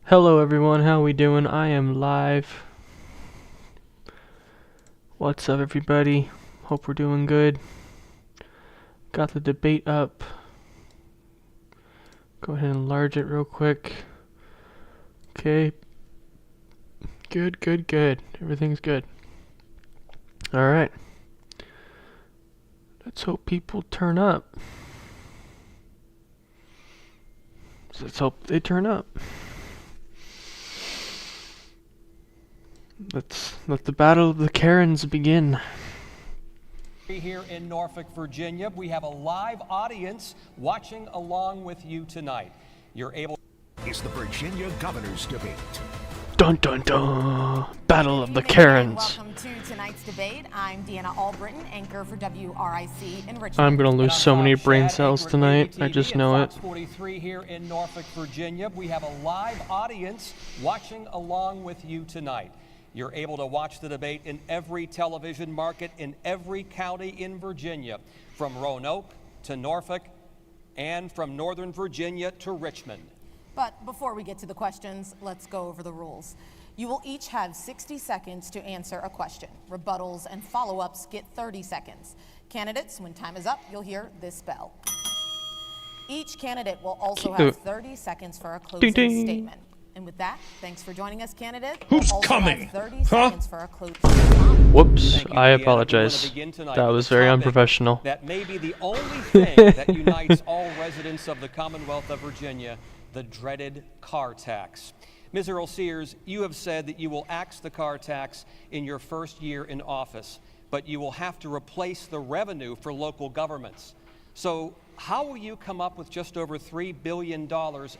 Hello everyone, how we doing? I am live. What's up everybody? Hope we're doing good. Got the debate up. Go ahead and enlarge it real quick. Okay. Good. Everything's good. Alright. Let's hope people turn up. Let's hope they turn up. Let's let the battle of the Karens begin. Here in Norfolk, Virginia, we have a live audience watching along with you tonight. You're able. It's the Virginia Governor's Debate. Dun dun dun! Battle of the Karens. Welcome to tonight's debate. I'm Deanna Albritton, anchor for WRIC in Richmond. I'm gonna lose so many brain cells tonight. I just know it. Fox 43 here in Norfolk, Virginia. We have a live audience watching along with you tonight. You're able to watch the debate in every television market in every county in Virginia, from Roanoke to Norfolk and from Northern Virginia to Richmond. But before we get to the questions, let's go over the rules. You will each have 60 seconds to answer a question. Rebuttals and follow-ups get 30 seconds. Candidates, when time is up, you'll hear this bell. Each candidate will also have 30 seconds for a closing statement. And with that, thanks for joining us, candidate. Who's we'll coming? 30 seconds for a closing statement. Whoops, Thank you, I Deanna. apologize. We want to begin That tonight was with a very topic unprofessional. That may be the only thing that unites all residents of the Commonwealth of Virginia, the dreaded car tax. Ms. Earl Sears, you have said that you will axe the car tax in your first year in office, but you will have to replace the revenue for local governments. So how will you come up with just over $3 billion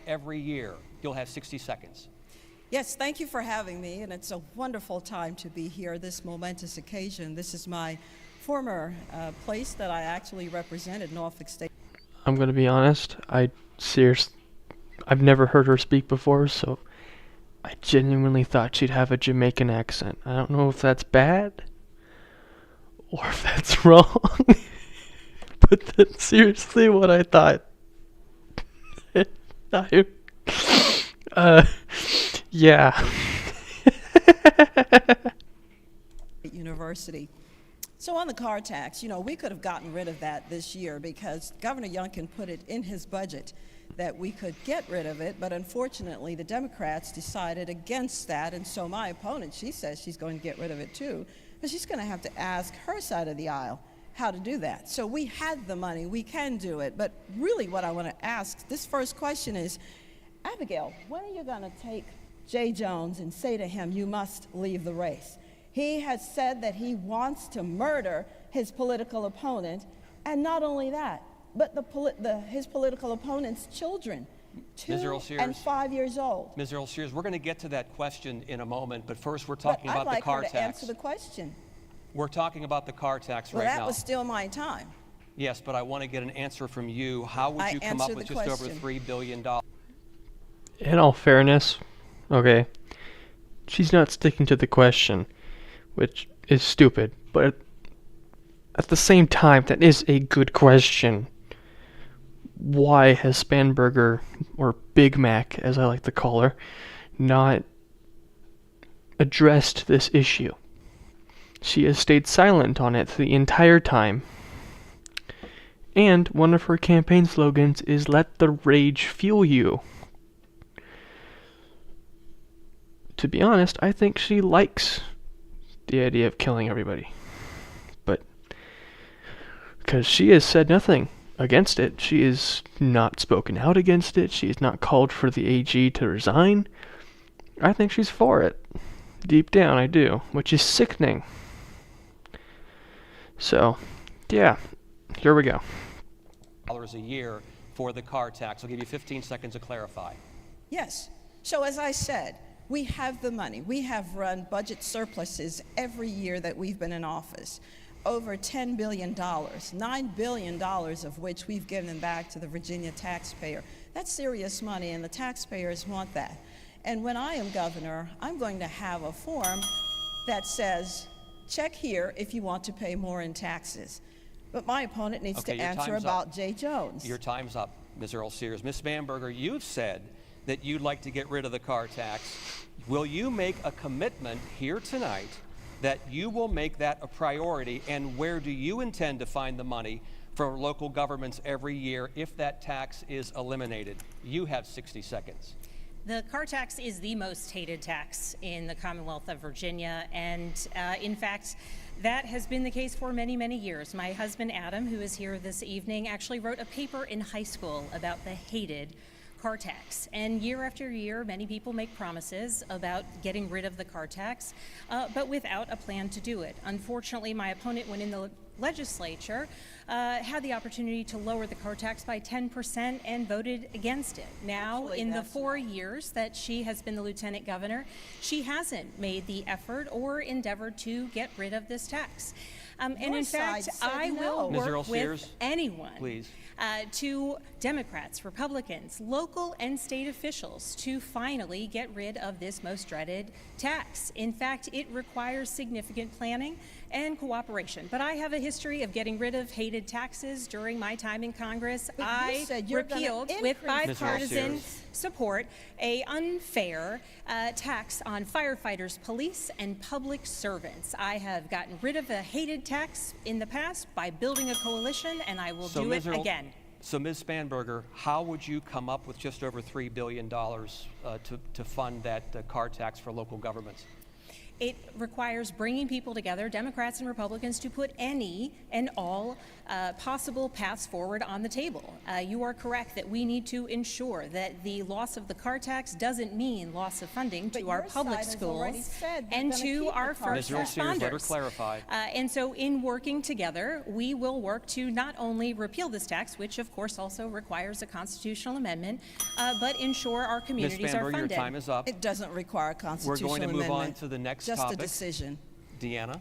every year? You'll have 60 seconds. Yes, thank you for having me, and it's a wonderful time to be here, this momentous occasion. This is my former place that I actually represented, Norfolk State. I'm gonna be honest, I've never heard her speak before, so I genuinely thought she'd have a Jamaican accent. I don't know if that's bad or if that's wrong, but that's seriously what I thought. Yeah. University. So on the car tax, we could have gotten rid of that this year because Governor Youngkin put it in his budget that we could get rid of it, but unfortunately the Democrats decided against that, and so my opponent, she says she's going to get rid of it too, but she's going to have to ask her side of the aisle how to do that. So we had the money, we can do it, but really what I want to ask, this first question is, Abigail, when are you going to take Jay Jones and say to him, you must leave the race? He has said that he wants to murder his political opponent, and not only that, but his political opponent's children, 2 and 5 years old. Ms. Earl Sears, we're going to get to that question in a moment, but first we're talking about the car tax. I'd like her to answer the question. We're talking about the car tax right now. Well, that was still my time. Yes, but I want to get an answer from you. How would you come up with just over $3 billion? In all fairness, okay, she's not sticking to the question, which is stupid, but at the same time, that is a good question. Why has Spanberger, or Big Mac as I like to call her, not addressed this issue? She has stayed silent on it the entire time. And one of her campaign slogans is "Let the rage fuel you." To be honest, I think she likes the idea of killing everybody. But because she has said nothing against it, she has not spoken out against it, she has not called for the AG to resign, I think she's for it. Deep down, I do, which is sickening. So, yeah, here we go. A year for the car tax. I'll give you 15 seconds to clarify. Yes. So as I said, we have the money. We have run budget surpluses every year that we've been in office. Over $10 billion, $9 billion of which we've given back to the Virginia taxpayer. That's serious money, and the taxpayers want that. And when I am governor, I'm going to have a form that says, check here if you want to pay more in taxes. But my opponent needs to answer about Jay Jones. Your time's up, Ms. Earl Sears. Ms. Spanberger, you've said that you'd like to get rid of the car tax. Will you make a commitment here tonight that you will make that a priority, and where do you intend to find the money for local governments every year if that tax is eliminated? You have 60 seconds. The car tax is the most hated tax in the Commonwealth of Virginia, and in fact, that has been the case for many, many years. My husband, Adam, who is here this evening, actually wrote a paper in high school about the hated car tax. And year after year, many people make promises about getting rid of the car tax, but without a plan to do it. Unfortunately, my opponent, when in the legislature, had the opportunity to lower the car tax by 10% and voted against it. Now, Actually, in the that's 4 years that she has been the lieutenant governor, she hasn't made the effort or endeavored to get rid of this tax. And Your in side fact, said I no. will Ms. work Earl with Sears, anyone, please. to Democrats, Republicans, local and state officials, to finally get rid of this most dreaded tax. In fact, it requires significant planning and cooperation. But I have a history of getting rid of hated taxes during my time in Congress. But you I said you're gonna repealed with increase- Ms. Earl bipartisan Sears. support a unfair tax on firefighters, police, and public servants. I have gotten rid of a hated tax in the past by building a coalition, and I will do it again. So, Ms. Spanberger, how would you come up with just over $3 billion to fund that car tax for local governments? It requires bringing people together, Democrats and Republicans, to put any and all possible paths forward on the table. You are correct that we need to ensure that the loss of the car tax doesn't mean loss of funding But to our your public side has already schools said they're and gonna to keep the our car first Ms. Earl Sears, let her responders. clarify. And so in working together, we will work to not only repeal this tax, which of course also requires a constitutional amendment, but ensure our Ms. communities are Spanberger, your funded. time is up. It doesn't require a We're constitutional going to amendment. move on to the next just topic. a decision. Deanna?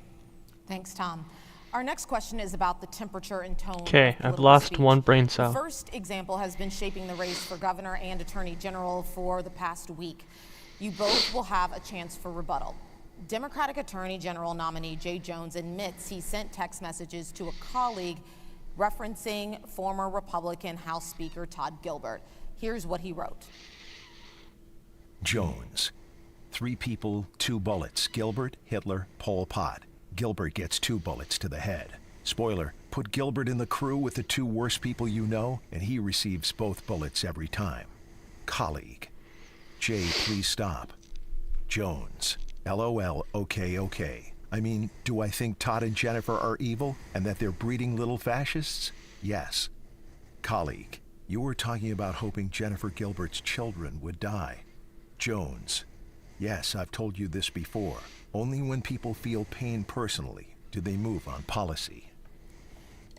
Thanks, Tom. Our next question is about the temperature and tone. Okay, of I've political lost speech. one brain The cell. first example has been shaping the race for governor and attorney general for the past week. You both will have a chance for rebuttal. Democratic Attorney General nominee Jay Jones admits he sent text messages to a colleague referencing former Republican House Speaker Todd Gilbert. Here's what he wrote. Jones. 3 people, 2 bullets. Gilbert, Hitler, Pol Pot. Gilbert gets 2 bullets to the head. Spoiler, put Gilbert in the crew with the 2 worst people you know, and he receives both bullets every time. Colleague. Jay, please stop. Jones. LOL, okay. I mean, do I think Todd and Jennifer are evil and that they're breeding little fascists? Yes. Colleague. You were talking about hoping Jennifer Gilbert's children would die. Jones. Yes, I've told you this before. Only when people feel pain personally do they move on policy.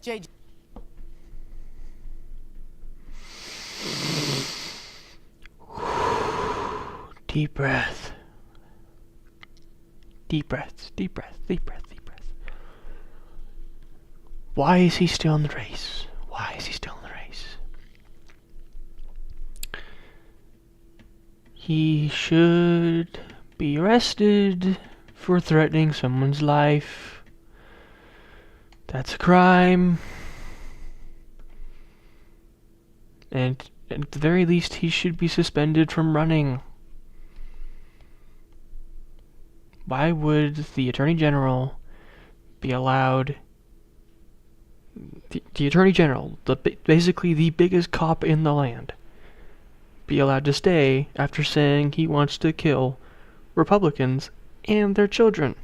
Jay Deep breath. Deep breaths, deep breath, deep breath, deep breath. Why is he still in the race? Why is he still in the race? He should be arrested for threatening someone's life. That's a crime. And at the very least, he should be suspended from running. Why would the Attorney General be allowed... The Attorney General, basically the biggest cop in the land, be allowed to stay after saying he wants to kill Republicans and their children?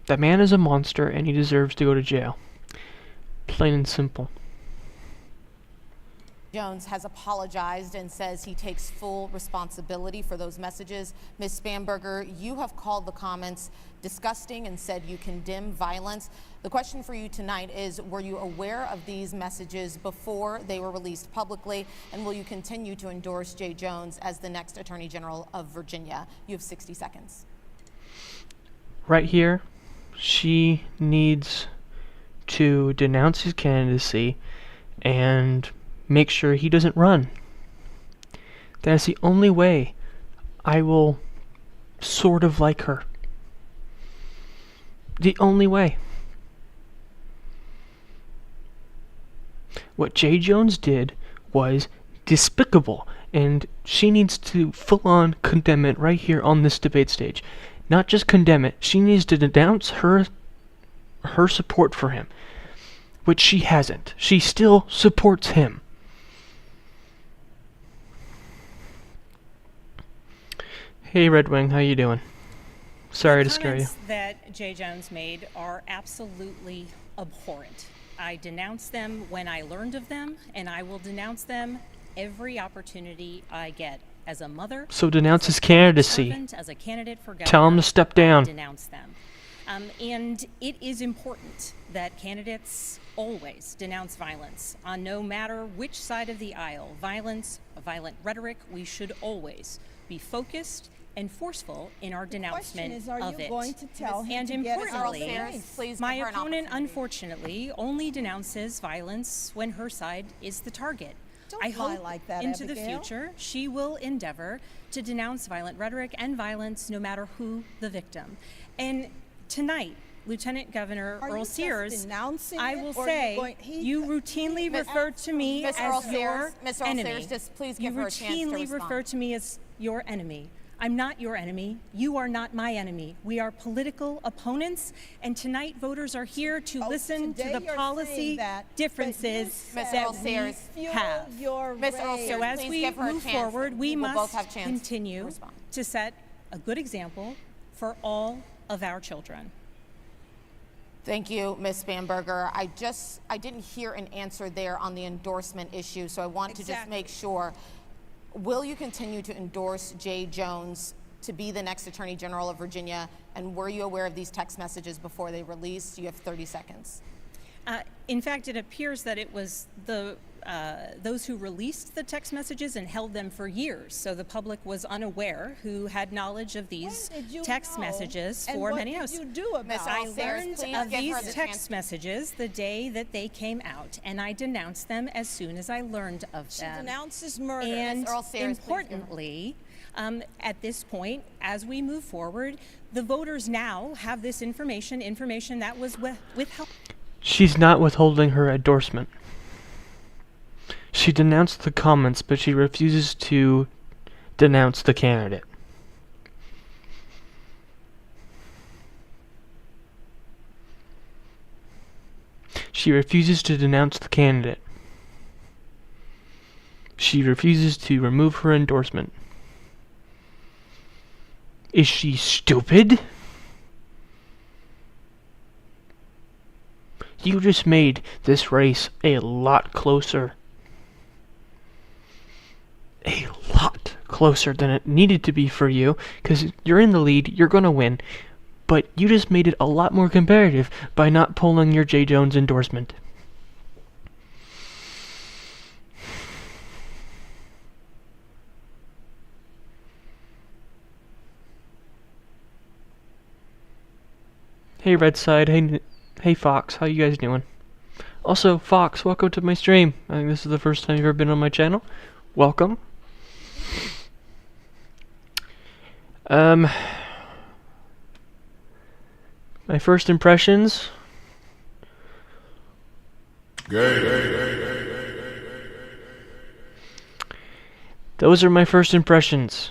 That man is a monster and he deserves to go to jail. Plain and simple. Jones has apologized and says he takes full responsibility for those messages. Ms. Spanberger, you have called the comments disgusting and said you condemn violence. The question for you tonight is, were you aware of these messages before they were released publicly? And will you continue to endorse Jay Jones as the next Attorney General of Virginia? You have 60 seconds. Right here, she needs to denounce his candidacy and make sure he doesn't run. That's the only way I will sort of like her. The only way. What Jay Jones did was despicable, and she needs to full-on condemn it right here on this debate stage. Not just condemn it, she needs to denounce her support for him, which she hasn't. She still supports him. Hey Red Wing, how you doing? Sorry to scare you. The comments that Jay Jones made are absolutely abhorrent. I denounce them when I learned of them, and I will denounce them every opportunity I get. As a mother, So denounce his candidacy. servant, as a candidate for governor, Tell him to step down. I denounce them. And it is important that candidates always denounce violence on no matter which side of the aisle. Violence, violent rhetoric, we should always be focused and forceful in our denouncement is, are of you it. going to tell him And to get his importantly, Sayers, please my give her an opponent opportunity. unfortunately only denounces violence when her side is the target. Don't I lie hope like that, into the Abigail. future she will endeavor to denounce violent rhetoric and violence no matter who the victim. And tonight, Lieutenant Governor Are you Earl just Sears, denouncing I it, will or say, you're going- he- you routinely Miss- refer to me Miss as Earl your Sears, Miss Earl enemy. Sears, just please You give her a chance to routinely respond. refer to me as your enemy. I'm not your enemy. You are not my enemy. We are political opponents, and tonight voters are here to Oh, listen to today the you're policy saying that, but you differences said Miss that Earl Sears, we fuel have. your Miss Earl rage. Sears, So as please we give her a move chance. forward, we will both must have chance to continue respond. to set a good example for all of our children. Thank you, Ms. Bamberger. I didn't hear an answer there on the endorsement issue, so I want to just make sure. Will you continue to endorse Jay Jones to be the next Attorney General of Virginia? And were you aware of these text messages before they released? You have 30 seconds. In fact, it appears that it was those who released the text messages and held them for years, so the public was unaware who had knowledge of these When did you text know? messages And for what many did years. you do about Miss it? I Earl Sears, learned please of give these her the text chance. messages the day that they came out, and I denounced them as soon as I learned of She them. denounces murder. And Miss Earl Sears, please give her- importantly, at this point, as we move forward, the voters now have this information that was withheld. She's not withholding her endorsement. She denounced the comments, but she refuses to denounce the candidate. She refuses to denounce the candidate. She refuses to remove her endorsement. Is she stupid? You just made this race a lot closer. A lot closer than it needed to be for you, because you're in the lead, you're going to win. But you just made it a lot more competitive by not pulling your Jay Jones endorsement. Hey Redside, hey Fox, how you guys doing? Also, Fox, welcome to my stream. I think this is the first time you've ever been on my channel. Welcome. My first impressions. Those are my first impressions.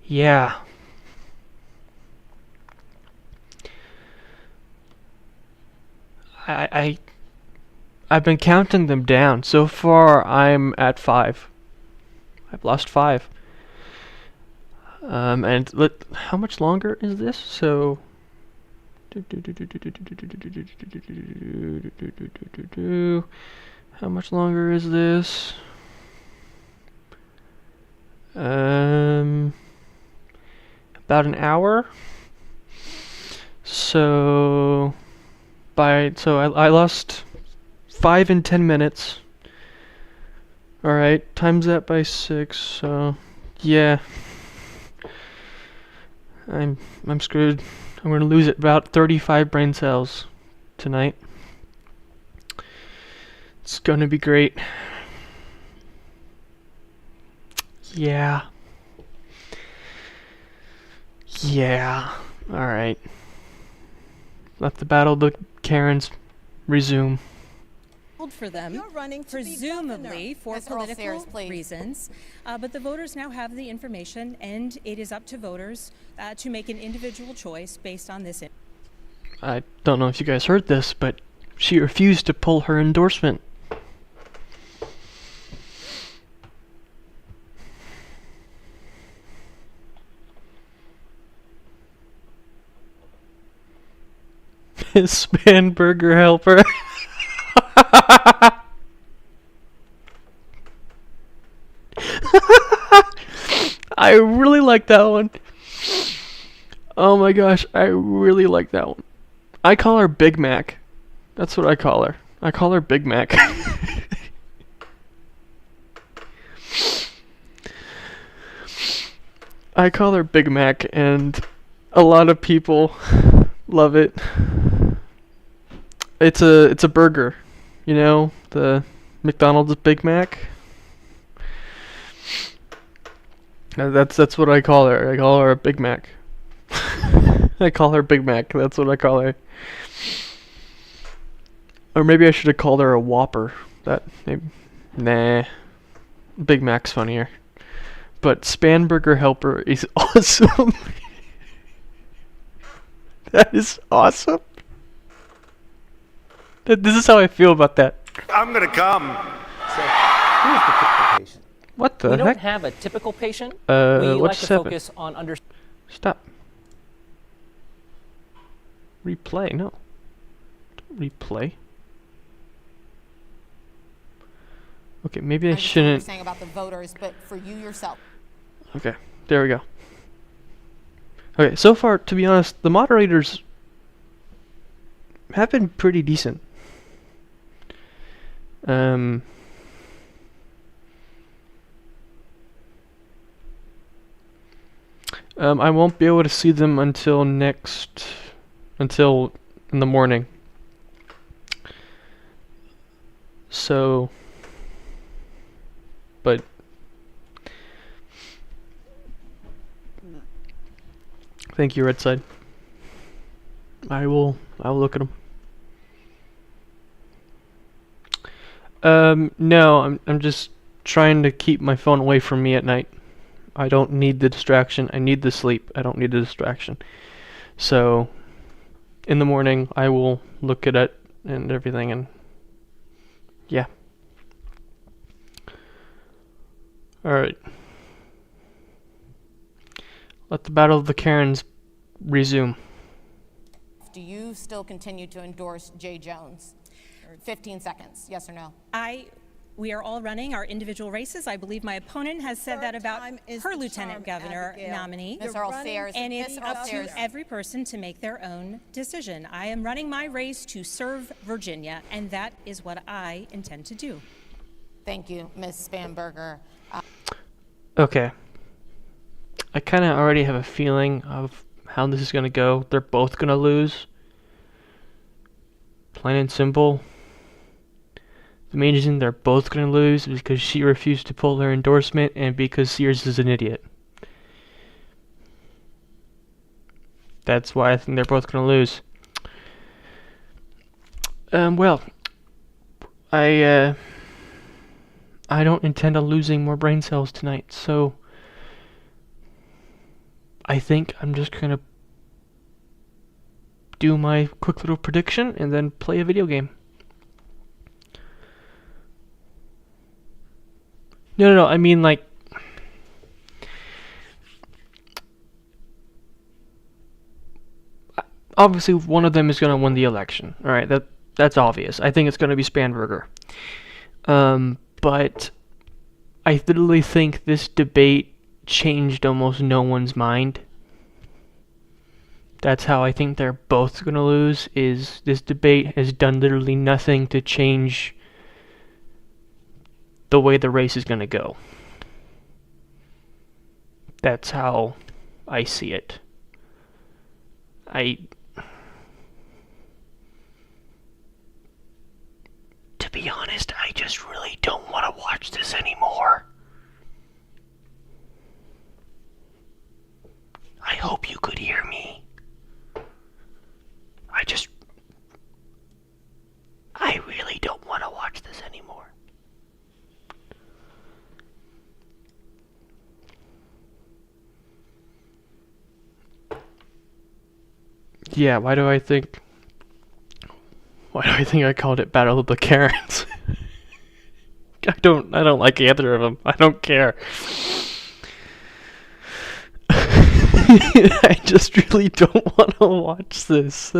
Yeah. I've been counting them down. So far, I'm at 5. I've lost 5. And how much longer is this? So, how much longer is this? About an hour. So, I lost 5 in 10 minutes. Alright, times that by 6, so yeah. I'm screwed. I'm gonna lose about 35 brain cells tonight. It's gonna be great. Yeah. Yeah. Alright. Let the battle Karens resume. For them, You're running to be presumably governor. for Ms. Earl Sayers, political please. reasons, but the voters now have the information, and it is up to voters to make an individual choice based on this. I don't know if you guys heard this, but she refused to pull her endorsement. Span burger helper. I really like that one. Oh my gosh, I really like that one. I call her Big Mac. That's what I call her. I call her Big Mac. I call her Big Mac, and a lot of people love it. It's a burger, you know, the McDonald's Big Mac. That's what I call her. I call her a Big Mac. I call her Big Mac. That's what I call her. Or maybe I should have called her a Whopper. That maybe. Nah. Big Mac's funnier. But Span Burger Helper is awesome. That is awesome. This is how I feel about that. I'm gonna come. So, who's the typical patient? What the We heck? don't have a typical patient. We like what's to 7? focus on Stop. Replay, no. Replay. Okay, maybe I I understand what you're shouldn't. saying about the voters, but for you yourself. Okay, there we go. Okay, so far, to be honest, the moderators have been pretty decent. I won't be able to see them until in the morning. So, but thank you, Red Side. I'll look at them. No, I'm just trying to keep my phone away from me at night. I don't need the distraction. I need the sleep. I don't need the distraction. So, in the morning, I will look at it and everything, and yeah. Alright. Let the Battle of the Karens resume. Do you still continue to endorse Jay Jones? 15 seconds, yes or no? We are all running our individual races. I believe my opponent has said that Third about time is her the lieutenant charm, governor Abigail. nominee. Ms. You're Earl running Sayers. And Ms. it's Earl up Sayers. to every person to make their own decision. I am running my race to serve Virginia, and that is what I intend to do. Thank you, Ms. Spanberger. Okay. I kind of already have a feeling of how this is going to go. They're both going to lose. Plain and simple. The main reason they're both going to lose is because she refused to pull her endorsement and because Sears is an idiot. That's why I think they're both going to lose. Well, I don't intend on losing more brain cells tonight, so I think I'm just gonna do my quick little prediction and then play a video game. No, I mean like obviously one of them is gonna win the election. All right, that's obvious. I think it's gonna be Spanberger. But I literally think this debate changed almost no one's mind. That's how I think they're both gonna lose, is this debate has done literally nothing to change the way the race is gonna go. That's how I see it. To be honest, I just really don't want to watch this anymore. I hope you could hear me. Yeah, why do I think I called it Battle of the Karens? I don't like either of them. I don't care. I just really don't want to watch this.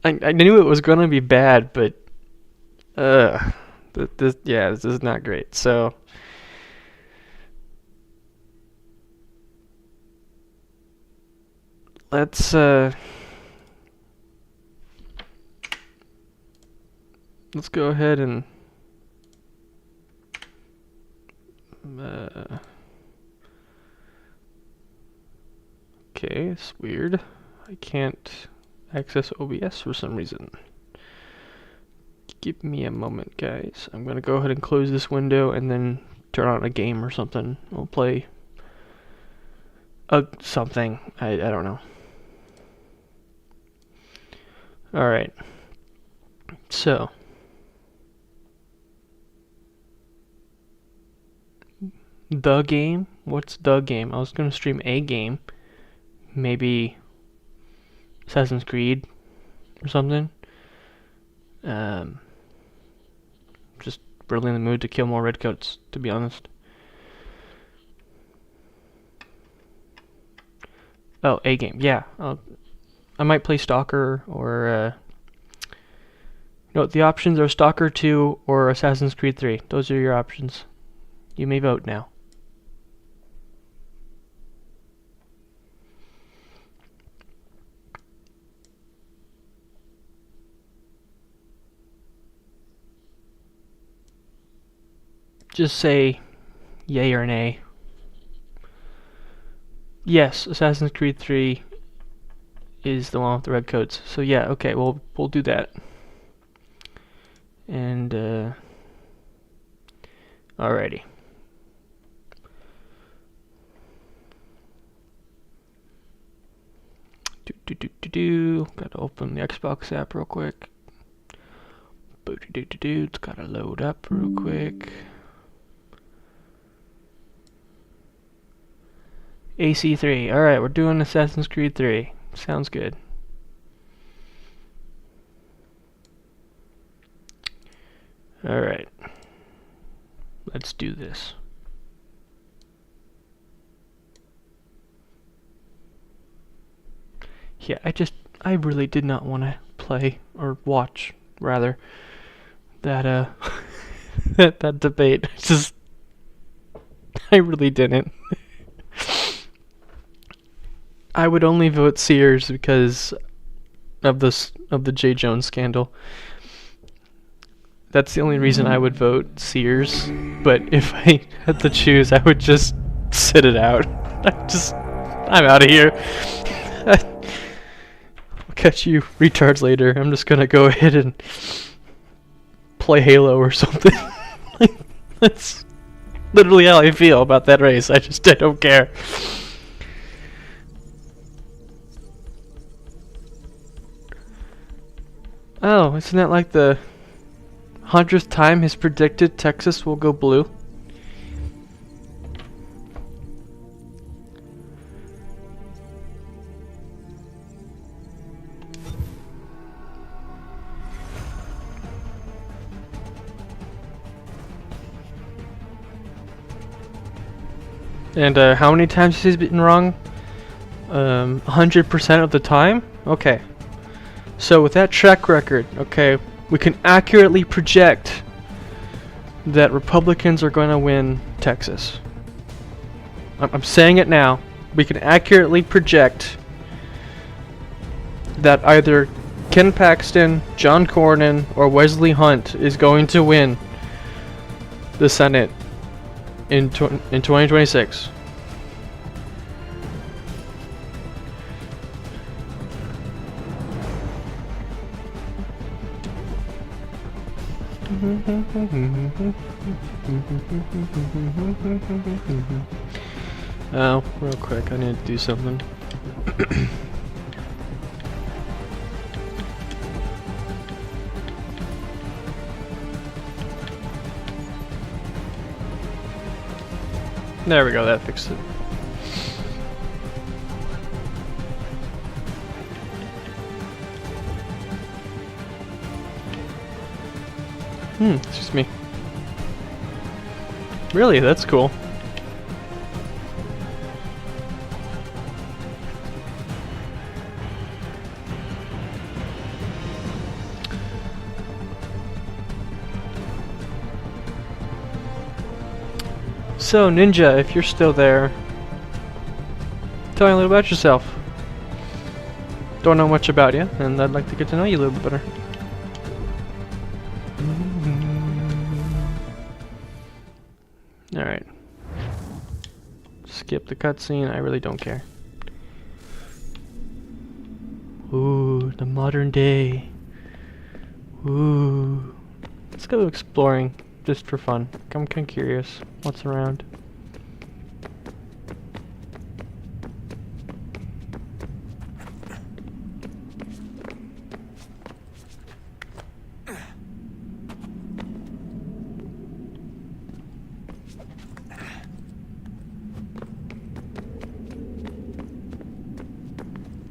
I knew it was going to be bad, but this is not great. So let's go ahead and okay, it's weird. I can't access OBS for some reason. Give me a moment, guys. I'm gonna go ahead and close this window and then turn on a game or something. We'll play something. I don't know. Alright. So the game? What's the game? I was gonna stream a game. Maybe Assassin's Creed or something. Just really in the mood to kill more redcoats, to be honest. Oh, a game. Yeah. I might play Stalker or no, the options are Stalker 2 or Assassin's Creed 3. Those are your options. You may vote now. Just say yay or nay. Yes, Assassin's Creed 3 is the one with the redcoats. So yeah, okay, we'll do that. And alrighty. Gotta open the Xbox app real quick. It's gotta load up real quick. AC3. Alright, we're doing Assassin's Creed 3. Sounds good. Alright. Let's do this. Yeah, I really did not want to play, or watch, rather, that, that debate. I really didn't. I would only vote Sears because of the J. Jones scandal. That's the only reason I would vote Sears. But if I had to choose, I would just sit it out. I'm out of here. I'll catch you retards later. I'm just gonna go ahead and play Halo or something. That's literally how I feel about that race. I don't care. Oh, isn't that like the 100th time he's predicted Texas will go blue? And how many times has he been wrong? 100% of the time? Okay. So with that track record, okay, we can accurately project that Republicans are going to win Texas. I'm saying it now. We can accurately project that either Ken Paxton, John Cornyn, or Wesley Hunt is going to win the Senate in 2026. Oh, real quick, I need to do something. There we go, that fixed it. Excuse me. Really, that's cool. So, Ninja, if you're still there, tell me a little about yourself. Don't know much about you, and I'd like to get to know you a little bit better. Alright. Skip the cutscene, I really don't care. Ooh, the modern day. Ooh. Let's go exploring, just for fun. I'm kinda curious what's around.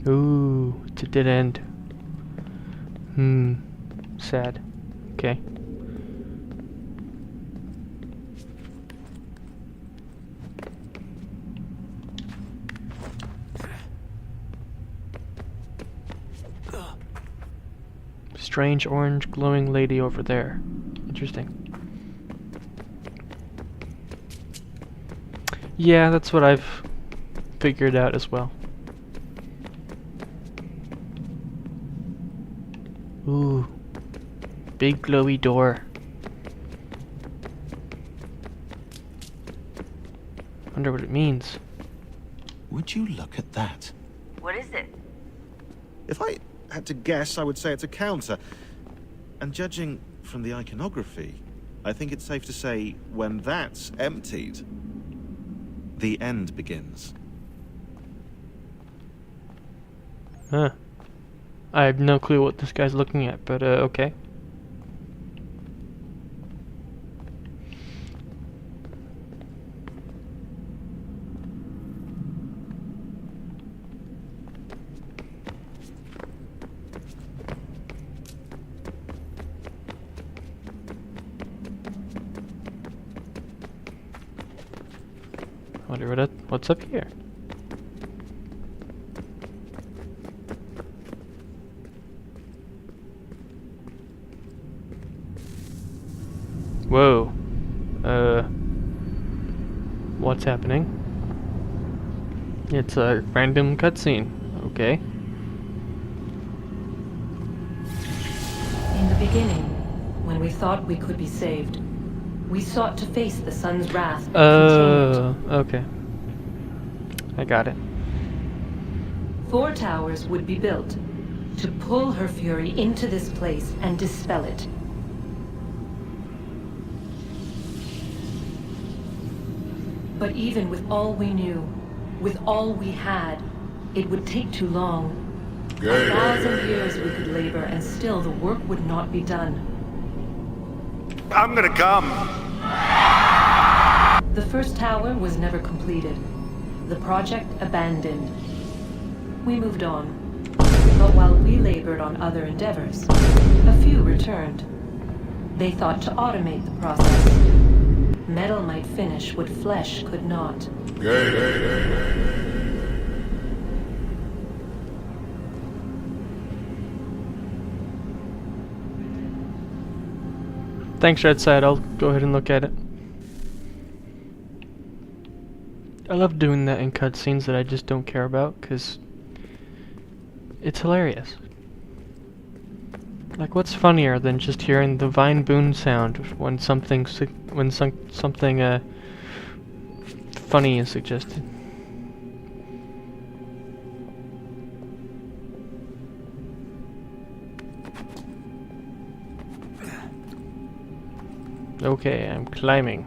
Ooh, it's a dead end. Sad. Okay. Strange orange glowing lady over there. Interesting. Yeah, that's what I've figured out as well. Ooh. Big glowy door. Wonder what it means. Would you look at that? What is it? If I had to guess, I would say it's a counter. And judging from the iconography, I think it's safe to say when that's emptied, the end begins. Huh. I have no clue what this guy's looking at, but okay. Wonder what's up here. Whoa. What's happening? It's a random cutscene. Okay. In the beginning, when we thought we could be saved, we sought to face the sun's wrath and contain Okay. I got it. it. 4 towers would be built to pull her fury into this place and dispel it. But even with all we knew, with all we had, it would take too long. 1,000 years we could labor and still the work would not be done. I'm gonna come. The first tower was never completed. The project abandoned. We moved on. But while we labored on other endeavors, a few returned. They thought to automate the process. Metal might finish what flesh could not. Thanks, Redside. I'll go ahead and look at it. I love doing that in cutscenes that I just don't care about, because it's hilarious. Like, what's funnier than just hearing the Vine Boon sound when something funny is suggested? Okay, I'm climbing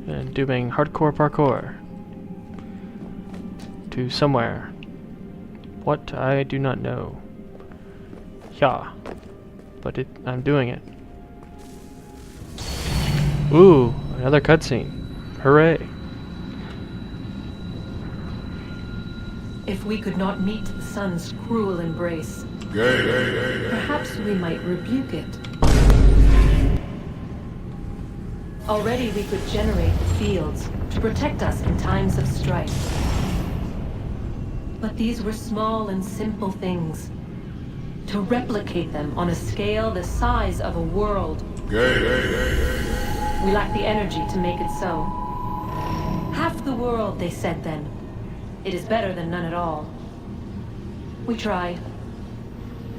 and doing hardcore parkour to somewhere. What? I do not know. Yeah, but I'm doing it. Ooh, another cutscene. Hooray. If we could not meet the sun's cruel embrace, perhaps we might rebuke it. Already we could generate the fields to protect us in times of strife. But these were small and simple things. To replicate them on a scale the size of a world. We lack the energy to make it so. Half the world, they said then. It is better than none at all. We tried.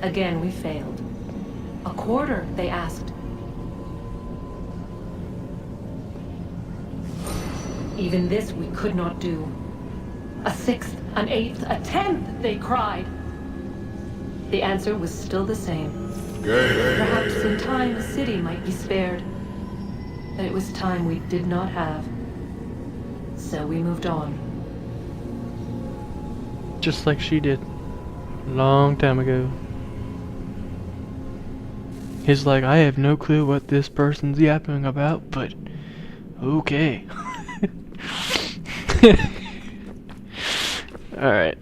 Again, we failed. A quarter, they asked. Even this we could not do. A sixth, an eighth, a tenth, they cried. The answer was still the same. Perhaps in time a city might be spared. But it was time we did not have. So we moved on. Just like she did. Long time ago. He's like, I have no clue what this person's yapping about, but okay. Alright.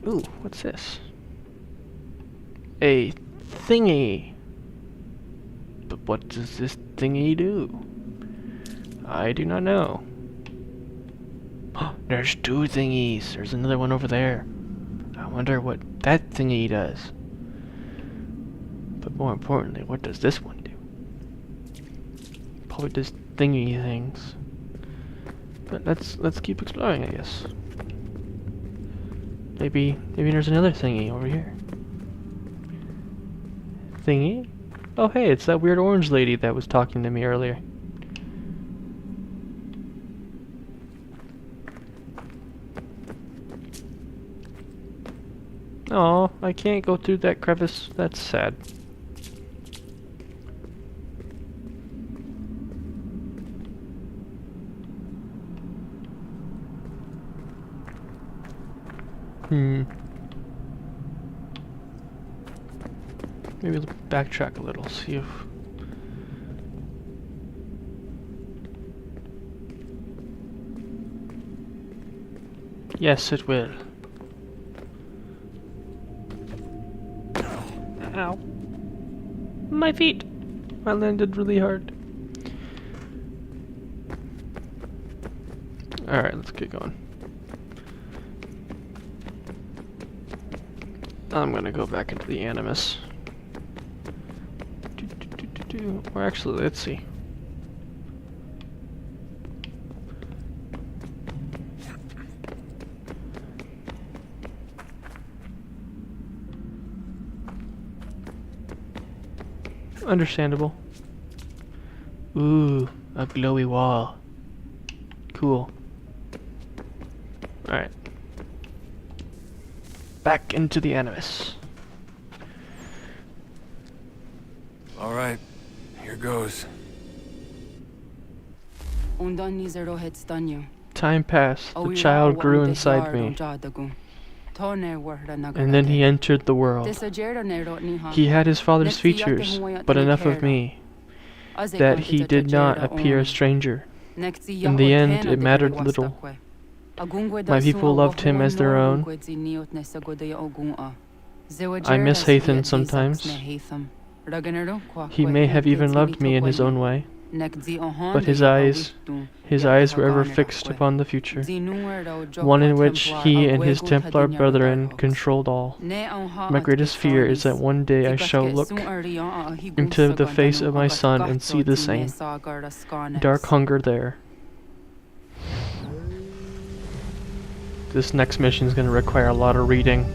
Ooh, what's this? A thingy. But what does this thingy do? I do not know. There's two thingies. There's another one over there. I wonder what that thingy does. But more importantly, what does this one do? Probably does thingy things. But let's keep exploring, I guess. Maybe there's another thingy over here. Thingy? Oh hey, it's that weird orange lady that was talking to me earlier. Oh, I can't go through that crevice. That's sad. Maybe we'll backtrack a little, see if... Yes, it will. Ow. My feet! I landed really hard. Alright, let's get going. I'm gonna go back into the Animus. Or actually, let's see. Understandable. Ooh, a glowy wall. Cool. Alright. Back into the Animus. Alright, here goes. Time passed. The child grew inside me. And then he entered the world. He had his father's features, but enough of me, that he did not appear a stranger. In the end, it mattered little. My people loved him as their own. I miss Hathan sometimes. He may have even loved me in his own way. But his eyes were ever fixed upon the future, one in which he and his Templar brethren controlled all. My greatest fear is that one day I shall look into the face of my son and see the same dark hunger there. This next mission is going to require a lot of reading,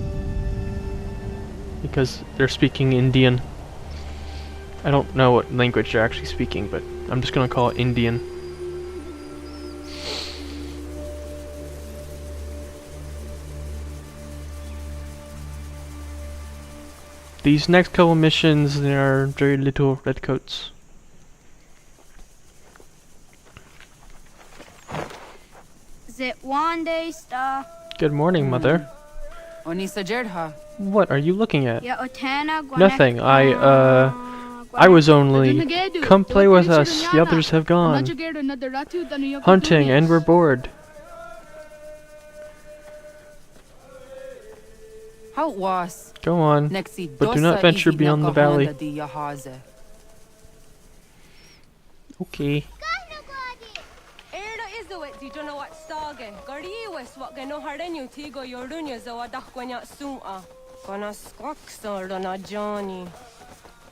because they're speaking Indian. I don't know what language they're actually speaking, but I'm just gonna call it Indian. These next couple missions, there are very little redcoats. Good morning, Mother. What are you looking at? Nothing. I was only... Come play with us. The others have gone. Hunting, and we're bored. Go on, but do not venture beyond the valley. Okay. it, you don't know what stage. Gari was what gano hardenyu tigo yorunya zawa dakwanya suma. Gonna squaxor on Johnny.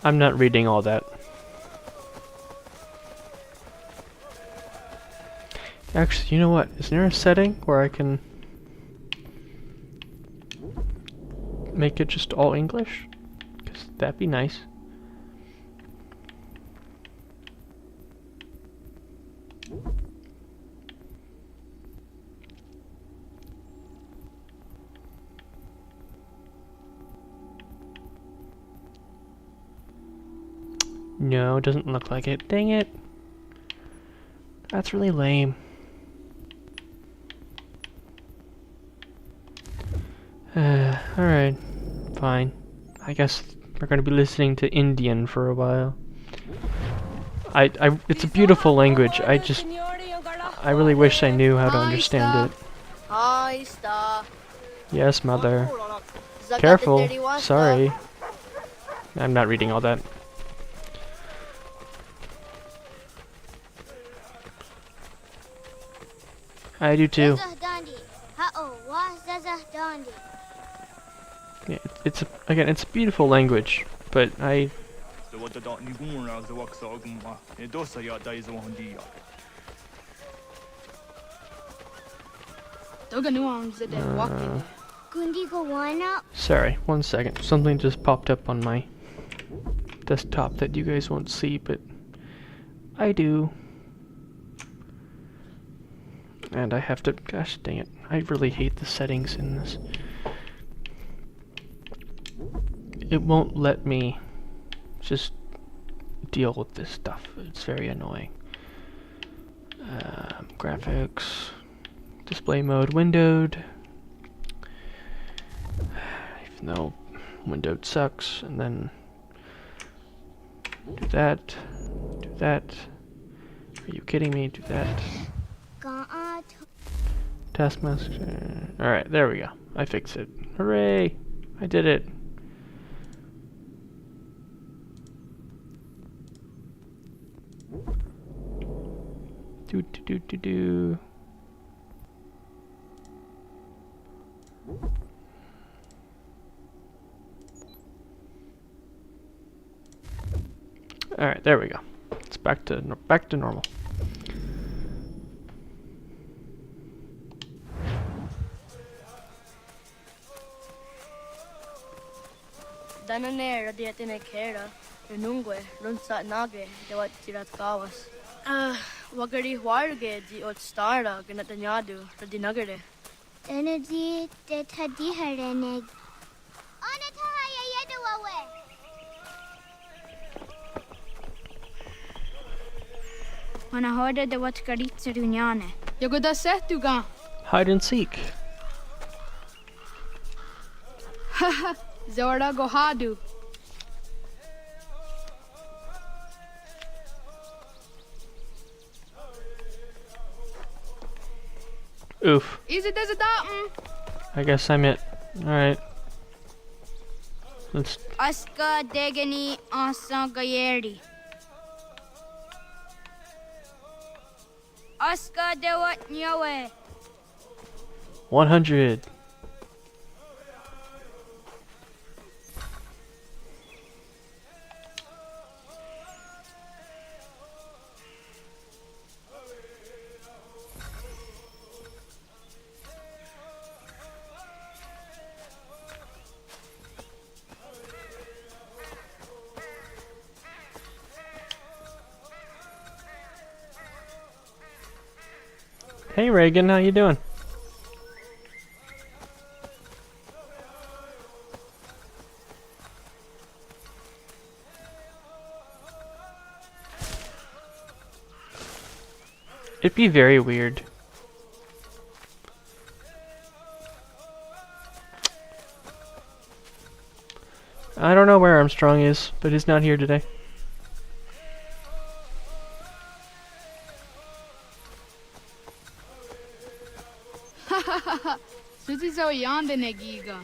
I'm not reading all that. Actually, you know what? Is there a setting where I can make it just all English? Because that'd be nice. No, it doesn't look like it. Dang it. That's really lame. Alright. Fine. I guess we're gonna be listening to Indian for a while. It's a beautiful language. I really wish I knew how to understand it. Hi, Star. Yes, mother. Careful. Sorry. I'm not reading all that. I do too. Yeah, it's a beautiful language, but I. Sorry, 1 second. Something just popped up on my desktop that you guys won't see, but I do. And I have to, gosh dang it, I really hate the settings in this. It won't let me just deal with this stuff. It's very annoying. Graphics, display mode windowed. Even though windowed sucks, and then do that, do that. Are you kidding me? Do that. Taskmaster. Alright, there we go. I fixed it. Hooray! I did it. Do. Alright, there we go. It's back to normal. Danane radiatine kera, renungue, runsa nage, de wat tirat kawas. Wagari warge di ot stara, ganatanyadu, radinagare. Energy de tadihareneg. Anatahaya yedawawe. Manahoda de wat karitsa dunyane. Yogoda setuga. Hide and seek. Haha. Zorda Gohadu. Oof. Is it as a datum? I guess I'm it. Alright. Let's. Aska Degani Asa Gayeri. Aska Dewat Nyawe. 100. Hey Reagan, how you doing? It'd be very weird. I don't know where Armstrong is, but he's not here today. Suzizo yande negiga.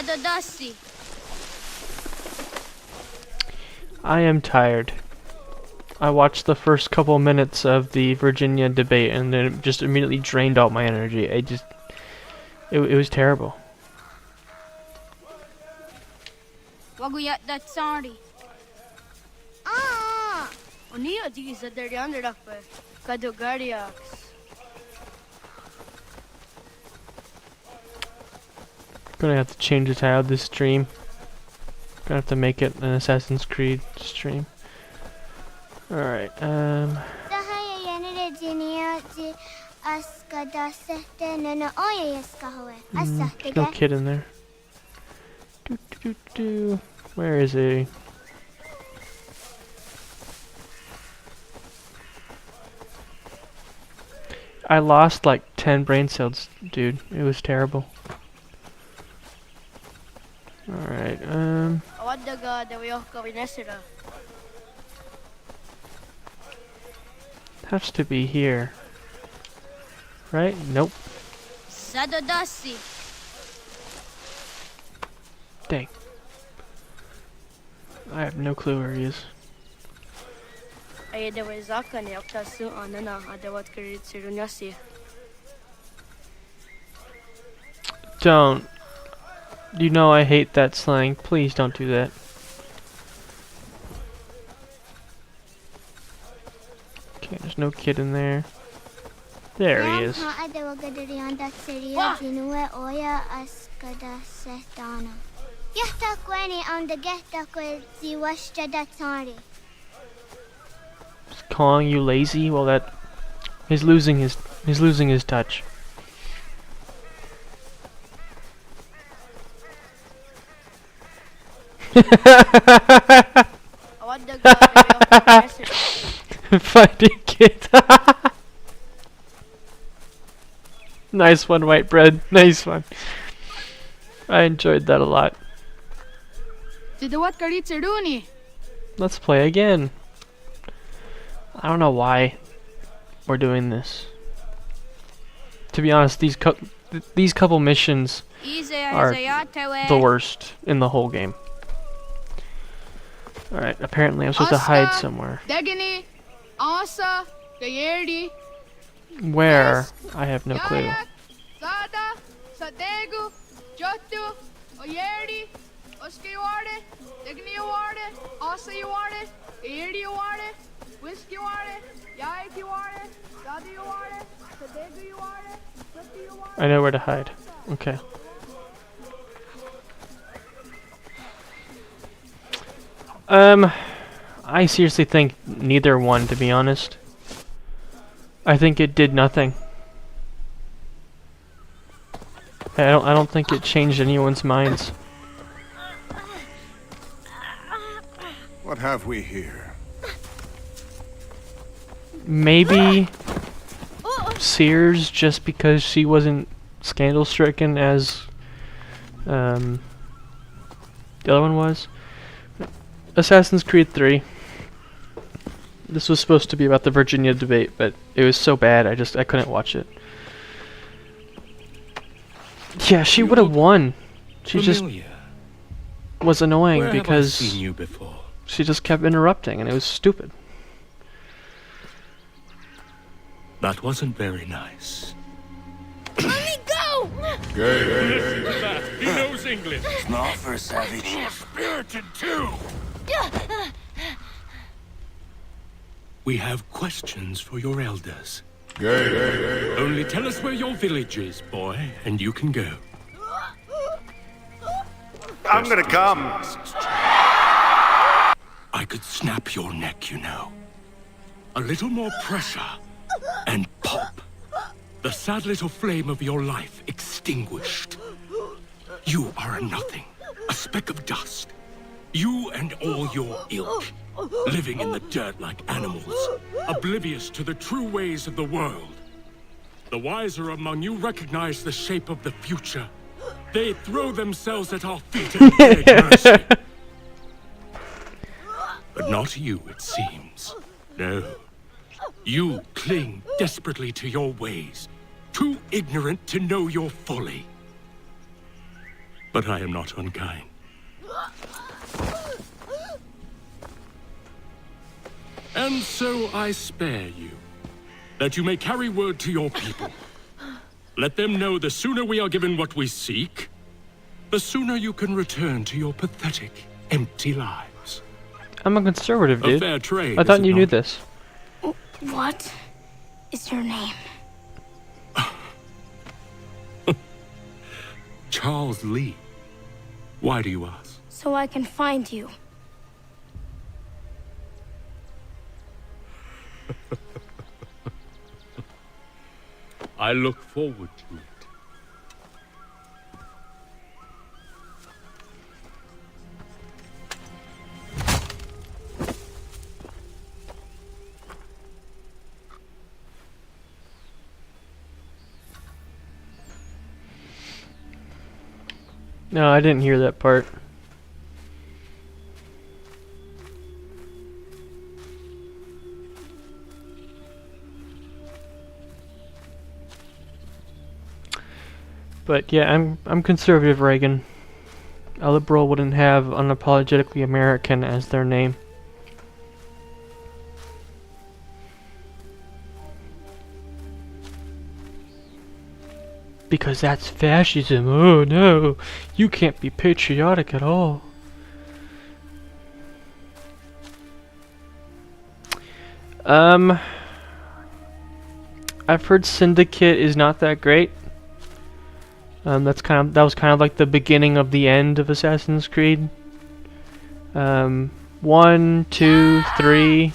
Sadodasi. I am tired. I watched the first couple minutes of the Virginia debate and then it just immediately drained all my energy. It was terrible. Waguyat that sorry. Ah! Unia di sa derian rape. Kadogariax. Gonna have to change the title of this stream. Gonna have to make it an Assassin's Creed stream. Alright, Mm, no kid in there. Where is he? I lost like 10 brain cells, dude. It was terrible. Alright, Awadaga de Wyoka Vinesira. has to be here. Right? Nope. Sadodasi. Dang. I have no clue where he is. Ay de Wezaka ni Oktasu Anana Adawat Kirit Sirunyasi. Don't. You know I hate that slang. Please don't do that. Okay, there's no kid in there. There he is. Calling you lazy? Well, that he's losing his touch. Fighting kid. Nice one, white bread. Nice one. I enjoyed that a lot. Let's play again. I don't know why we're doing this. To be honest, these couple missions are the worst in the whole game. Alright, apparently I'm supposed to hide somewhere. Where? I have no clue. I know where to hide. Okay. I seriously think neither one, to be honest. I think it did nothing. I don't think it changed anyone's minds. What have we here? Maybe Sears, just because she wasn't scandal-stricken as the other one was. Assassin's Creed 3. This was supposed to be about the Virginia debate, but it was so bad I couldn't watch it. Yeah, she would have won. She just was annoying because she just kept interrupting and it was stupid. That wasn't very nice. Let me go! Listen to that. He knows English. It's not for savage. Spirited too. We have questions for your elders. Only tell us where your village is, boy, and you can go. I'm gonna come. I could snap your neck, you know. A little more pressure, and pop. The sad little flame of your life extinguished. You are a nothing, a speck of dust. You and all your ilk, living in the dirt like animals, oblivious to the true ways of the world. The wiser among you recognize the shape of the future. They throw themselves at our feet and beg mercy. But not you, it seems. No. You cling desperately to your ways, too ignorant to know your folly. but I am not unkind. And so I spare you, that you may carry word to your people. Let them know the sooner we are given what we seek, the sooner you can return to your pathetic, empty lives. I'm a conservative, dude. A fair trade, I thought is it you knew not? this. What is your name? Charles Lee. Why do you ask? So I can find you. I look forward to it. No, I didn't hear that part. But yeah, I'm conservative Reagan. A liberal wouldn't have unapologetically American as their name. Because that's fascism. Oh no, you can't be patriotic at all. I've heard Syndicate is not that great. That was kind of like the beginning of the end of Assassin's Creed. 1, 2, 3.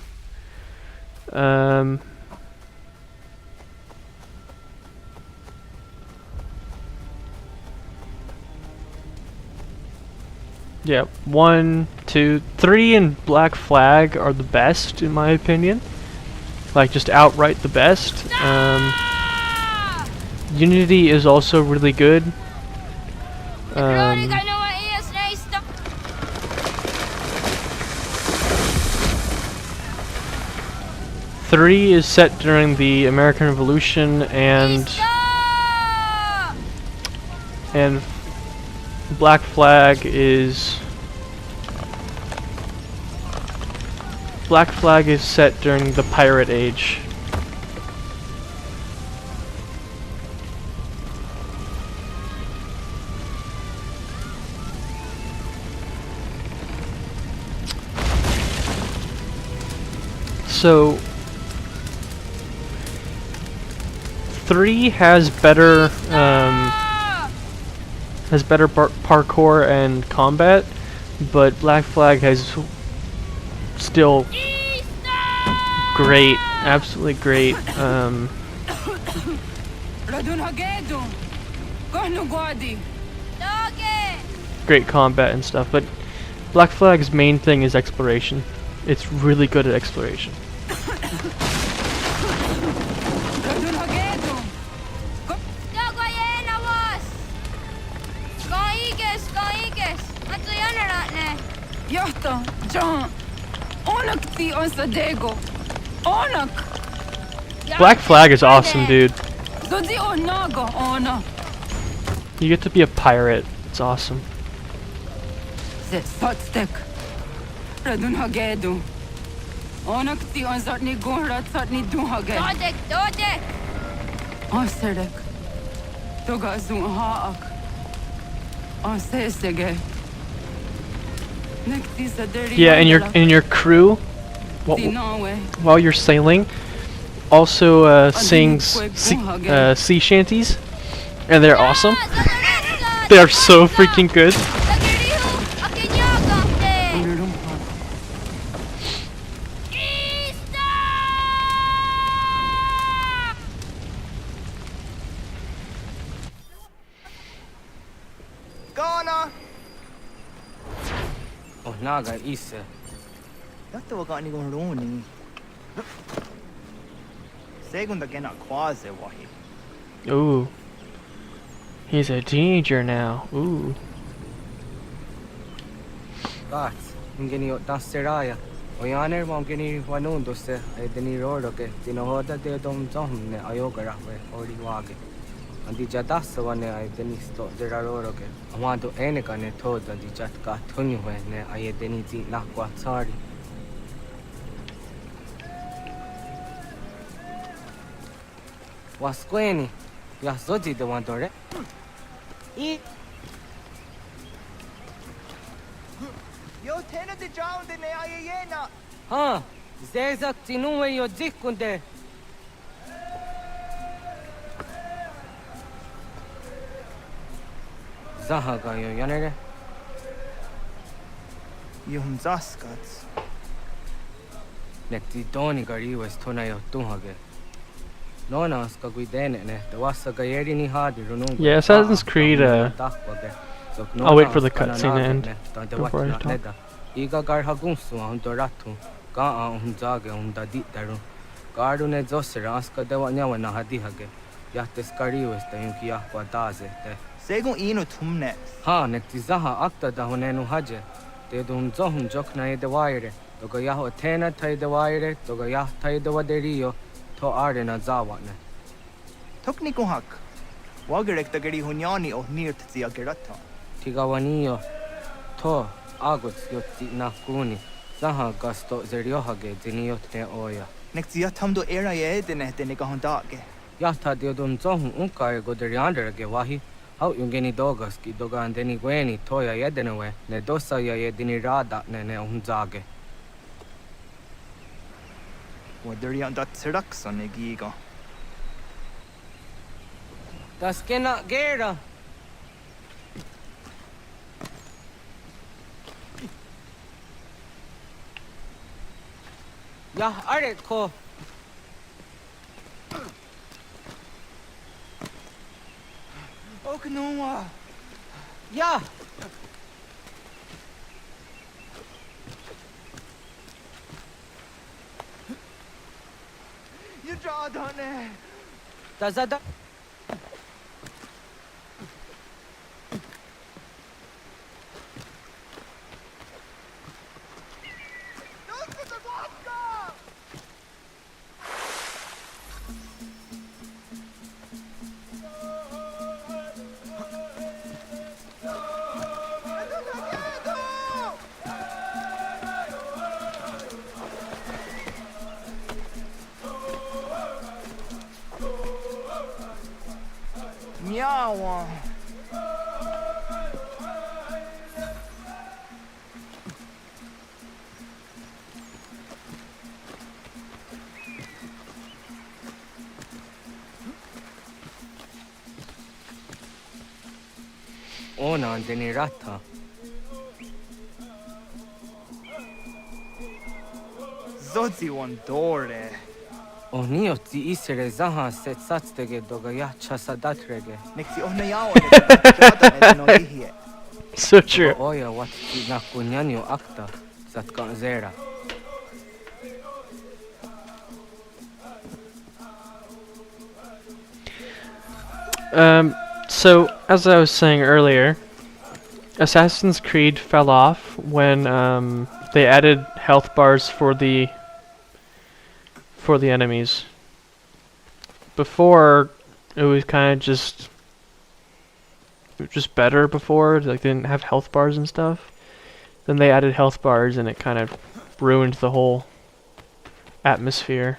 Yeah, 1, 2, 3 and Black Flag are the best in my opinion. Like just outright the best. Unity is also really good. 3 is set during the American Revolution and Black Flag is set during the Pirate Age. So 3 has better parkour and combat, but Black Flag has still great, absolutely great great combat and stuff, but Black Flag's main thing is exploration. It's really good at exploration. Black Flag is awesome, dude. You get to be a pirate. It's awesome. Yeah, and your crew, while you're sailing, also sings sea shanties, and they're awesome. They are so freaking good. Naga Isa. Yatta wakani go roni. Segunda gena quase wahi. Ooh. He's a teenager now. Ooh. Gat, ngeni taseraya. Oyaner mongeni wanun doste edeni rodoke. Tinohoda de dom zomne ayogara we ori wage. Andi jadasa wane ay deni sto zeraroro ke. Amado ene kane toda di jatka tunyu ne ay deni zi nakwa tsari. Wasqueni, ya zodi de wandore. I. Yo tena de drowned ne ay yena. Ha, zezak tinuwe yo dikunde. Zahaga yo yanere. Yum zaskats. Nekti doni gari was tona yo tuhage. Nona ska guidene ne. The wasa gayeri ni hadi runungu. Yeah, Assassin's Creed. I'll wait for the cutscene to end before I talk. Iga gar hagunsu doratu. Ga zage dadi daru. Gardu ne zosera aska dewa nyawa na hadi hage. Yates kari was the yunki akwa daze te. Segun ino tumne. Ha nekti zaha akta da honenu haje. Te dum zohum jokna e de waire. Toga yaho tena tai de waire. Toga yah tai de waderio. To arde na zawane. Tokni kuhak. Wagerek da geri hunyani o nirt zia gerata. Tigawanio. To agots yotti na kuni. Zaha gasto zeriohage ziniot ne oya. Nekti yatamdo era ye dene dene gahondage. Yata diodum zohum unka e goderiander ge wahi. How yungeni dogas ki doga andeni gweni toya yedenewe ne dosa ya yedini rada ne unzage. Waderian dat traksa ne giga. Das kena gera. Ya areko. Oknuma. Ja. You draw on it. Does that? Meow. Ona deni rata. Zodzi one dore. Onio ti isere zaha set satstege doga ya chasadatrege. Nexi onayawa no hie. So true. Oya wat ti na kunyanyo akta satka zera. So as I was saying earlier, Assassin's Creed fell off when they added health bars for the enemies. Before, it was kind of just better before, like they didn't have health bars and stuff. Then they added health bars and it kind of ruined the whole atmosphere.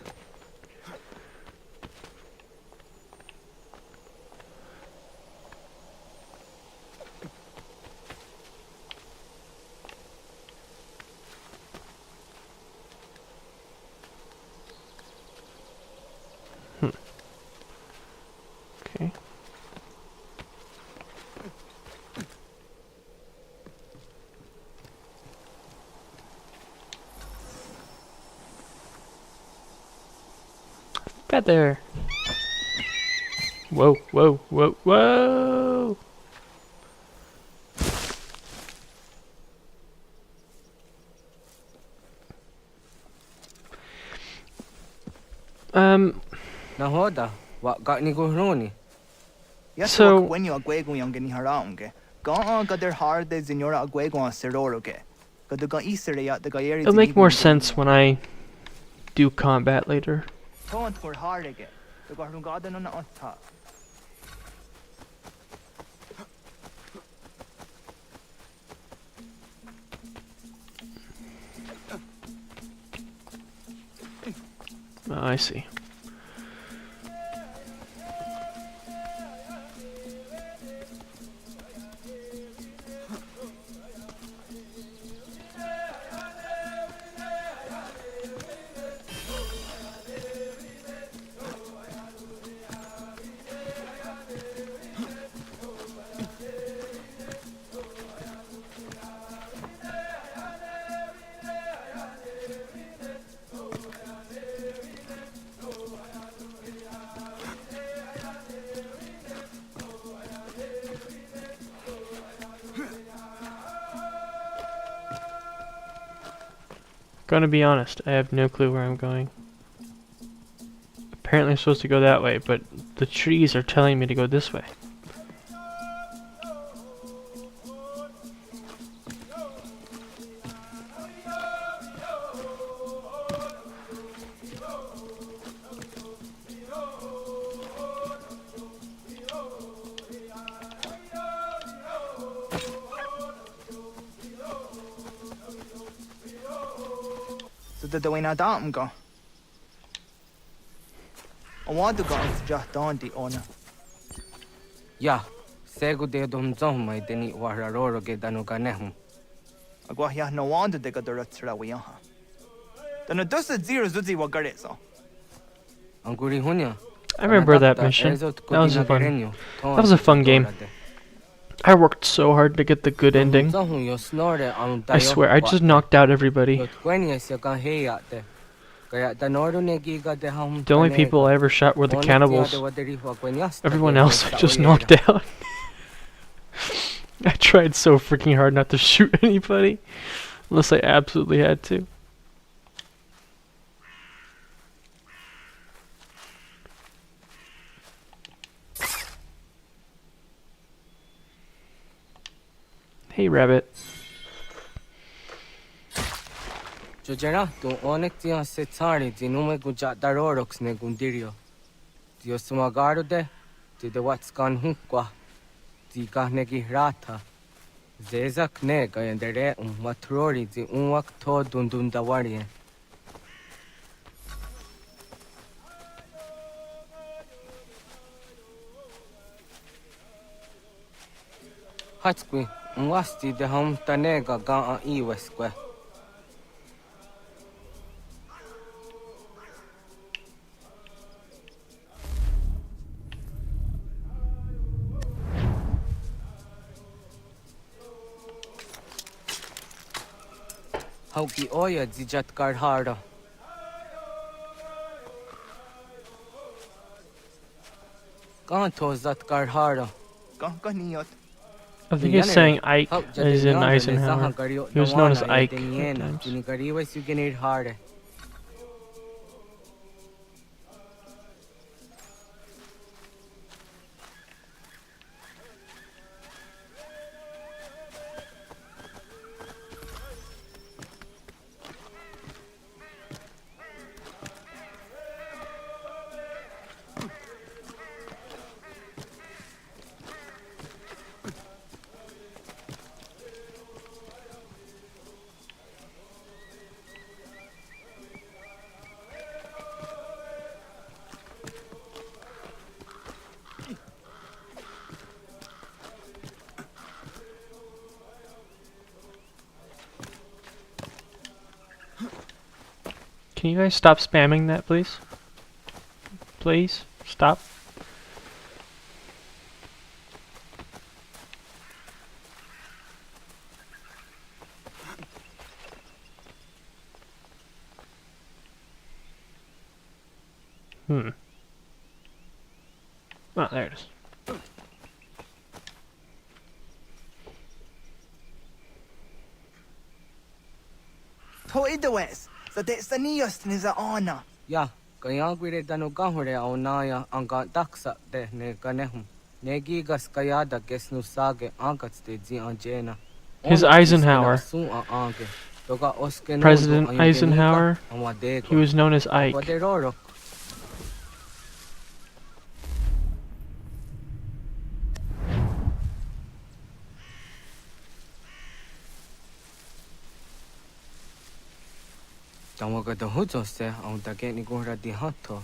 Okay. Feather. Whoa, whoa, whoa, whoa. Nahoda, what got ni gohroni? So when you agwego yangeni harange. Ga their hard de signora agwego seroroge. It'll make more sense when I do combat later. Oh, I see. Gonna be honest, I have no clue where I'm going. Apparently I'm supposed to go that way, but the trees are telling me to go this way. So the way na dam go. I want to go just down the owner. Yeah, sego de dom zom mai deni wararo ge danu ganehum. Agwa ya no want to go the tsra we ha. Danu dos zero zuzi wa gare so. Anguri hunya. I remember that mission. That was a fun. That was a fun game. I worked so hard to get the good ending. I swear, I just knocked out everybody. The only people I ever shot were the cannibals. Everyone else I just knocked out. I tried so freaking hard not to shoot anybody, unless I absolutely had to. Hey, rabbit. Jojera, tu onek tia setari dinume gujat ne gundirio. Dio sumagaro de what's gone hunkwa. Di gahnegi rata. Zezak ne gayandere matrori di unwak to dundundawarie. Hatskwi. Mwasti de hom tanega ga a iwesque. Hauki oya dijat karhara. Kanto zat karhara. Kankaniot. I think he's saying Ike, as in Eisenhower. He was known as Ike at times. Can you guys stop spamming that, please? Please, stop. Oh, there it is. Toidawes. So that's the nearest is a honor. Yeah, kaya gwire danu gahure aunaya anga daksa de ne ganehum. Negi gas kaya da gesnu sage angats de zi anjena. His Eisenhower. President Eisenhower. He was known as Ike. Tamo the hujose on the getting gora di hato.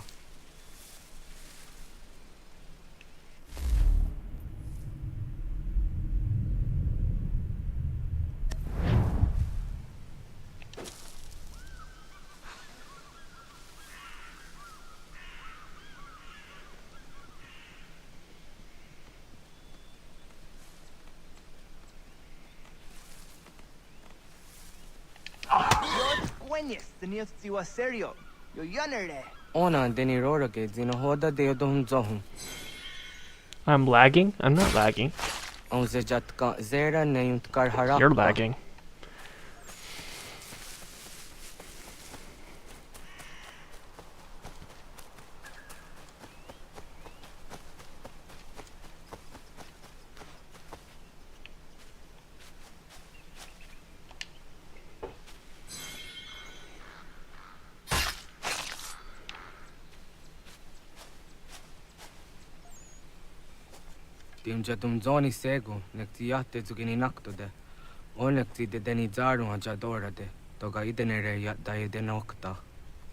Ona deni rora ke zino hoda de dom zohun. I'm lagging? I'm not lagging. On ze jatka zera neyunt kar harapa. You're lagging. Tim jatum zoni sego, nekti yate zugini naktode. Onekti de deni zaru ajadora de. Toga idenere yat dae de nokta.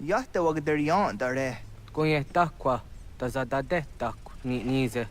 Yahte wagderian dare. Kunye takwa, tazada de tak ni nize.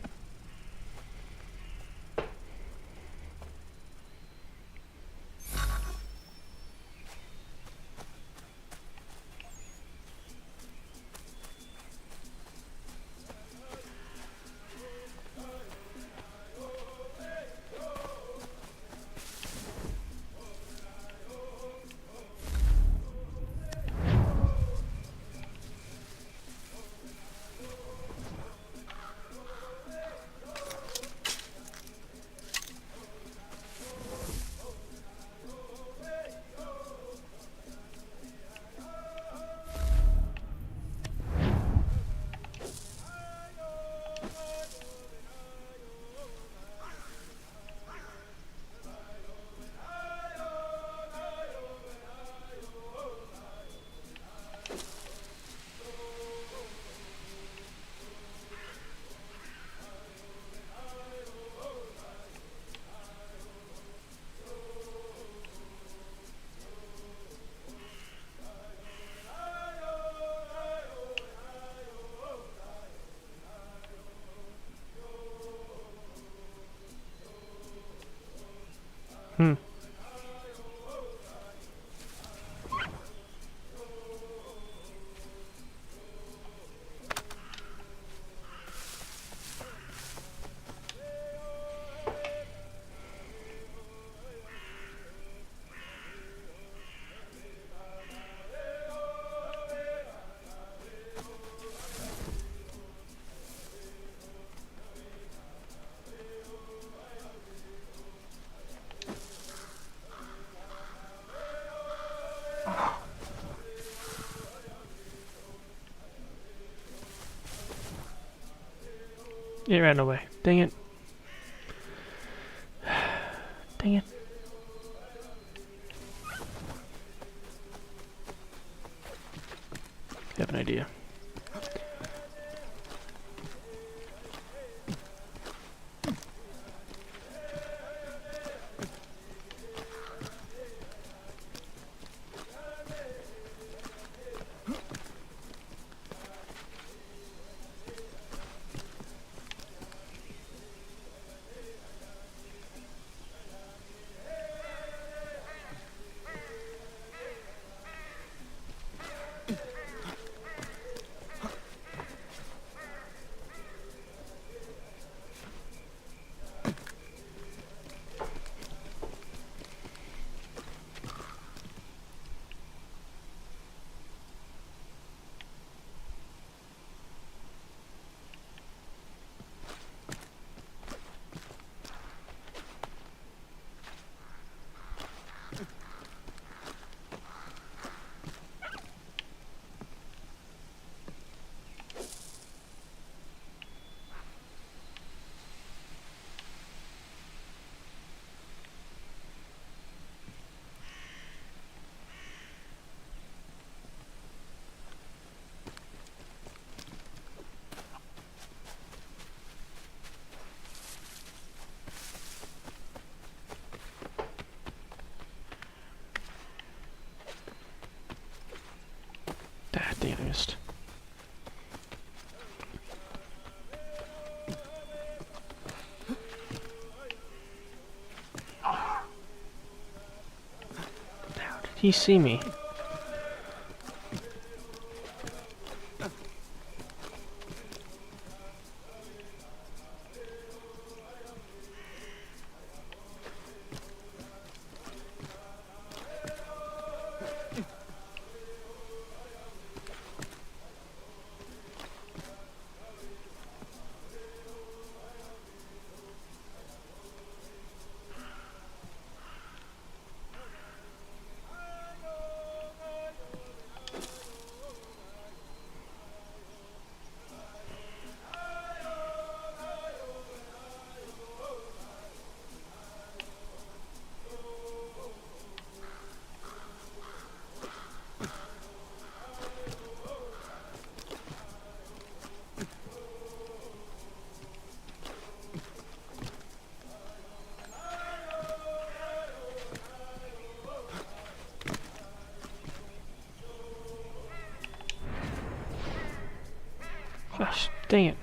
It ran away. Dang it. Dang it. I have an idea. he see me? Gosh, dang it.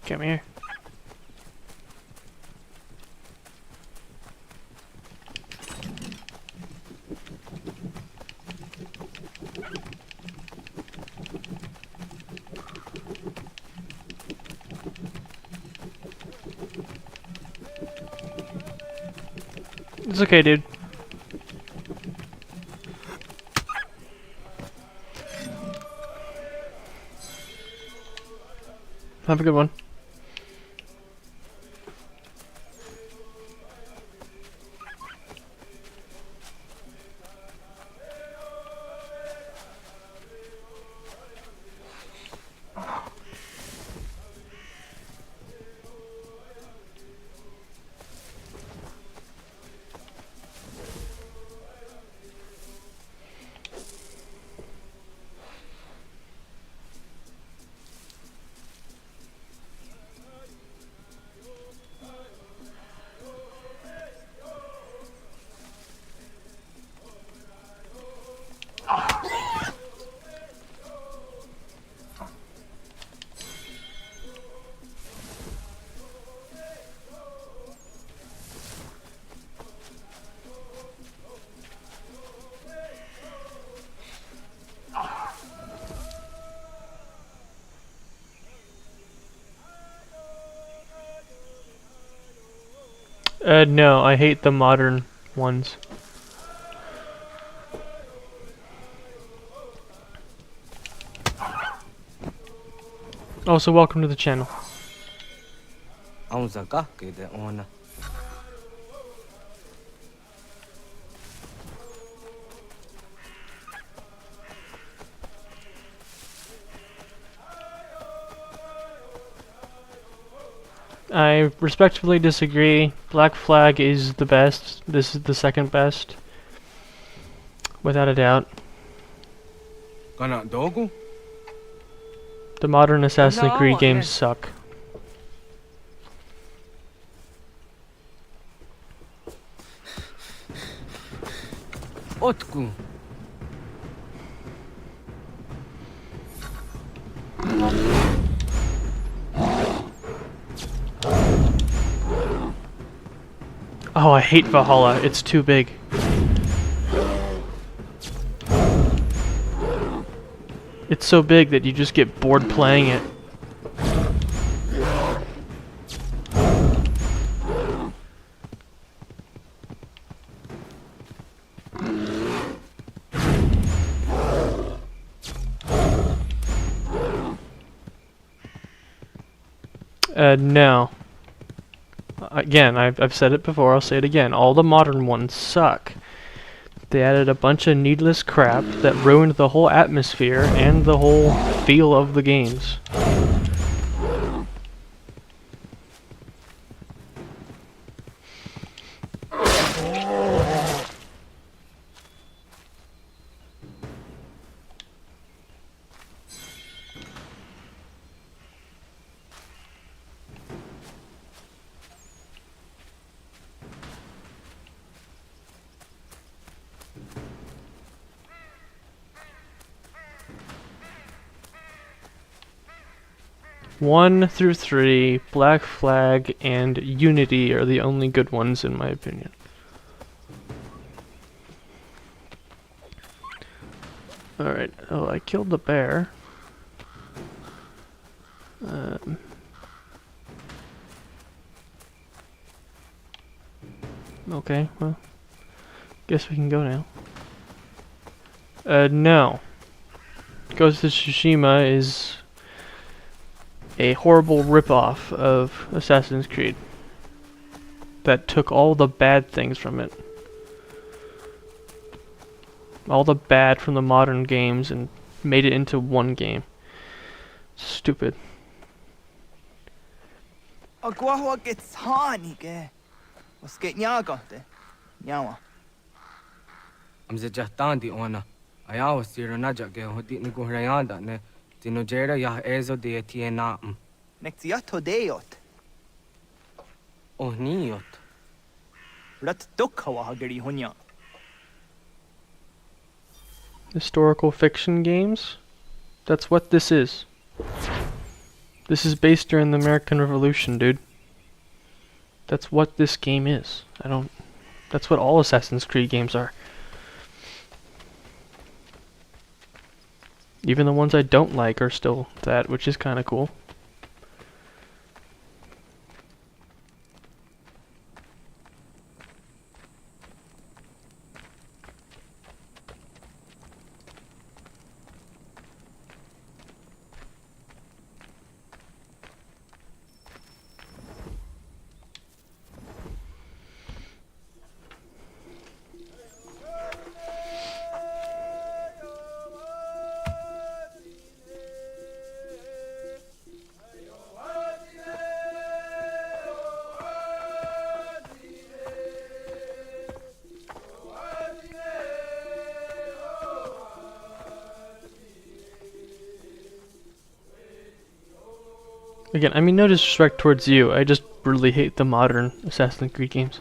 Come here. It's okay, dude. Have a good one. No, I hate the modern ones. Also, welcome to the channel. I respectfully disagree. Black Flag is the best. This is the second best. Without a doubt. The modern Assassin's Creed games suck. Oh, I hate Valhalla. It's too big. It's so big that you just get bored playing it. No. Again, I've said it before, I'll say it again. All the modern ones suck. They added a bunch of needless crap that ruined the whole atmosphere and the whole feel of the games. One through 3, Black Flag, and Unity are the only good ones in my opinion. Alright, oh, I killed the bear. Okay, well, guess we can go now. No. Ghost of Tsushima is a horrible ripoff of Assassin's Creed that took all the bad things from it. All the bad from the modern games and made it into one game. Stupid. Amze jahtandi ona. Ayawa siro naja ge hodi ni guhrayanda ne tinojera ya ezo de tiena. Nektiato deot. Oh niot. Rat dokhawa hageri honya. Historical fiction games? That's what this is. This is based during the American Revolution, dude. That's what this game is. That's what all Assassin's Creed games are. Even the ones I don't like are still that, which is kind of cool. Again, I mean no disrespect towards you, I just really hate the modern Assassin's Creed games.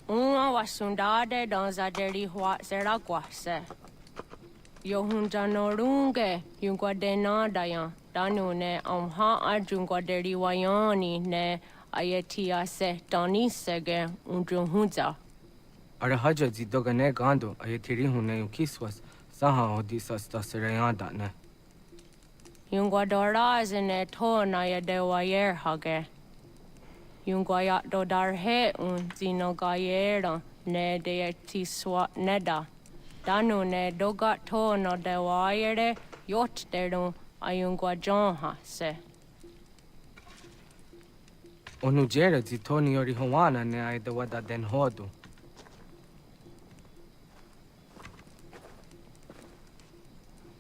Uma wasundade donza deri hua seraguase. Yohunja norunge, yungwa dena dayan, danune amha ajungwa deri wayani ne ayetia se dani sege unjunhunza. Arahaja zidogane gando ayetiri hune ukiswas saha odisas tasirayanda ne. Yungwa dorazine to na yadewayer hage. Yungwayat do darhe un zino gayera ne de tiswa neda. Danu ne dogat to no de wayere yot deru ayungwa jonha se. Onujera zitoni yori hawana ne aidawada den hodu.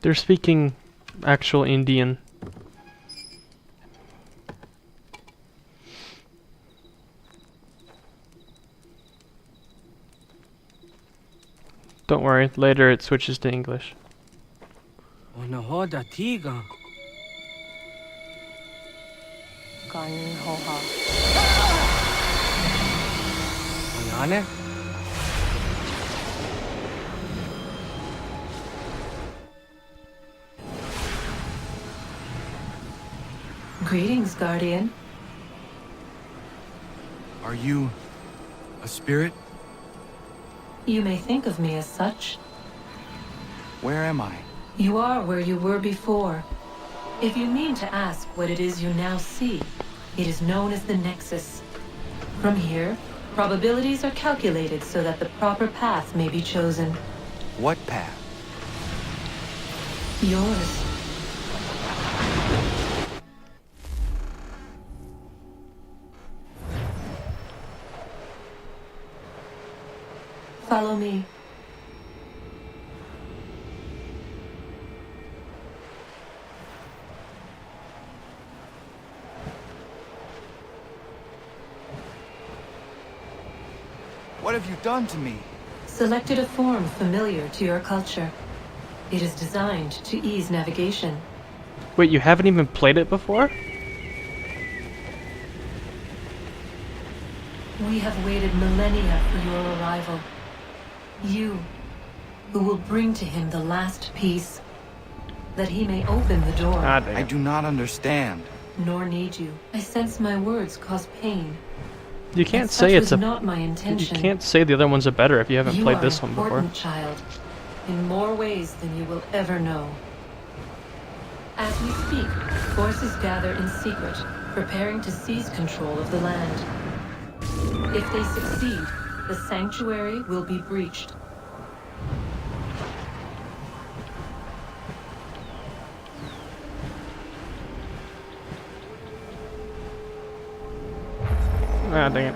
They're speaking actual Indian. Don't worry, later it switches to English. Onahoda tiga. Kan hoha. Oyane? Greetings, Guardian. Are you a spirit? You may think of me as such. Where am I? You are where you were before. If you mean to ask what it is you now see, It is known as the Nexus. From here, probabilities are calculated so that the proper path may be chosen. What path? Yours. Follow me. What have you done to me? Selected a form familiar to your culture. It is designed to ease navigation. Wait, you haven't even played it before? We have waited millennia for your arrival. You, who will bring to him the last piece, that he may open the door. I do not understand. Nor need you. I sense my words cause pain. You can't Such say was it's a. not my intention. You can't say the other ones are better if you haven't You played are this one before. important, child, in more ways than you will ever know. As we speak, forces gather in secret, preparing to seize control of the land. If they succeed, the sanctuary will be breached. Ah, dang it.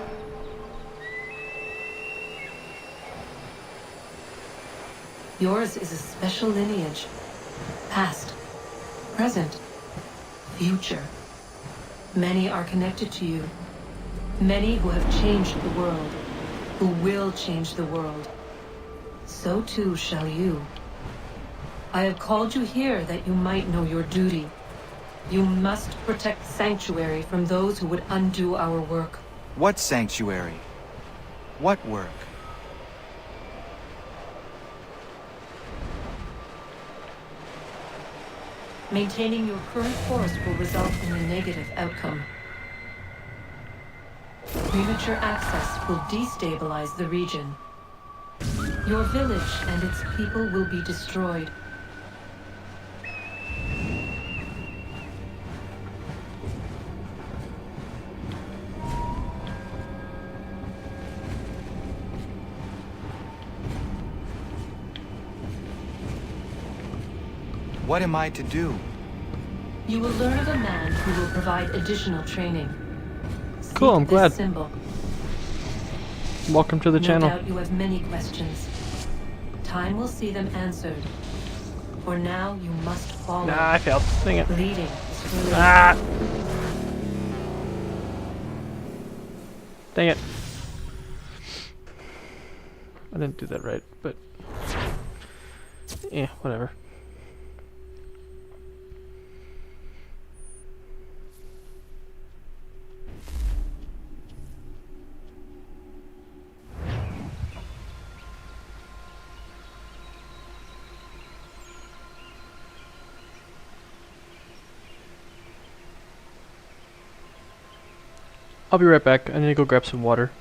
Yours is a special lineage. Past, present, future. Many are connected to you. Many who have changed the world, who will change the world. So too shall you. I have called you here that you might know your duty. You must protect Sanctuary from those who would undo our work. What sanctuary? What work? Maintaining your current course will result in a negative outcome. Premature access will destabilize the region. Your village and its people will be destroyed. What am I to do? You will learn of a man who will provide additional training. Cool, I'm Seek glad. this symbol. Welcome to the channel. No doubt you have many questions. Time will see them answered. For now, you must follow. Nah, I failed. Dang it. Leading is for leading. Ah! Dang it. I didn't do that right, but... eh, whatever. I'll be right back. I need to go grab some water.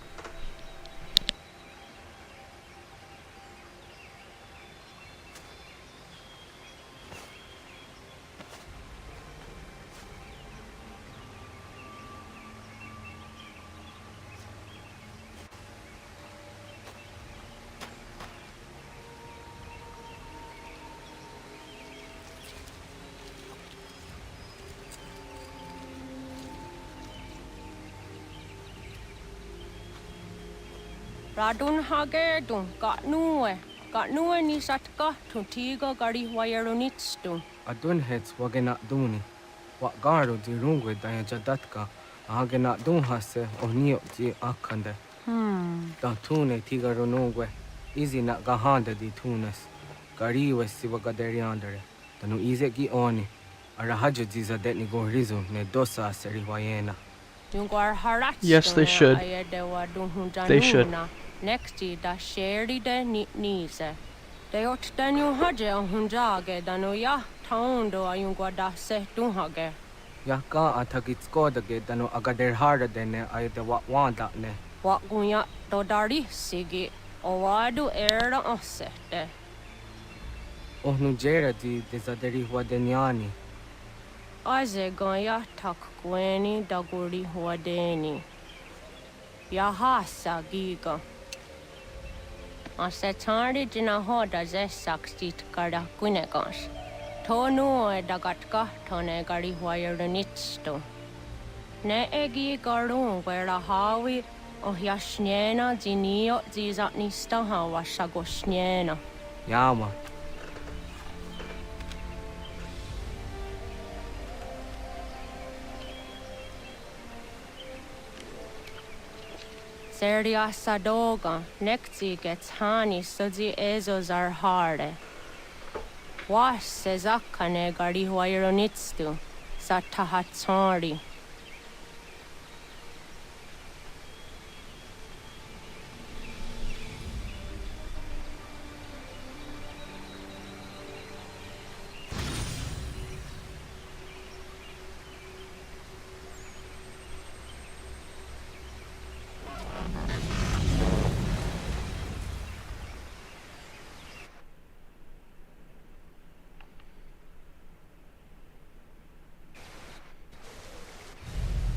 Radun hage dun got nue ni satka tuntigo gari wayarunitstun. Adun hets wagena duni. Wa garu di rungwe daya jadatka. Ahagena dun hase onio di akande. Da tune tigaro nungwe. Izi na gahanda di tunes. Gariwe si wagaderiandere. Tanu ize gi oni. Arahajo ziza detni gorizu ne dosa seri wayena. Yes, they should. They should. Nexti da sheri de nise. De ot danu haje hunjage danu ya taundo ayungwa da se dunhage. Ya ka atagitskoda danu agader harda dene ayde wa wanda ne. Wa gunya do dari sigi owadu era osete. Ohnu jera di desaderi wadenyani. Azegon yatak kweni daguri huadeni. Yahasa giga. Asetari jina hoda zesaksit kada kunegas. Tonu edagatka tone gari huayernitsto. Ne egi garun wera hawi ohjasniena zinio zizatnista hawasagosniena. Yama. Seria sadoga, nekti gets hani sudzi ezos are harde. Was sezakane gari huayronitstu, satahatsari.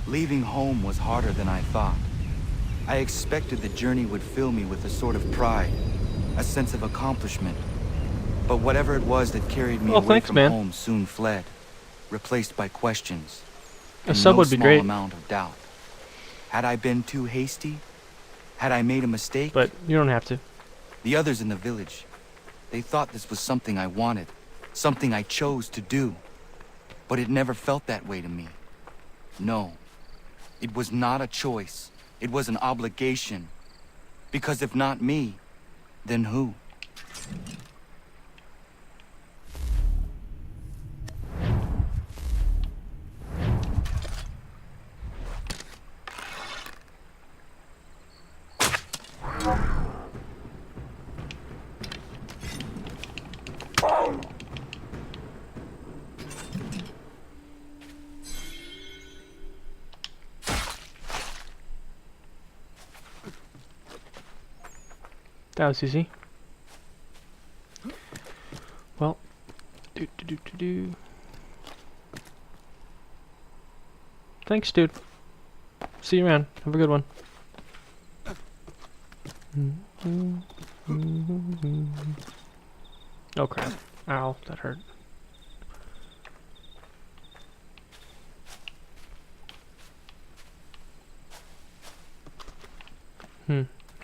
Leaving home was harder than I thought. I expected the journey would fill me with a sort of pride, a sense of accomplishment. But whatever it was that carried me away from home soon fled, replaced by questions and no small amount of doubt. Had I been too hasty? Had I made a mistake? But you don't have to. The others in the village, they thought this was something I wanted, something I chose to do. But it never felt that way to me. No. It was not a choice. It was an obligation. Because if not me, then who? That was easy. Well, thanks, dude. See you around. Have a good one. Oh crap. Ow, that hurt.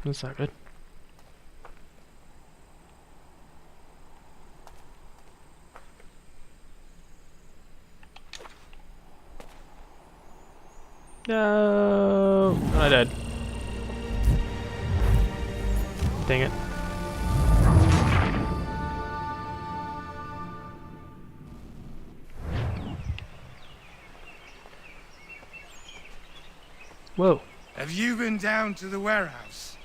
That's not good. No, I died. Dang it. Whoa. Have you been down to the warehouse?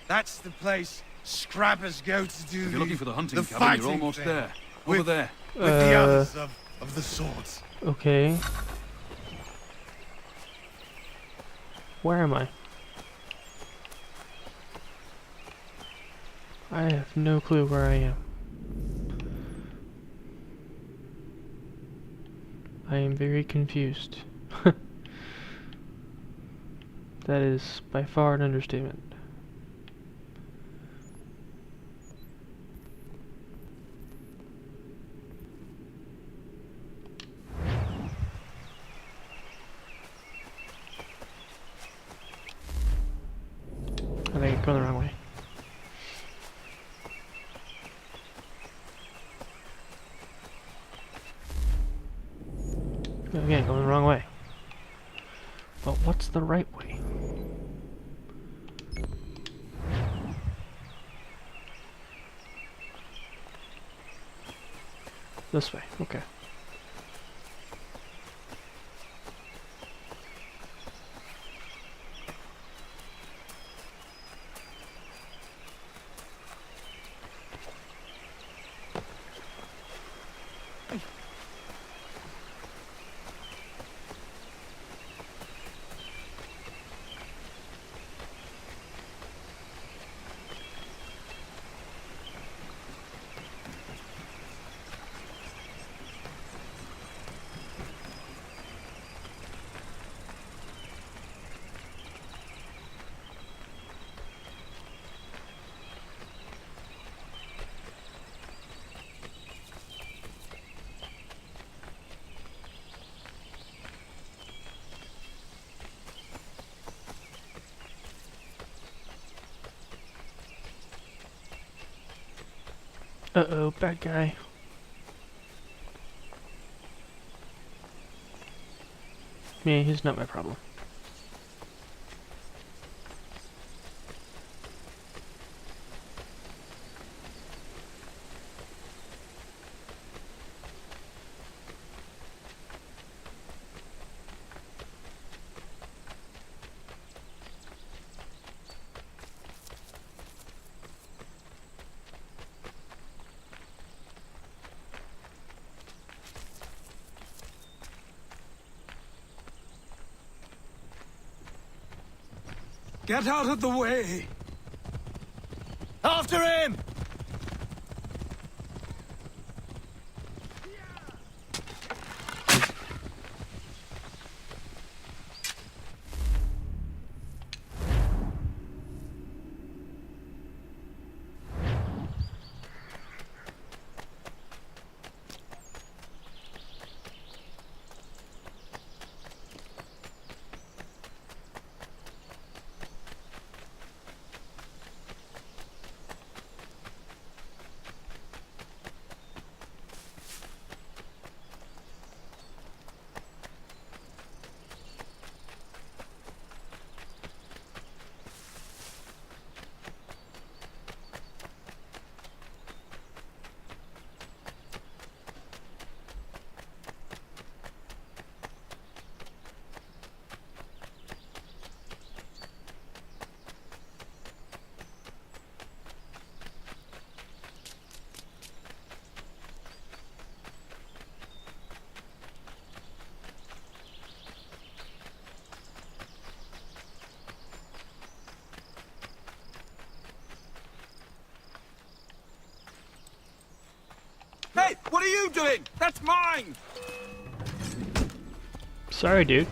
That's the place scrappers go to do If you're looking for the hunting cabin, fighting you're almost thing. there. Over there. With the others of the swords. Okay. Where am I? I have no clue where I am. I am very confused. That is by far an understatement. I think I'm going the wrong way. Again, going the wrong way. But what's the right way? This way, okay. Uh-oh, bad guy. Me, he's not my problem. Get out of the way! After him! Hey, what are you doing? That's mine! Sorry, dude.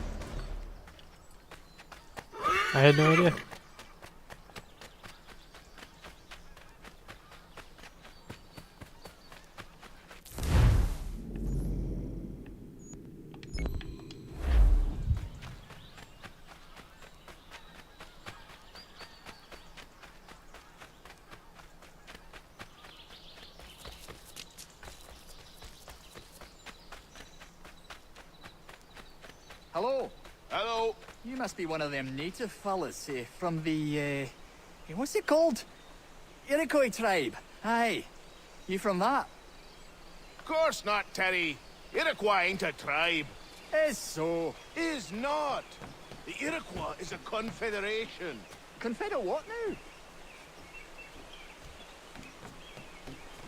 I had no idea. Hello. Hello. You must be one of them native fellas, from the, what's it called? Iroquois tribe. Aye. You from that? Of course not, Terry. Iroquois ain't a tribe. Is so. Is not. The Iroquois is a confederation. Confederate what now?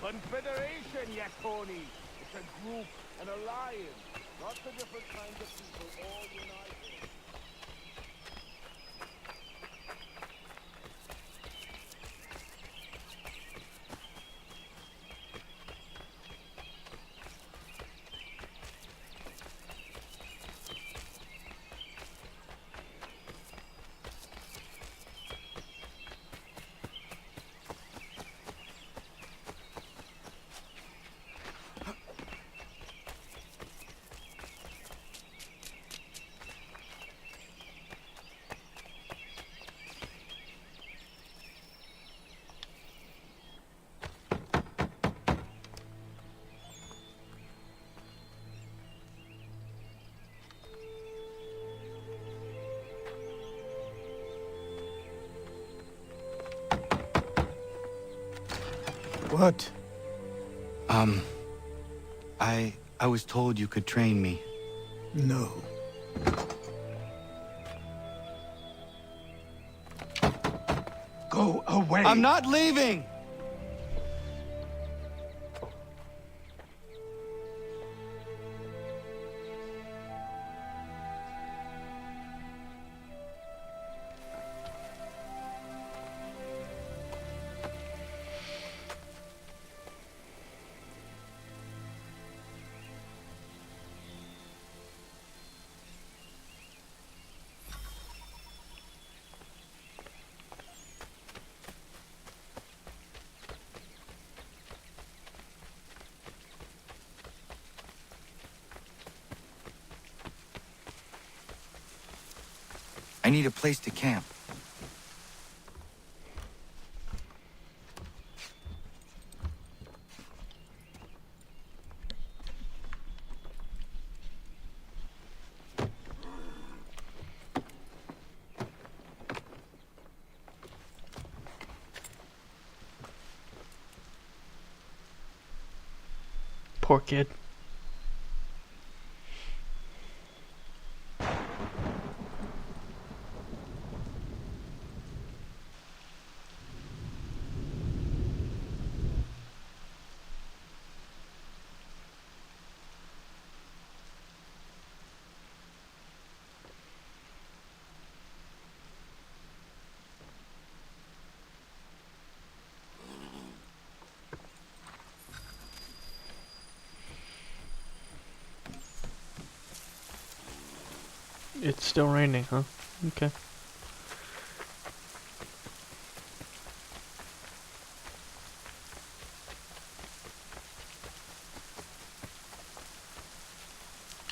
Confederation, yeah, Tony. It's a group, an alliance. Lots of different kinds of people all united. What? I was told you could train me. No. Go away. I'm not leaving! I need a place to camp. Poor kid. It's still raining, huh? Okay.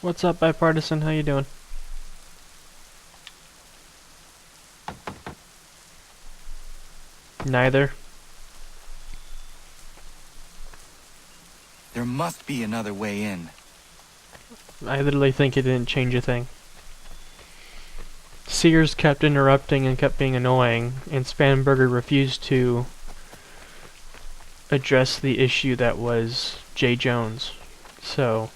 What's up, Bipartisan? How you doing? Neither. There must be another way in. I literally think it didn't change a thing. Sears kept interrupting and kept being annoying, and Spanberger refused to address the issue that was Jay Jones. So,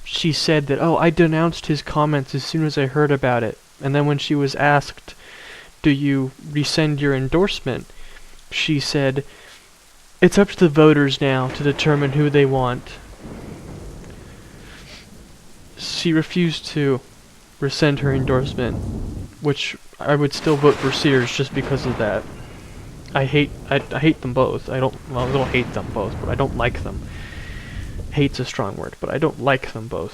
she said that, oh, I denounced his comments as soon as I heard about it. And then when she was asked, do you rescind your endorsement? She said, it's up to the voters now to determine who they want. She refused to rescind her endorsement, which I would still vote for Sears just because of that. I hate them both. I don't hate them both, but I don't like them. Hate's a strong word, but I don't like them both.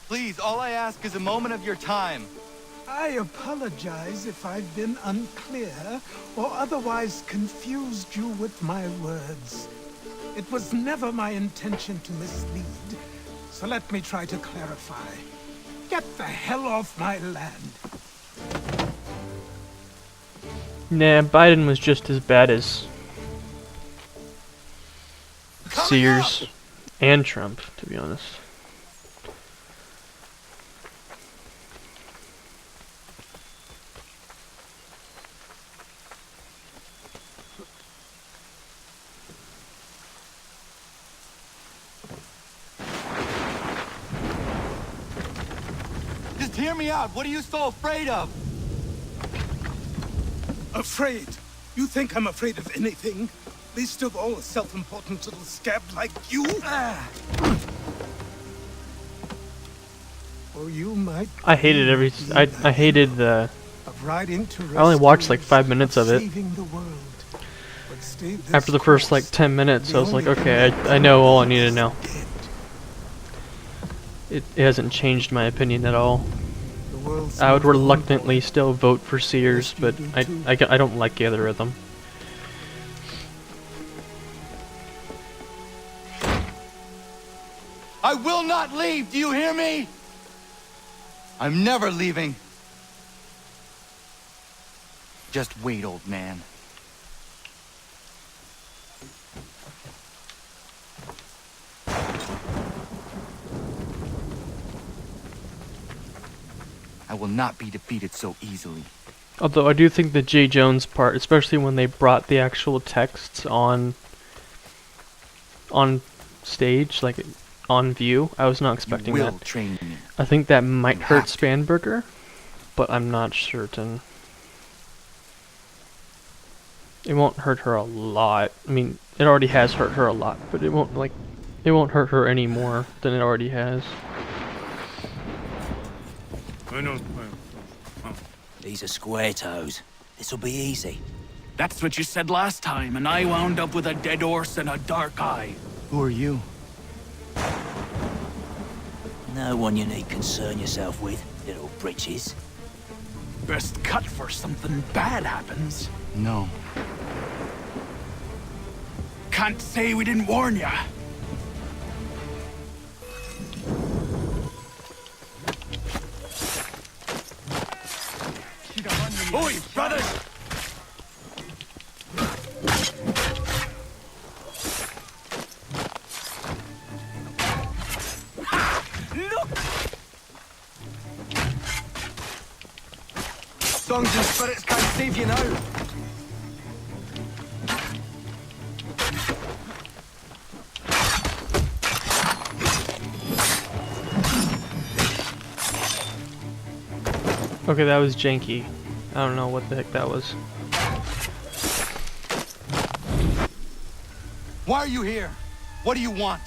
Please, all I ask is a moment of your time. I apologize if I've been unclear or otherwise confused you with my words. It was never my intention to mislead, so let me try to clarify. Get the hell off my land. Nah, Biden was just as bad as Sears and Trump, to be honest. Just hear me out. What are you so afraid of? Afraid? You think I'm afraid of anything? Least of all a self-important little scab like you? Or you might... I hated I hated the... I only watched like 5 minutes of it. After the first like 10 minutes, I was like, okay, I know all I need to know. It hasn't changed my opinion at all. I would reluctantly still vote for Sears, but I don't like either of them. I will not leave, do you hear me? I'm never leaving. Just wait, old man. I will not be defeated so easily. Although I do think the Jay Jones part, especially when they brought the actual texts on stage, like on view, I was not expecting that. Train me. I think that might hurt Spanberger, but I'm not certain. It won't hurt her a lot. I mean, it already has hurt her a lot, but it won't hurt her any more than it already has. These are square toes. This'll be easy. That's what you said last time, and I wound up with a dead horse and a dark eye. Who are you? No one you need concern yourself with, little britches. Best cut for something bad happens. No. Can't say we didn't warn ya. Oi, brothers! Songs and spirits can't save you now. Okay, that was janky. I don't know what the heck that was. Why are you here? What do you want?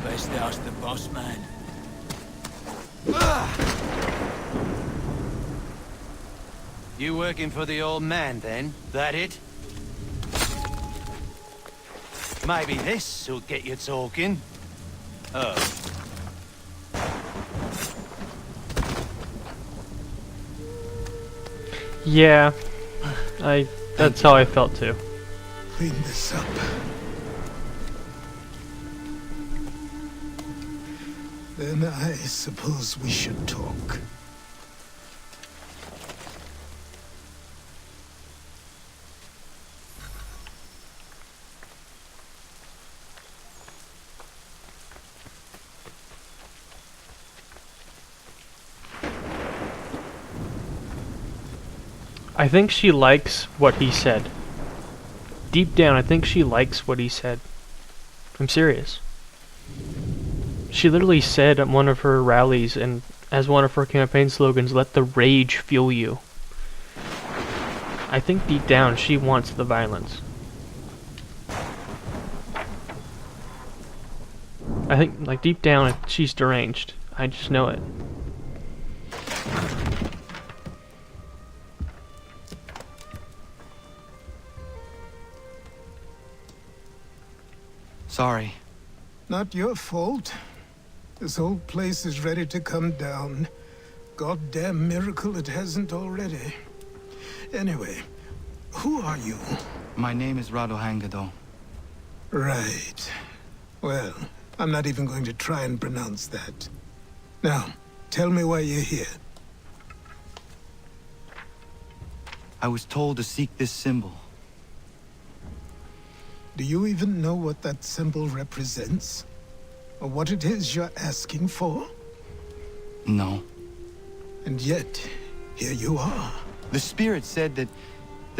Best ask the boss man. You working for the old man, then? That it? Maybe this'll get you talking. Oh. Yeah, that's how I felt too. Clean this up. Then I suppose we should talk. I think she likes what he said. Deep down, I think she likes what he said. I'm serious. She literally said at one of her rallies and as one of her campaign slogans, "Let the rage fuel you." I think deep down she wants the violence. I think, like, deep down she's deranged. I just know it. Sorry. Not your fault. This whole place is ready to come down. Goddamn miracle it hasn't already. Anyway, who are you? My name is Rado Hangado. Right. Well, I'm not even going to try and pronounce that. Now, tell me why you're here. I was told to seek this symbol. Do you even know what that symbol represents? Or what it is you're asking for? No. And yet, here you are. The spirit said that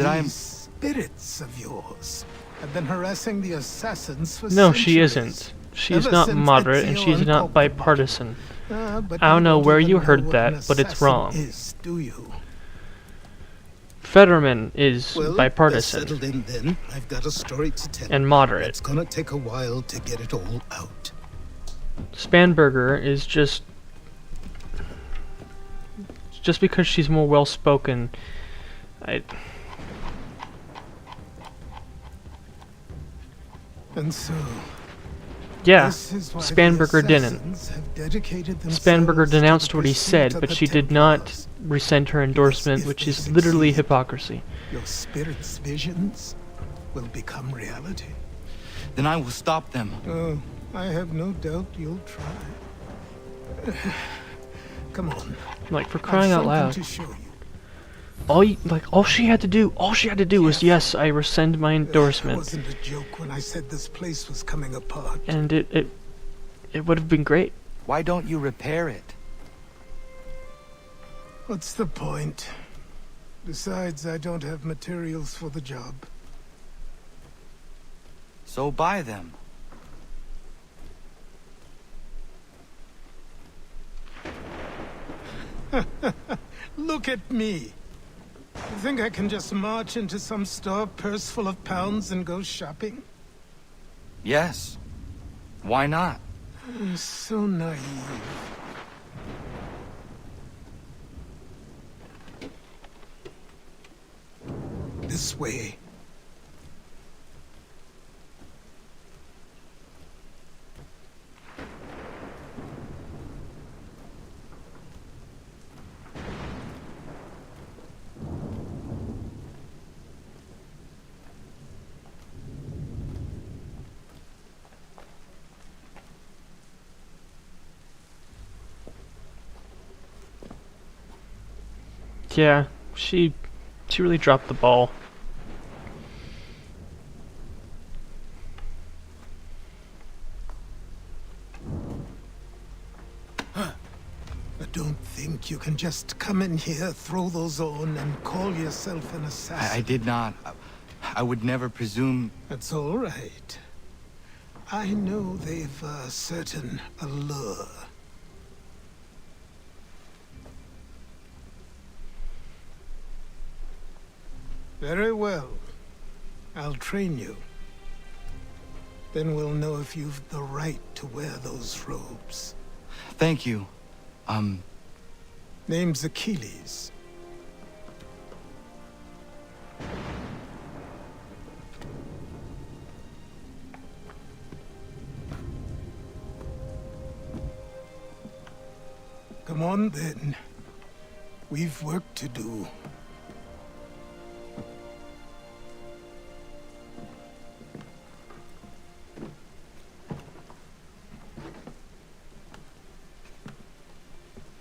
I am... These spirits of yours have been harassing the assassins for No, centuries. she isn't. She's Ever not since moderate and Ezio she's and not Pope- bipartisan. But I don't know where even you know heard what that, an but it's assassin wrong. Is, do you? Fetterman is Well, bipartisan settled in then. I've got a story to tell. and moderate. It's gonna take a while to get it all out. Spanberger is just because she's more well spoken. And so, Yeah, this is why the Spanberger didn't. assassins have dedicated Spanberger themselves to denounced the what he pursuit said, of but the she did not Templars. rescind her endorsement, if which they is literally succeed, hypocrisy. Your spirit's visions will become reality. Then I will stop them. Oh, I have no doubt you'll try. Come on. Like, for I've crying out something loud. to show you. All she had to do was, yes, I rescind my It endorsement. wasn't a joke when I said this place was coming apart. And it would have been great. Why don't you repair it? What's the point? Besides, I don't have materials for the job. So buy them. Look at me. You think I can just march into some store, purse full of pounds, and go shopping? Yes. Why not? I'm so naive. This way. Yeah, she really dropped the ball. I don't think you can just come in here, throw those on, and call yourself an assassin. I did not. I would never presume... That's all right. I know they've a certain allure. Very well. I'll train you. Then we'll know if you've the right to wear those robes. Thank you. Name's Achilles. Come on, then. We've work to do.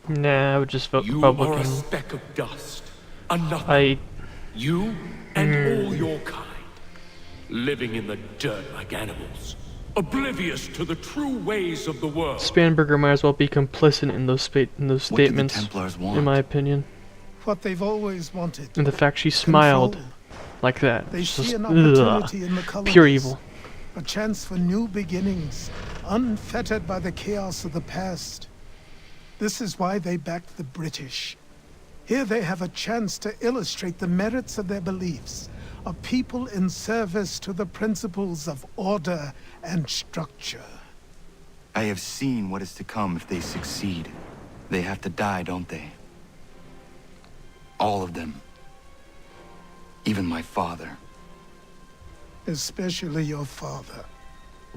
Nah, I would just vote You are Republican. a speck of dust, a nothing. You and all your kind, living in the dirt like animals, oblivious to the true ways of the world. Spanberger might as well be complicit in those statements, in my opinion. What they've always wanted. And the fact she smiled like that. They It's see just, an opportunity in the pure colonies. evil. A chance for new beginnings, unfettered by the chaos of the past. This is why they backed the British. Here they have a chance to illustrate the merits of their beliefs. A people in service to the principles of order and structure. I have seen what is to come if they succeed. They have to die, don't they? All of them. Even my father. Especially your father.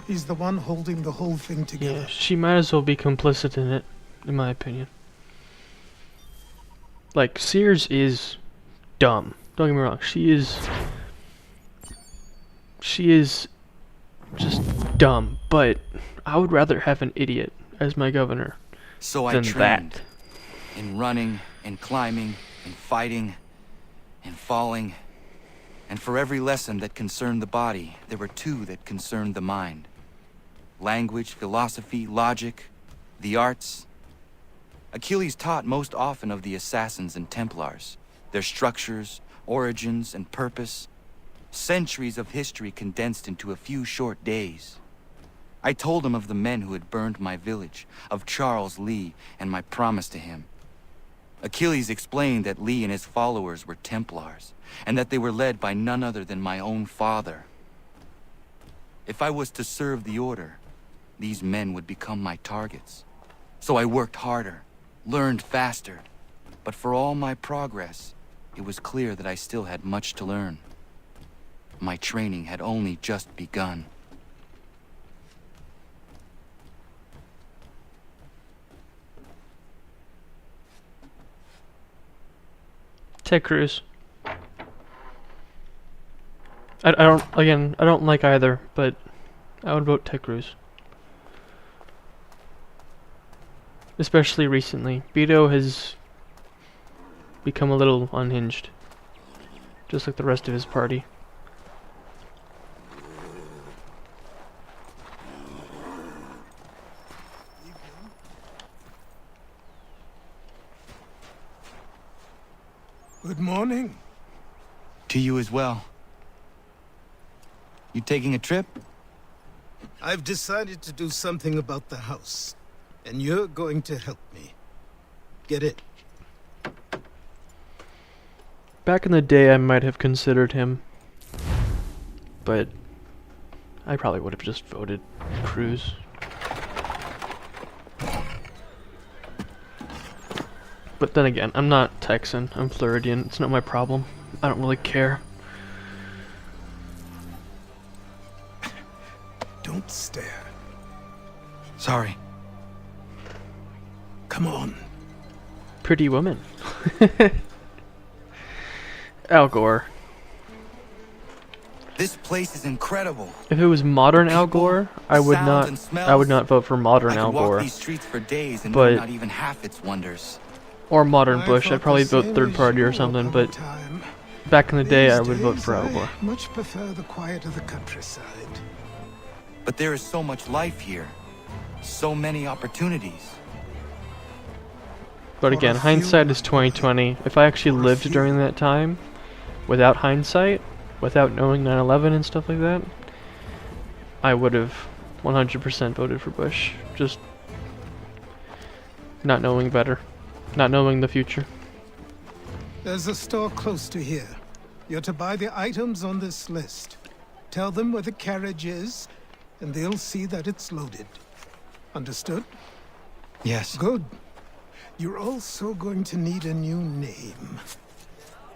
He's the one holding the whole thing together. Yeah, she might as well be complicit in it, in my opinion. Like, Sears is dumb. Don't get me wrong. She is just dumb, but I would rather have an idiot as my governor So I than trained. that. In running, and climbing, and fighting, and falling. And for every lesson that concerned the body, there were two that concerned the mind. Language, philosophy, logic, the arts. Achilles taught most often of the assassins and Templars, their structures, origins, and purpose. Centuries of history condensed into a few short days. I told him of the men who had burned my village, of Charles Lee, and my promise to him. Achilles explained that Lee and his followers were Templars, and that they were led by none other than my own father. If I was to serve the order, these men would become my targets. So I worked harder, learned faster, but for all my progress, it was clear that I still had much to learn. My training had only just begun. Ted Cruz. I don't like either, but I would vote Ted Cruz. Especially recently. Beto has become a little unhinged. Just like the rest of his party. Good morning. To you as well. You taking a trip? I've decided to do something about the house, and you're going to help me. Get it? Back in the day, I might have considered him, but I probably would have just voted Cruz. But then again, I'm not Texan, I'm Floridian, it's not my problem. I don't really care. Don't stare. Sorry. Come on. Pretty woman. Al Gore. This place is incredible. If it was modern Al Gore, I would not vote for modern Al I could walk Gore. these streets for days and But know not even half its wonders. or modern I Bush, thought I'd probably the vote third sailors party or knew something, upon but time. back in the day, I These would vote for Al days, Gore. I much prefer the quiet of the countryside. But there is so much life here. So many opportunities. But again, hindsight is 2020. If I actually lived during that time, without hindsight, without knowing 9/11 and stuff like that, I would have 100% voted for Bush. Just not knowing better. Not knowing the future. There's a store close to here. You're to buy the items on this list. Tell them where the carriage is, and they'll see that it's loaded. Understood? Yes. Good. You're also going to need a new name.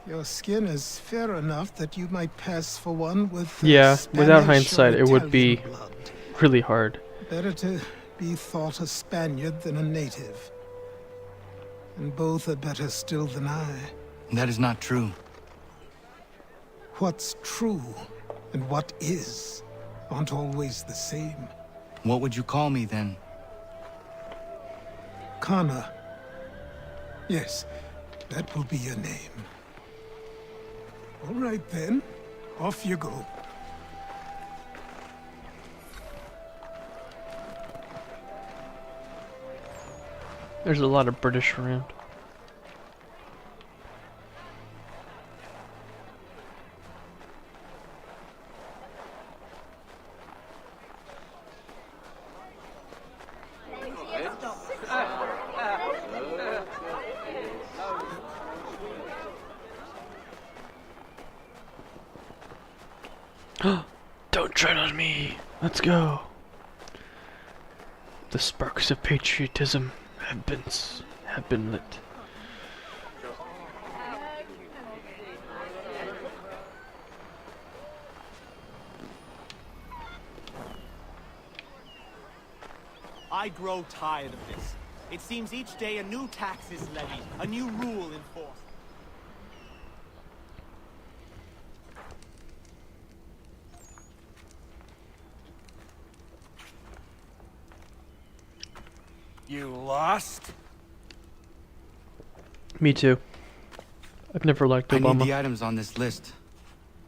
Your skin is fair enough that you might pass for one with yeah, without Spanish hindsight, or it would be Italian blood. really hard. Better to be thought a Spaniard than a native. And both are better still than I. That is not true. What's true and what is aren't always the same. What would you call me then? Kana. Yes, that will be your name. All right then, off you go. There's a lot of British around. Don't tread on me. Let's go. The sparks of patriotism have been lit. I grow tired of this. It seems each day a new tax is levied, a new rule enforced. You lost? Me too. I've never liked I need Obama. the items on this list.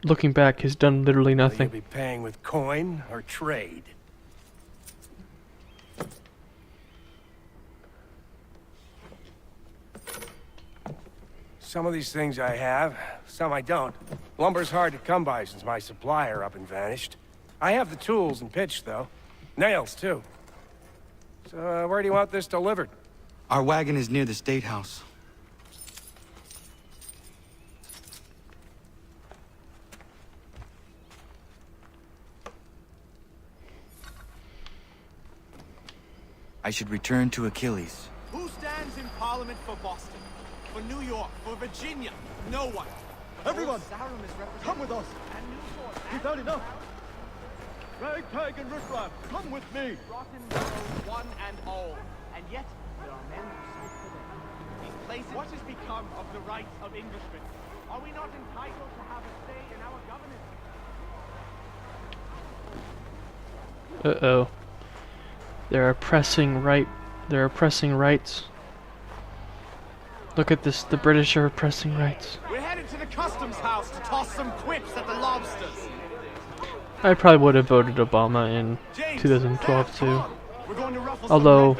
Looking back, he's done literally Will you nothing. be paying with coin or trade? Some of these things I have, some I don't. Lumber's hard to come by since my supplier up and vanished. I have the tools and pitch, though. Nails, too. So, where do you want this delivered? Our wagon is near the State House. I should return to Achilles. Who stands in Parliament for Boston? For New York? For Virginia? No one. Everyone, come with us. We've had enough. Ragtag and riffraff, come with me. Rotten boroughs, one and all. And yet, there are men who speak for them. These places, what has become of the rights of Englishmen? Are we not entitled to have a say in our governance? Uh-oh. They're oppressing rights. Look at this, the British are oppressing rights. We're headed to the customs house to toss some quips at the lobsters. I probably would have voted Obama in 2012 too. Although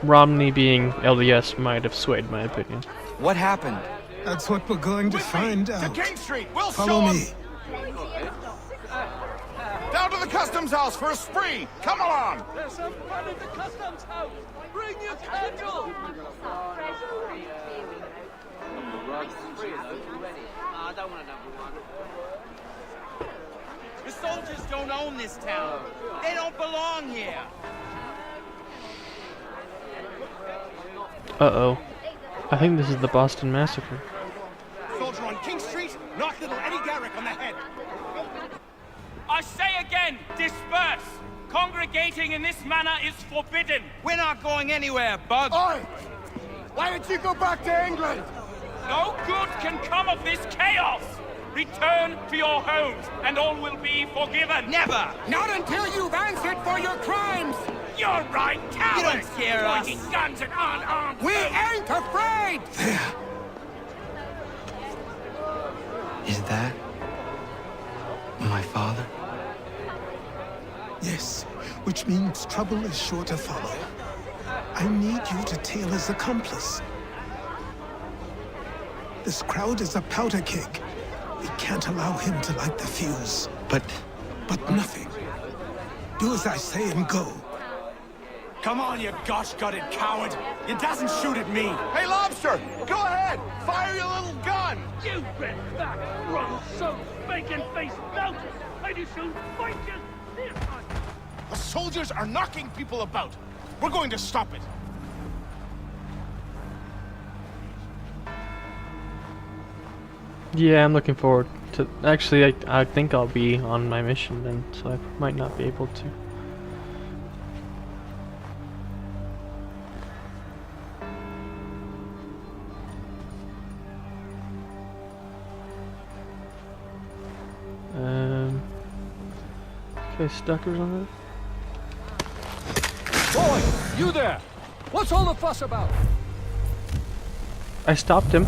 Romney being LDS might have swayed my opinion. What happened? That's what we're going to find out. To King Street, we'll Follow show me. Down to the customs house for a spree. Come along. There's some fun at the customs house. Bring your candle. The soldiers don't own this town. They don't belong here. Uh-oh. I think this is the Boston Massacre. Soldier on King Street, knock little Eddie Garrick on the head. I say again, disperse. Congregating in this manner is forbidden. We're not going anywhere, Bug. Oi! Why did you go back to England? No good can come of this chaos. Return to your homes, and all will be forgiven. Never! Not until you've answered for your crimes! You're right, cowards! You don't scare us. Pointing guns at unarmed We ain't afraid! Is that my father? Yes, which means trouble is sure to follow. I need you to tail his accomplice. This crowd is a powder keg. We can't allow him to light the fuse. But nothing. Do as I say and go. Come on, you gosh-gutted coward! You doesn't shoot at me! Hey, Lobster! Go ahead! Fire your little gun! You bet that run so bacon-faced belters! And you soon fight you! The soldiers are knocking people about! We're going to stop it! Yeah, I'm looking forward to... Actually, I think I'll be on my mission then, so I might not be able to. Okay, Stuckers on it. Boy, you there! What's all the fuss about? I stopped him.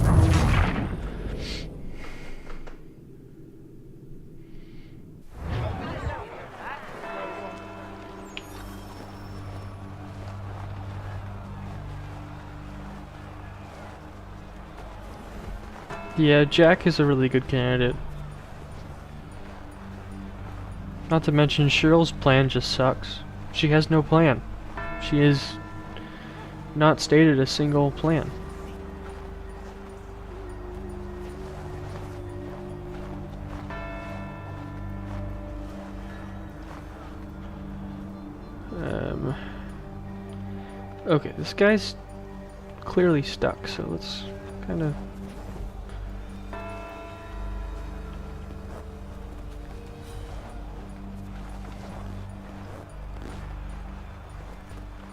Yeah, Jack is a really good candidate. Not to mention Cheryl's plan just sucks. She has no plan. She has not stated a single plan. Okay, this guy's clearly stuck, so let's kind of...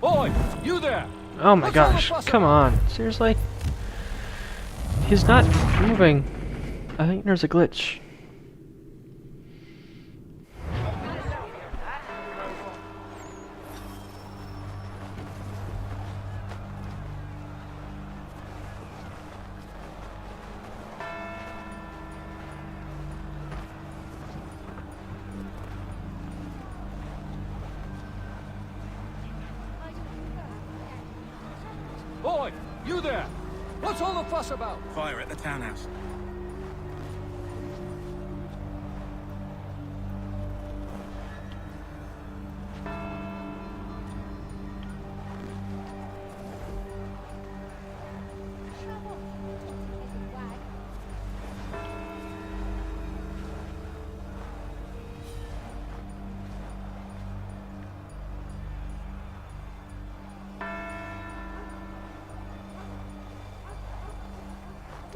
Boy, you there! Oh my What's all the gosh, fuss come on. Seriously? He's not moving. I think there's a glitch. Boy, you there! What's all the fuss about? Fire at the townhouse.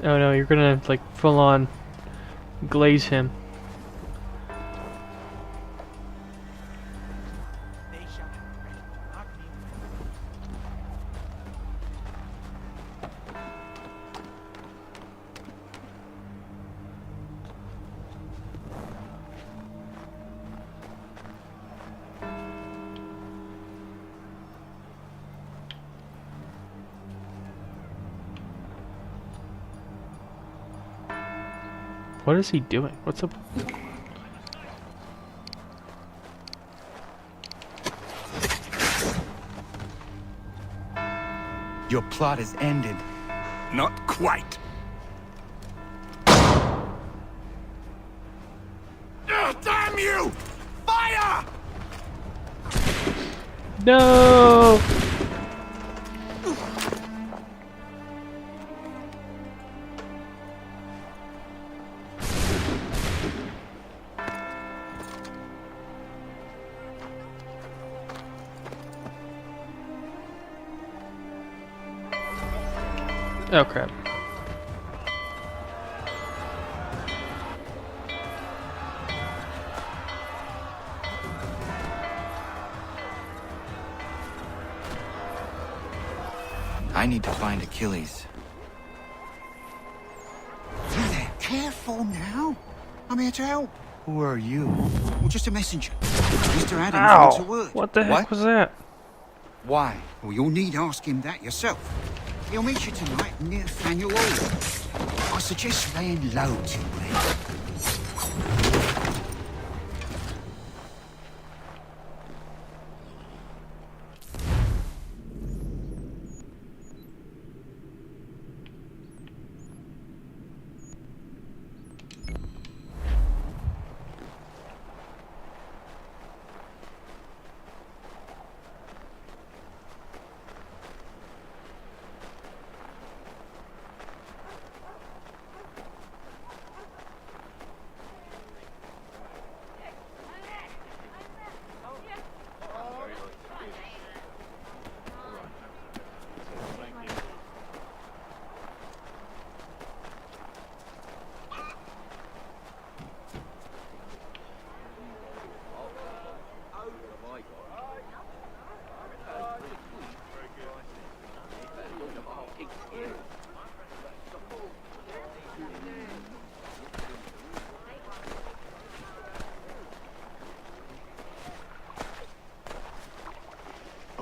Oh no, you're gonna like full on glaze him. What is he doing? What's up? Your plot is ended. Not quite. Damn you! Fire! No! Oh crap. I need to find Achilles. Hey there, careful now. I'm here to help. Who are you? Well, just a messenger. Mr. Adams Ow! wants a word. What the heck was that? Why? Well, you'll need to ask him that yourself. He'll meet you tonight near Faneuil Hall. I suggest laying low till then.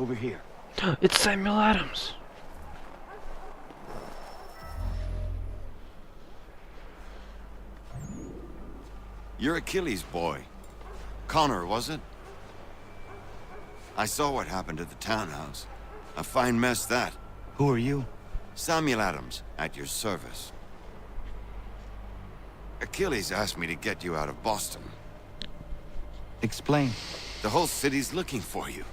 Over here. It's Samuel Adams. You're Achilles' boy. Connor, was it? I saw what happened at the townhouse. A fine mess, that. Who are you? Samuel Adams, at your service. Achilles asked me to get you out of Boston. Explain. The whole city's looking for you.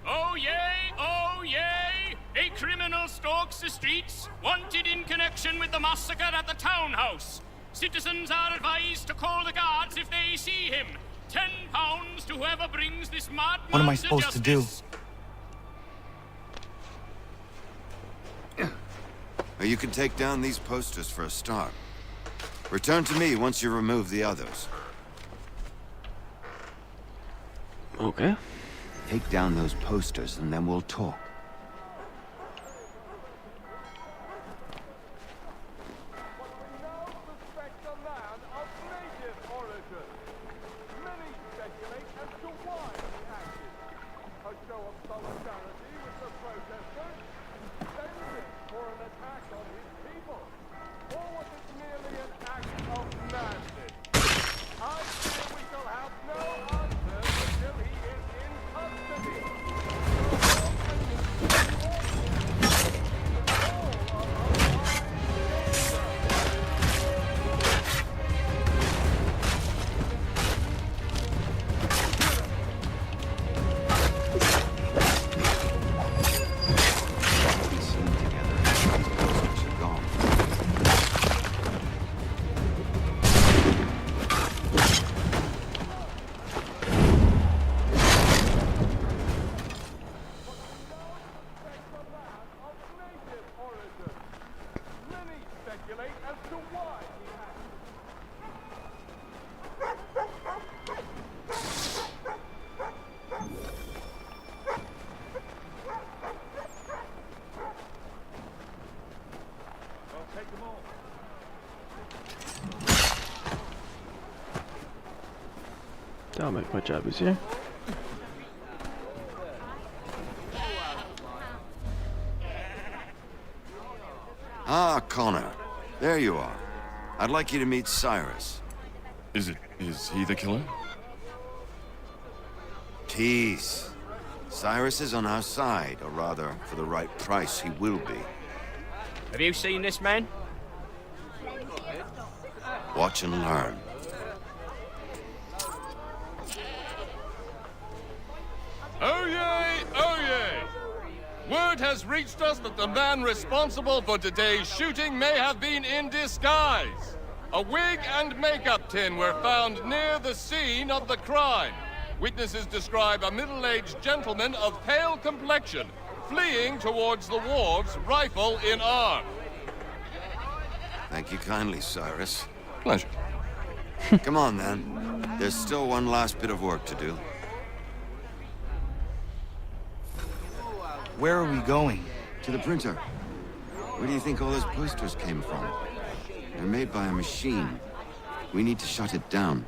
Oh yay, oh yay! A criminal stalks the streets, wanted in connection with the massacre at the townhouse. Citizens are advised to call the guards if they see him. £10 to whoever brings this madman. What am I supposed to do? Well, you can take down these posters for a start. Return to me once you remove the others. Okay. Take down those posters and then we'll talk. That'll make my job easier. Ah, Connor. There you are. I'd like you to meet Cyrus. Is he the killer? Tease. Cyrus is on our side, or rather, for the right price, he will be. Have you seen this man? Watch and learn. Oh yay! Oh yay! Word has reached us that the man responsible for today's shooting may have been in disguise. A wig and makeup tin were found near the scene of the crime. Witnesses describe a middle-aged gentleman of pale complexion fleeing towards the wharves, rifle in arm. Thank you kindly, Cyrus. Pleasure. Come on, then. There's still one last bit of work to do. Where are we going? To the printer. Where do you think all those posters came from? They're made by a machine. We need to shut it down.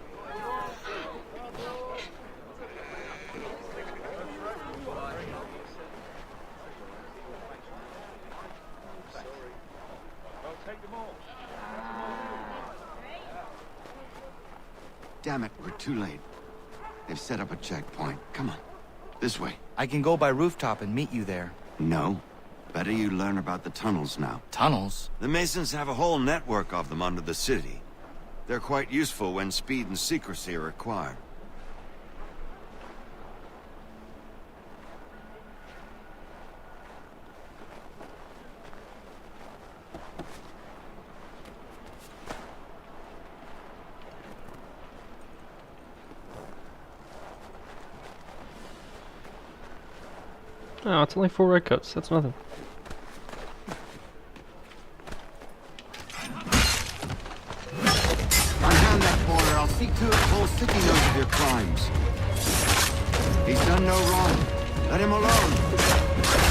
Damn it, we're too late. They've set up a checkpoint. Come on. This way. I can go by rooftop and meet you there. No. Better you learn about the tunnels now. Tunnels? The Masons have a whole network of them under the city. They're quite useful when speed and secrecy are required. Oh, it's only 4 redcoats. That's nothing. Unhand that boy, or I'll see to it the whole city knows of your crimes. He's done no wrong. Let him alone.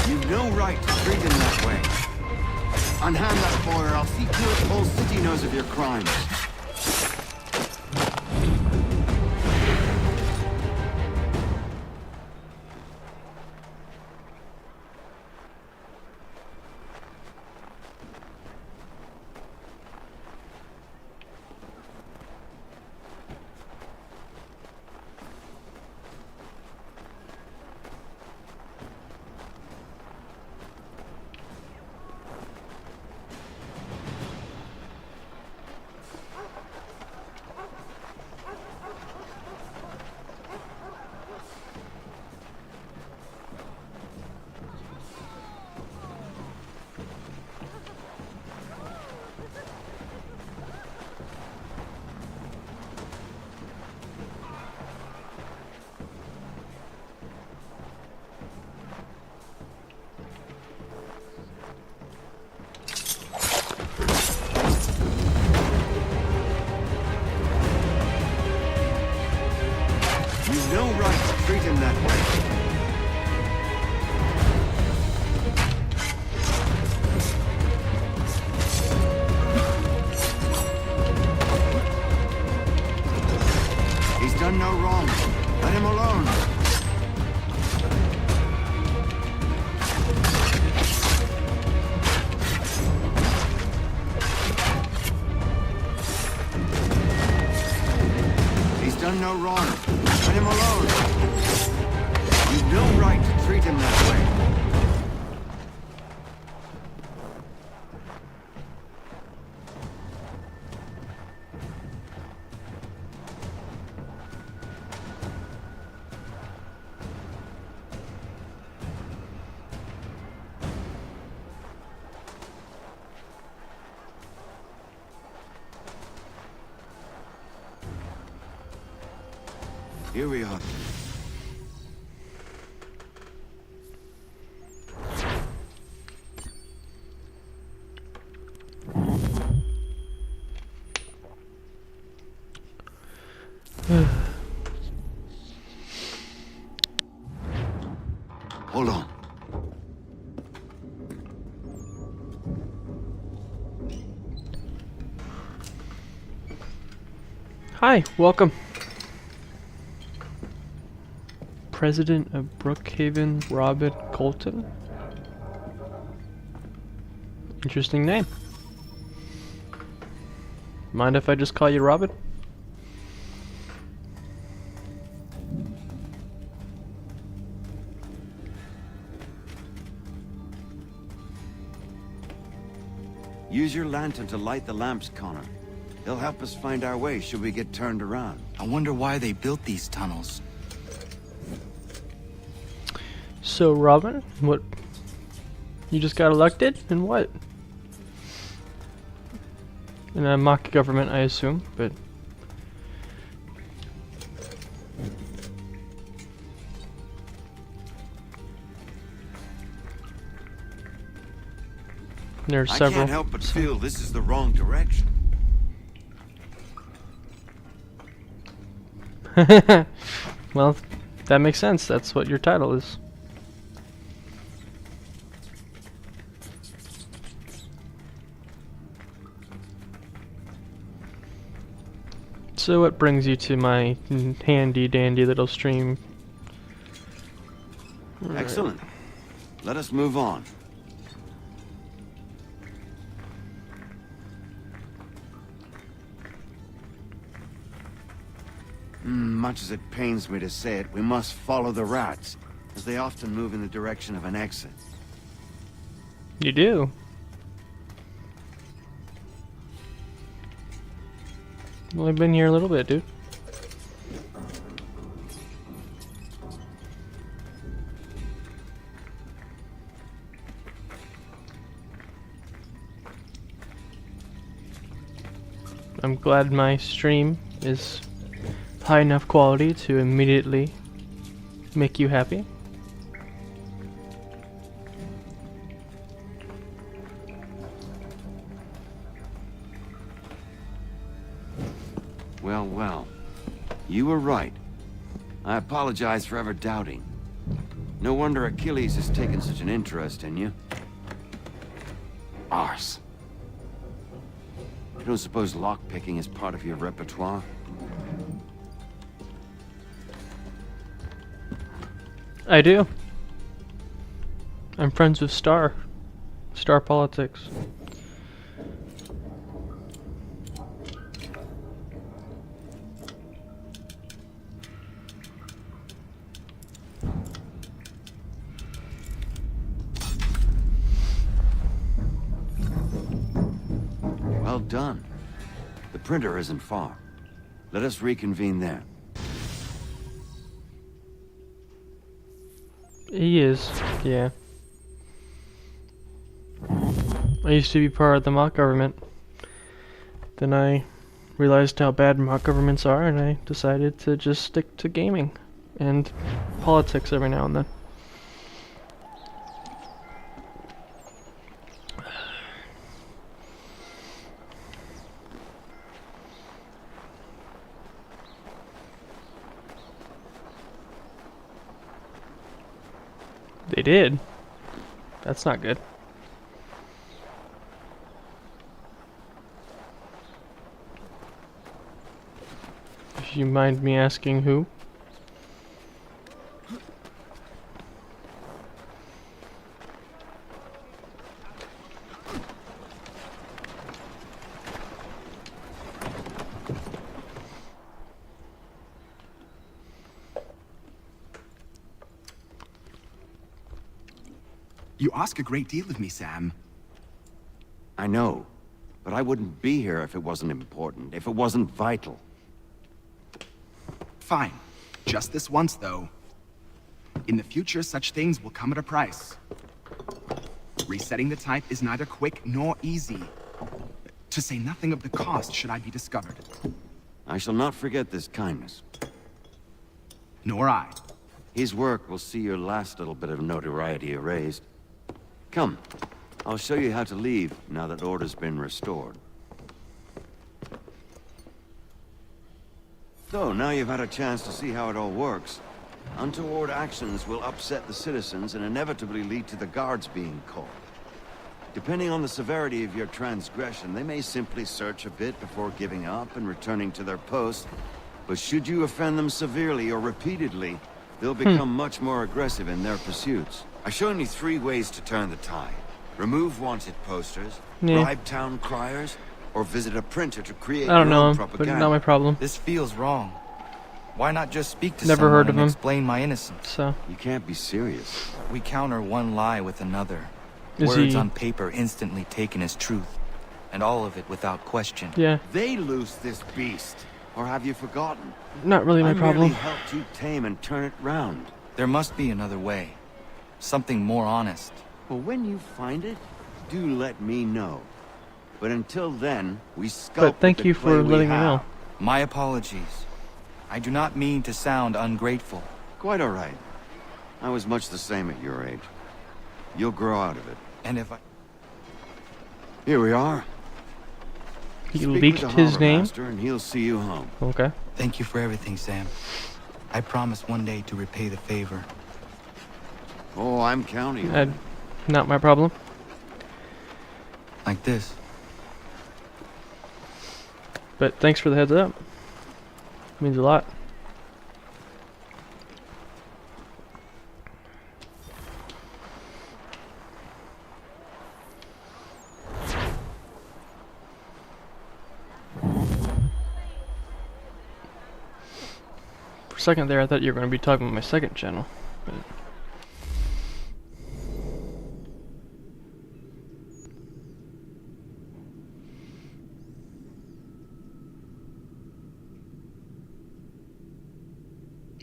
You've no right to treat him that way. Unhand that boy, or I'll see to it the whole city knows of your crimes. done no wrong. Let him alone. You've no right to treat him that way. Here we are. Hold on. Hi, welcome. President of Brookhaven, Robin Colton. Interesting name. Mind if I just call you Robin? Use your lantern to light the lamps, Connor. They'll help us find our way should we get turned around. I wonder why they built these tunnels. So, Robin, what? You just got elected? And what? In a mock government, I assume, but... There's several. I can't help but feel this is the wrong direction. Well, that makes sense. That's what your title is. So what brings you to my handy dandy little stream? Excellent. Let us move on. Much as it pains me to say it, we must follow the rats, as they often move in the direction of an exit. You do? Well, I've been here a little bit, dude. I'm glad my stream is high enough quality to immediately make you happy. Well, well. You were right. I apologize for ever doubting. No wonder Achilles has taken such an interest in you. Arse. You don't suppose lockpicking is part of your repertoire? I do. I'm friends with Star Politics. Well done. The printer isn't far. Let us reconvene there. He is, yeah. I used to be part of the mock government. Then I realized how bad mock governments are, and I decided to just stick to gaming and politics every now and then. They did. That's not good. If you mind me asking who? You ask a great deal of me, Sam. I know, but I wouldn't be here if it wasn't important, if it wasn't vital. Fine. Just this once, though. In the future, such things will come at a price. Resetting the type is neither quick nor easy. To say nothing of the cost should I be discovered. I shall not forget this kindness. Nor I. His work will see your last little bit of notoriety erased. Come, I'll show you how to leave now that order's been restored. So, now you've had a chance to see how it all works. Untoward actions will upset the citizens and inevitably lead to the guards being called. Depending on the severity of your transgression, they may simply search a bit before giving up and returning to their post. But should you offend them severely or repeatedly, they'll become much more aggressive in their pursuits. I've shown you 3 ways to turn the tide. Remove wanted posters, bribe town criers, or visit a printer to create I don't your know own him, propaganda. but not my problem. This feels wrong. Why not just speak to Never someone heard of and him. explain my innocence? So you can't be serious. We counter one lie with another. Is Words he- on paper instantly taken as truth, and all of it without question. Yeah. They loose this beast, or have you forgotten? Not really my I problem. merely helped you tame and turn it round. There must be another way. Something more honest. Well, when you find it, do let me know. But until then, we sculpt. But thank the you clay for we letting me have. know. My apologies. I do not mean to sound ungrateful. Quite all right. I was much the same at your age. You'll grow out of it. And if I... Here we are. He Speak with leaked the his Harbor name? Master and he'll see you home. Okay. Thank you for everything, Sam. I promise one day to repay the favor. Oh, I'm counting on it. Not my problem. Like this. But thanks for the heads up. Means a lot. For a second there, I thought you were going to be talking about my second channel. But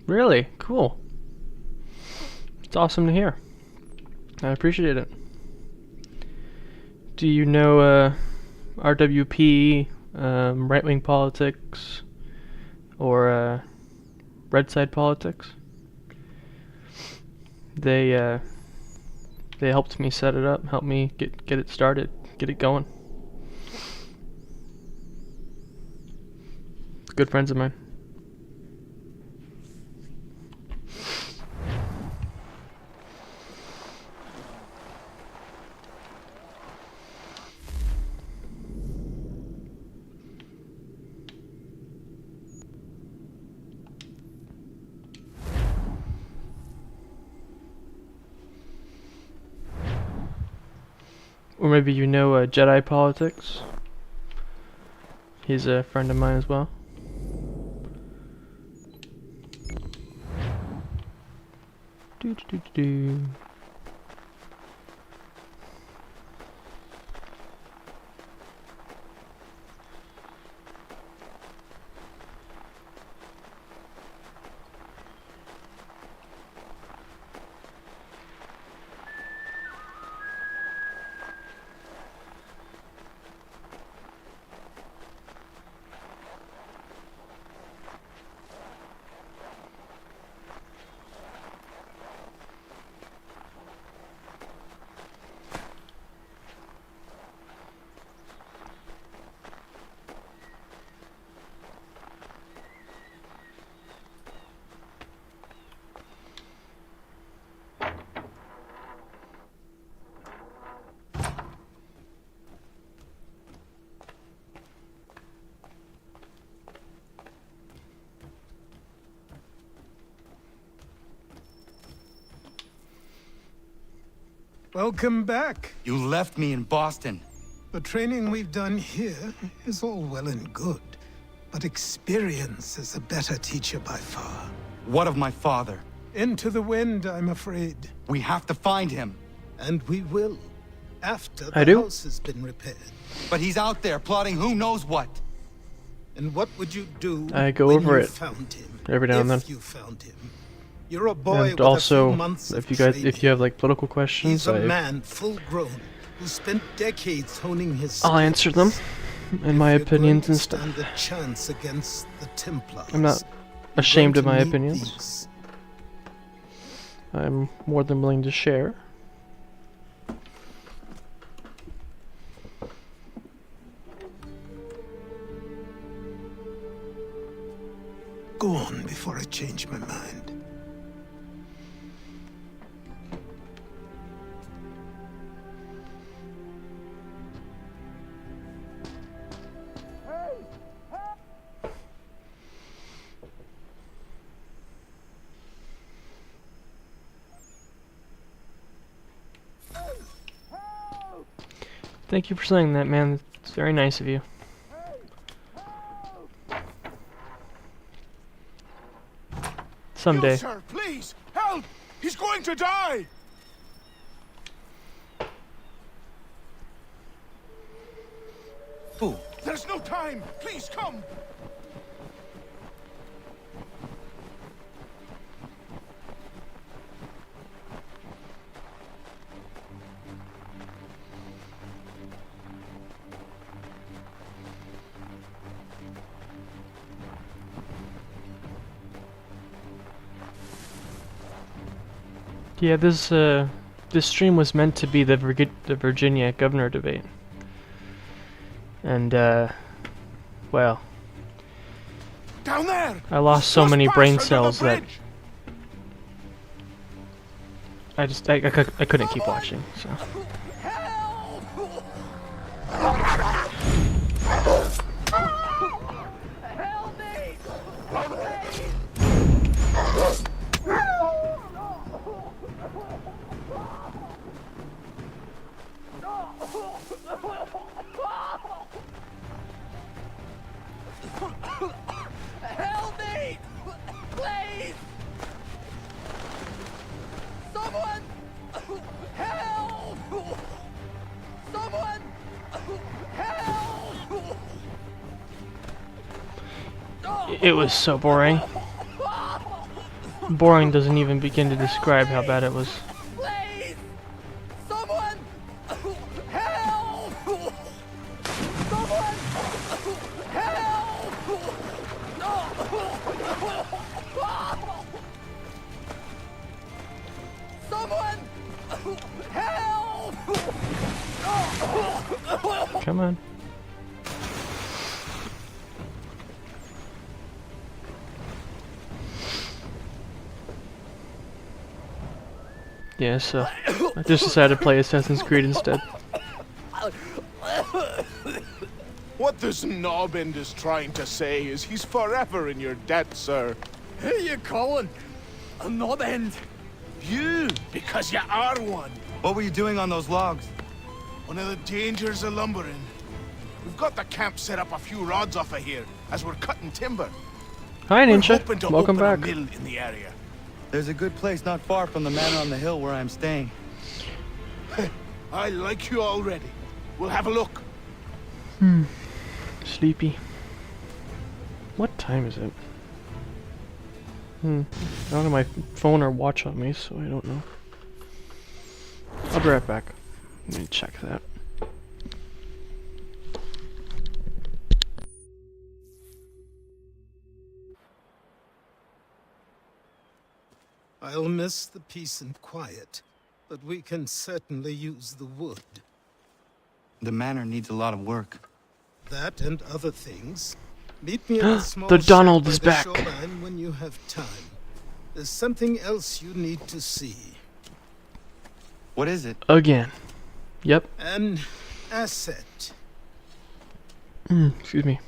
really? Cool. It's awesome to hear. I appreciate it. Do you know RWP, right-wing politics, or red side politics? They helped me set it up, helped me get it started, get it going. Good friends of mine. Or maybe you know Jedi politics. He's a friend of mine as well. Do do do do. Welcome back. You left me in Boston. The training we've done here is all well and good, but experience is a better teacher by far. What of my father? Into the wind, I'm afraid. We have to find him. And we will, after I the do? house has been repaired. But he's out there plotting who knows what. And what would you do I go when over you it found him? every now and then. If you found him. You're a boy And with also, a few months of if you have like political questions, He's a man full grown who spent decades honing his I'll answer them and my opinions and stand stuff. a chance against the Templars. I'm not You're ashamed of going my to need opinions. these. I'm more than willing to share. Go on before I change my mind. Thank you for saying that, man. It's very nice of you. Someday. You, sir, please, help! He's going to die! Who? There's no time! Please, come! Yeah, this stream was meant to be the Virginia governor debate. And, well, Down there! I lost so many brain cells that I couldn't keep watching, so. Help me! Please! Someone! Help! Someone! Help! It was so boring. Boring doesn't even begin to describe how bad it was. Please! Someone! Help! Someone! Help! Someone! Help! Come on. Yeah, so I just decided to play Assassin's Creed instead. What this knobbend is trying to say is he's forever in your debt, sir. Who you calling? A knob-end? You, because you are one. What were you doing on those logs? One of the dangers of lumbering. We've got the camp set up a few rods off of here, as we're cutting timber. Hi, We're Ninja. hoping to Welcome open back. a mill in the area. There's a good place not far from the manor on the hill where I'm staying. I like you already. We'll have a look. Sleepy. What time is it? I don't have my phone or watch on me, so I don't know. I'll be right back. Let me check that. I'll miss the peace and quiet, but we can certainly use the wood. The manor needs a lot of work. That and other things. Meet me at the small The Donald shack is by the back. shoreline when you have time. There's something else you need to see. What is it? Again. Yep. An asset. Excuse me.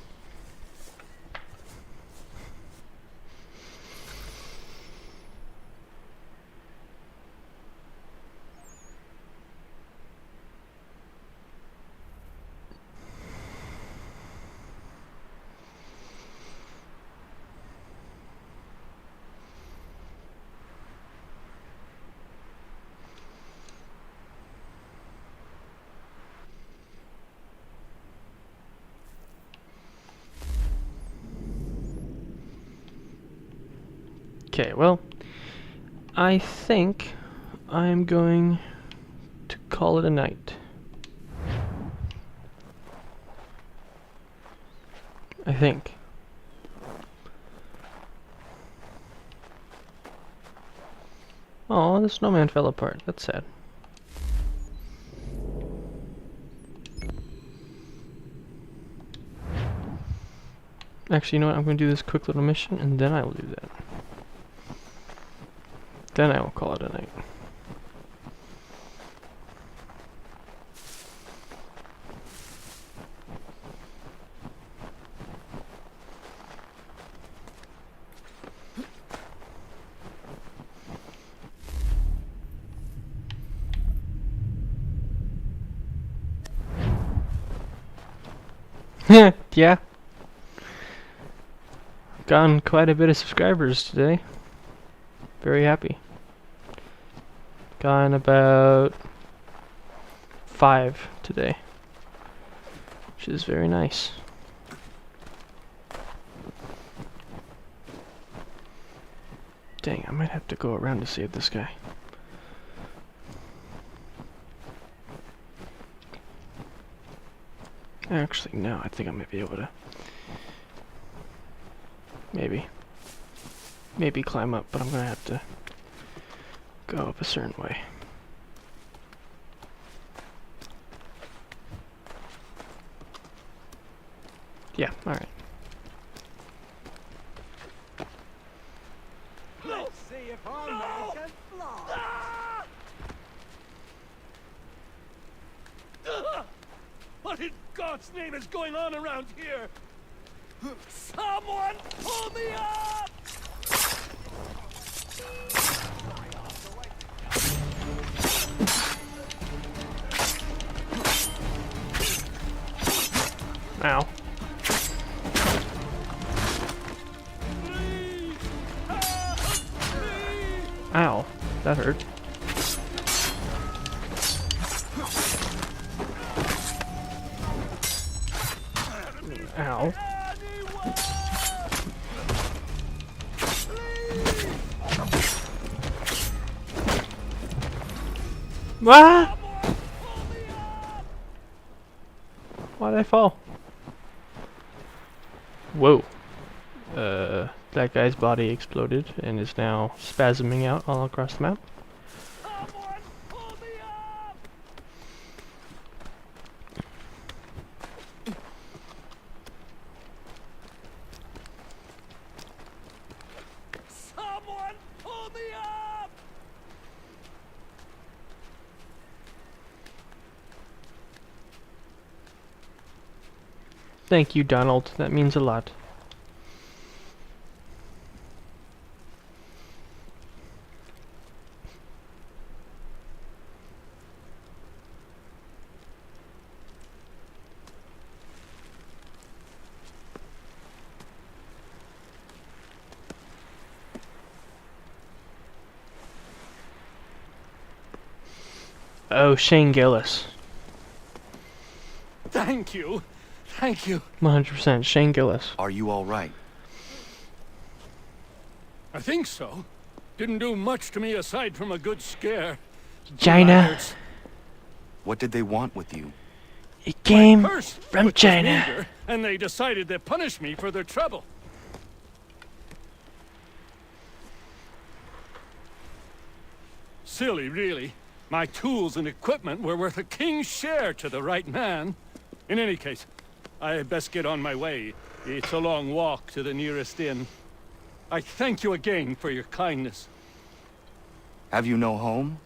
Okay, well, I think I'm going to call it a night. I think. Oh, the snowman fell apart. That's sad. Actually, you know what? I'm going to do this quick little mission, and then I will do that. Then I will call it a night. Yeah. Gotten quite a bit of subscribers today. Very happy. Gotten about 5 today, which is very nice. Dang, I might have to go around to save this guy. Actually, no, I think I might be able to. Maybe climb up, but I'm gonna have to go up a certain way. Yeah, alright. Let's see if our man can fly. What in God's name is going on around here? Someone pull me up! Ow. Ow, that hurt. Ow. Ah! Why'd I fall? Whoa. That guy's body exploded and is now spasming out all across the map. Someone pull me up! Thank you, Donald. That means a lot. Oh, Shane Gillis. Thank you. Thank you. 100% Shane Gillis. Are you all right? I think so. Didn't do much to me aside from a good scare. China. What did they want with you? It came Purse, from which was China. meager, and they decided to punish me for their trouble. Silly, really. My tools and equipment were worth a king's share to the right man. In any case, I had best get on my way. It's a long walk to the nearest inn. I thank you again for your kindness. Have you no home?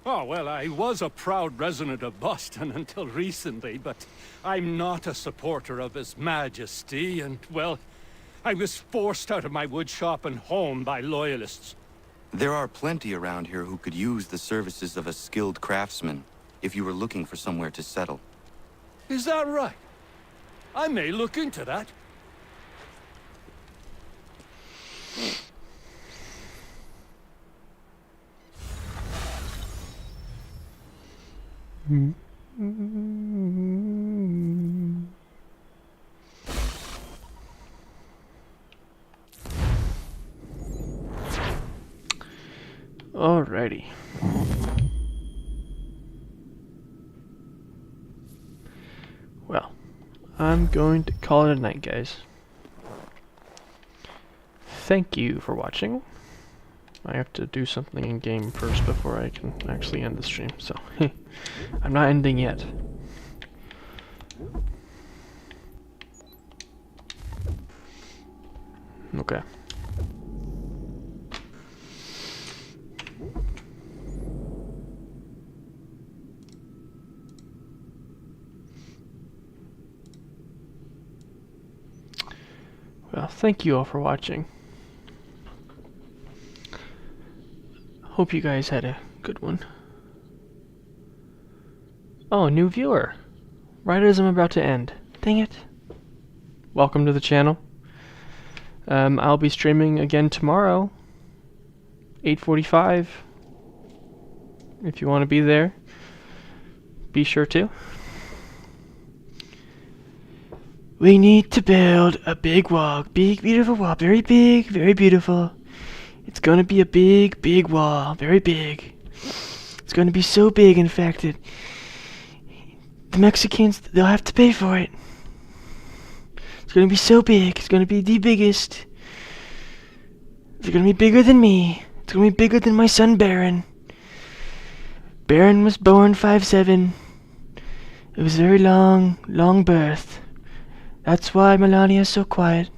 Oh, well, I was a proud resident of Boston until recently, but I'm not a supporter of His Majesty, and, well, I was forced out of my woodshop and home by loyalists. There are plenty around here who could use the services of a skilled craftsman, if you were looking for somewhere to settle. Is that right? I may look into that. Alrighty. Well, I'm going to call it a night, guys. Thank you for watching. I have to do something in game first before I can actually end the stream, so I'm not ending yet. Okay. Well, thank you all for watching. Hope you guys had a good one. Oh, new viewer. Right as I'm about to end. Dang it. Welcome to the channel. I'll be streaming again tomorrow, 8:45. If you want to be there, be sure to. We need to build a big wall. Big, beautiful wall. Very big, very beautiful. It's gonna be a big, big wall. Very big. It's gonna be so big, in fact, that the Mexicans, they'll have to pay for it. It's gonna be so big. It's gonna be the biggest. It's gonna be bigger than me. It's gonna be bigger than my son, Baron. Baron was born 5'7". It was a very long, long birth. That's why Melania's so quiet.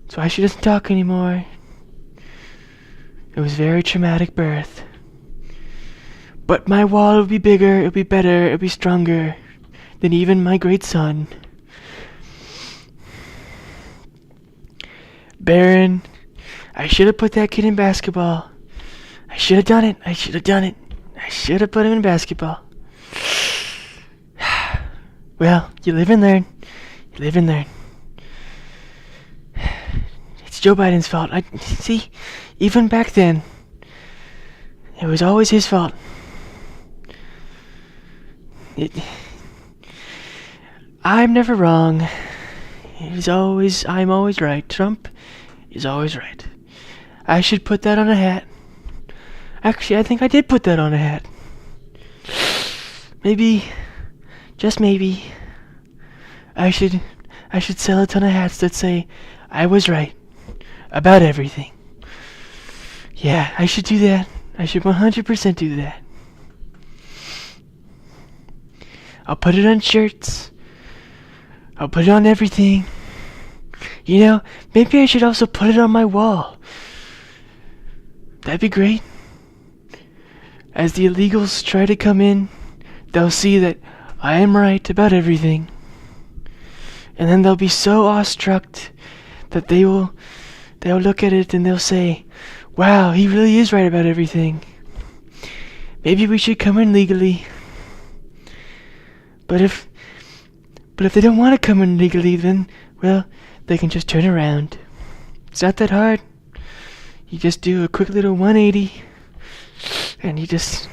That's why she doesn't talk anymore. It was a very traumatic birth. But my wall will be bigger, it'll be better, it'll be stronger than even my great son. Baron, I should have put that kid in basketball. I should have done it. I should have done it. I should have put him in basketball. Well, you live and learn. You live and learn. It's Joe Biden's fault. See, even back then, it was always his fault. I'm never wrong. I'm always right. Trump is always right. I should put that on a hat. Actually, I think I did put that on a hat. Maybe, just maybe, I should sell a ton of hats that say I was right about everything. Yeah, I should do that. I should 100% do that. I'll put it on shirts. I'll put it on everything. You know, maybe I should also put it on my wall. That'd be great. As the illegals try to come in, they'll see that I am right about everything. And then they'll be so awestruck that they'll look at it and they'll say, wow, he really is right about everything. Maybe we should come in legally. But if they don't want to come in legally, then, well, they can just turn around. It's not that hard. You just do a quick little 180, and you just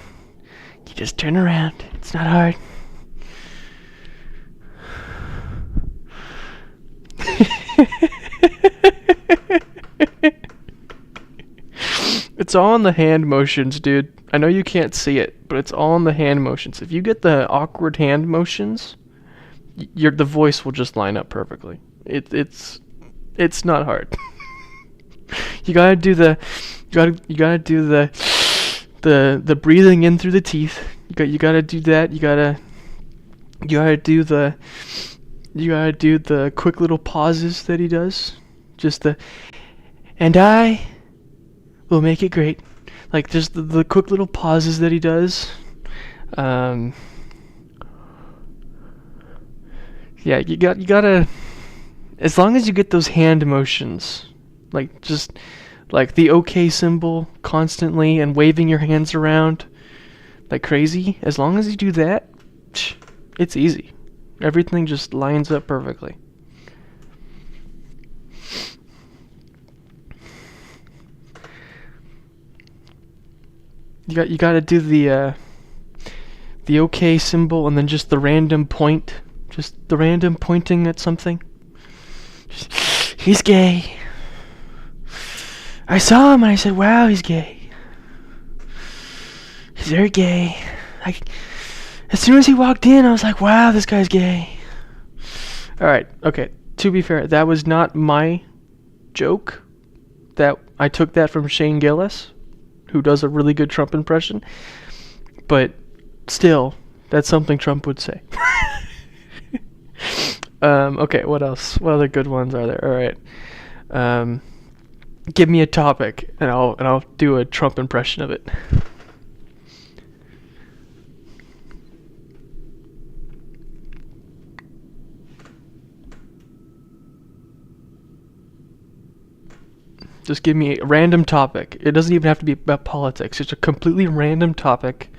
turn around. It's not hard. It's all in the hand motions, dude. I know you can't see it, but it's all in the hand motions. If you get the awkward hand motions, the voice will just line up perfectly. It's not hard. You gotta do the breathing in through the teeth. You gotta do that. You gotta do the quick little pauses that he does. Just and I will make it great. Like just the quick little pauses that he does. Yeah, you gotta, as long as you get those hand motions, like just like the OK symbol constantly and waving your hands around like crazy, as long as you do that, it's easy. Everything just lines up perfectly. You gotta do the OK symbol and then just the random point. Just the random pointing at something. He's gay. I saw him and I said, wow, he's gay. He's very gay. As soon as he walked in, I was like, wow, this guy's gay. Alright, okay. To be fair, that was not my joke. I took that from Shane Gillis, who does a really good Trump impression. But still, that's something Trump would say. Okay, what else? What other good ones are there? Alright. Give me a topic, and I'll do a Trump impression of it. Just give me a random topic. It doesn't even have to be about politics. It's a completely random topic,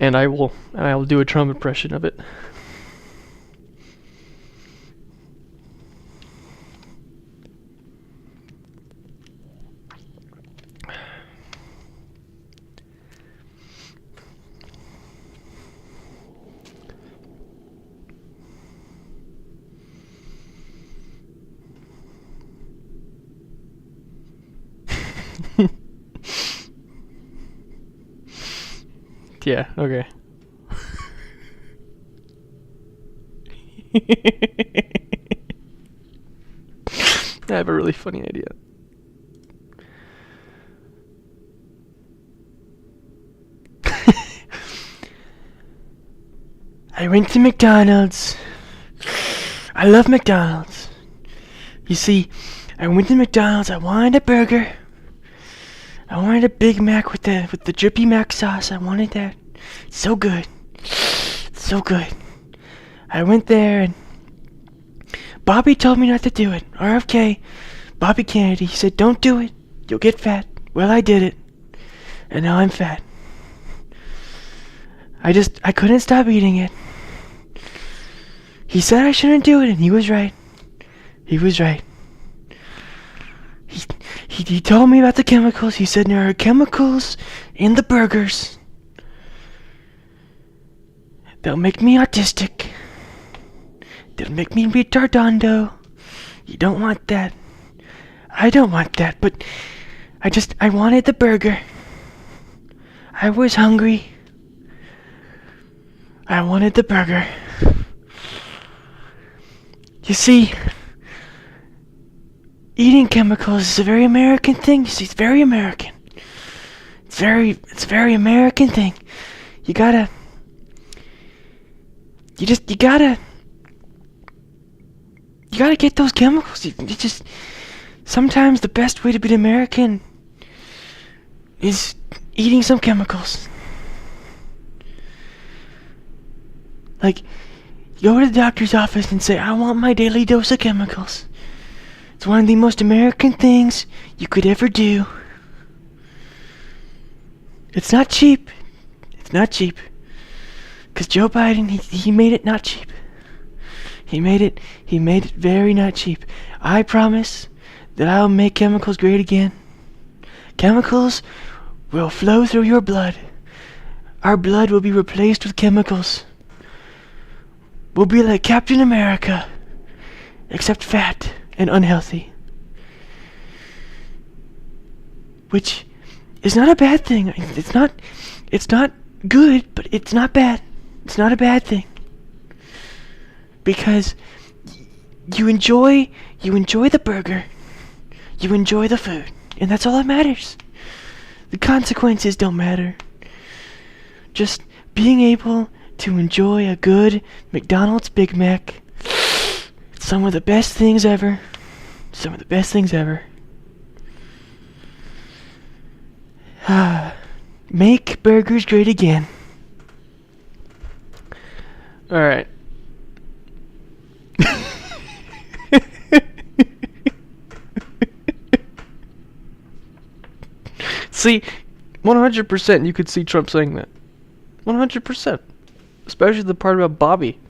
and I will do a Trump impression of it. Yeah, okay. I have a really funny idea. I went to McDonald's. I love McDonald's. You see, I went to McDonald's. I wanted a burger. I wanted a Big Mac with the drippy Mac sauce. I wanted that. So good. So good. I went there and Bobby told me not to do it. RFK, Bobby Kennedy, he said, don't do it. You'll get fat. Well, I did it. And now I'm fat. I couldn't stop eating it. He said I shouldn't do it, and he was right. He was right. He told me about the chemicals. He said there are chemicals in the burgers. They'll make me autistic. They'll make me retardando. You don't want that. I don't want that, but I wanted the burger. I was hungry. I wanted the burger. You see, eating chemicals is a very American thing. You see, it's very American. It's a very American thing. You gotta get those chemicals. Sometimes the best way to be an American is eating some chemicals. Like, go to the doctor's office and say, I want my daily dose of chemicals. It's one of the most American things you could ever do. It's not cheap. It's not cheap. Because Joe Biden, he made it not cheap. He made it very not cheap. I promise that I'll make chemicals great again. Chemicals will flow through your blood. Our blood will be replaced with chemicals. We'll be like Captain America, except fat and unhealthy. Which is not a bad thing. It's not good, but it's not bad. It's not a bad thing. Because you enjoy the burger. You enjoy the food. And that's all that matters. The consequences don't matter. Just being able to enjoy a good McDonald's Big Mac. It's some of the best things ever. Some of the best things ever. Make burgers great again. Alright. See, 100% you could see Trump saying that. 100%. Especially the part about Bobby.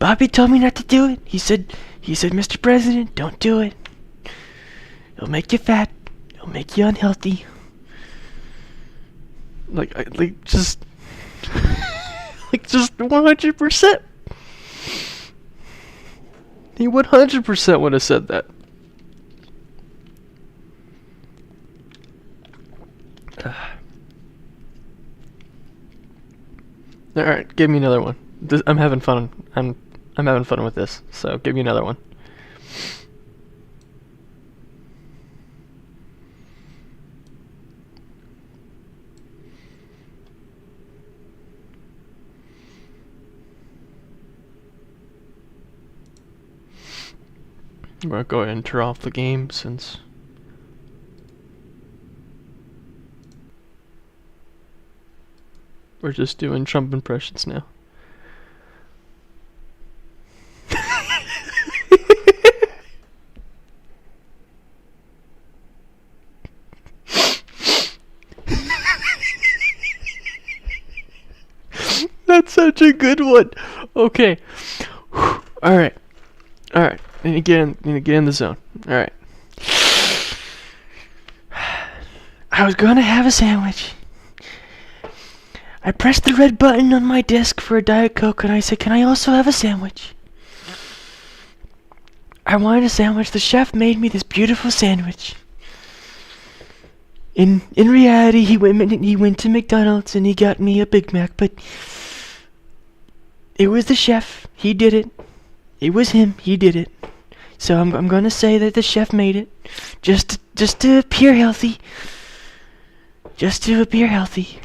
Bobby told me not to do it. He said, Mr. President, don't do it. It'll make you fat. It'll make you unhealthy. Just 100%. He 100% would have said that. All right, give me another one. I'm having fun. I'm having fun with this. So give me another one. I'm gonna go ahead and turn off the game since we're just doing Trump impressions now. That's such a good one. Okay. Alright. Alright. Need to get in the zone. Alright. I was gonna have a sandwich. I pressed the red button on my desk for a Diet Coke and I said, "Can I also have a sandwich?" I wanted a sandwich. The chef made me this beautiful sandwich. In reality, he went to McDonald's and he got me a Big Mac, but it was the chef. He did it. It was him. He did it. So I'm gonna say that the chef made it, just to appear healthy. Just to appear healthy.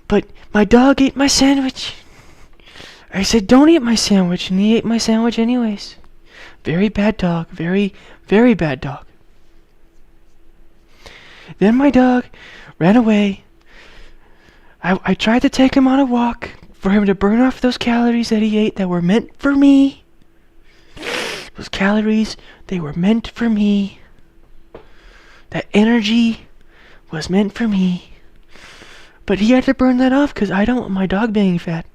But my dog ate my sandwich. I said, "Don't eat my sandwich," and he ate my sandwich anyways. Very bad dog. Very, very bad dog. Then my dog ran away. I tried to take him on a walk for him to burn off those calories that he ate that were meant for me. Those calories, they were meant for me. That energy was meant for me. But he had to burn that off because I don't want my dog being fat.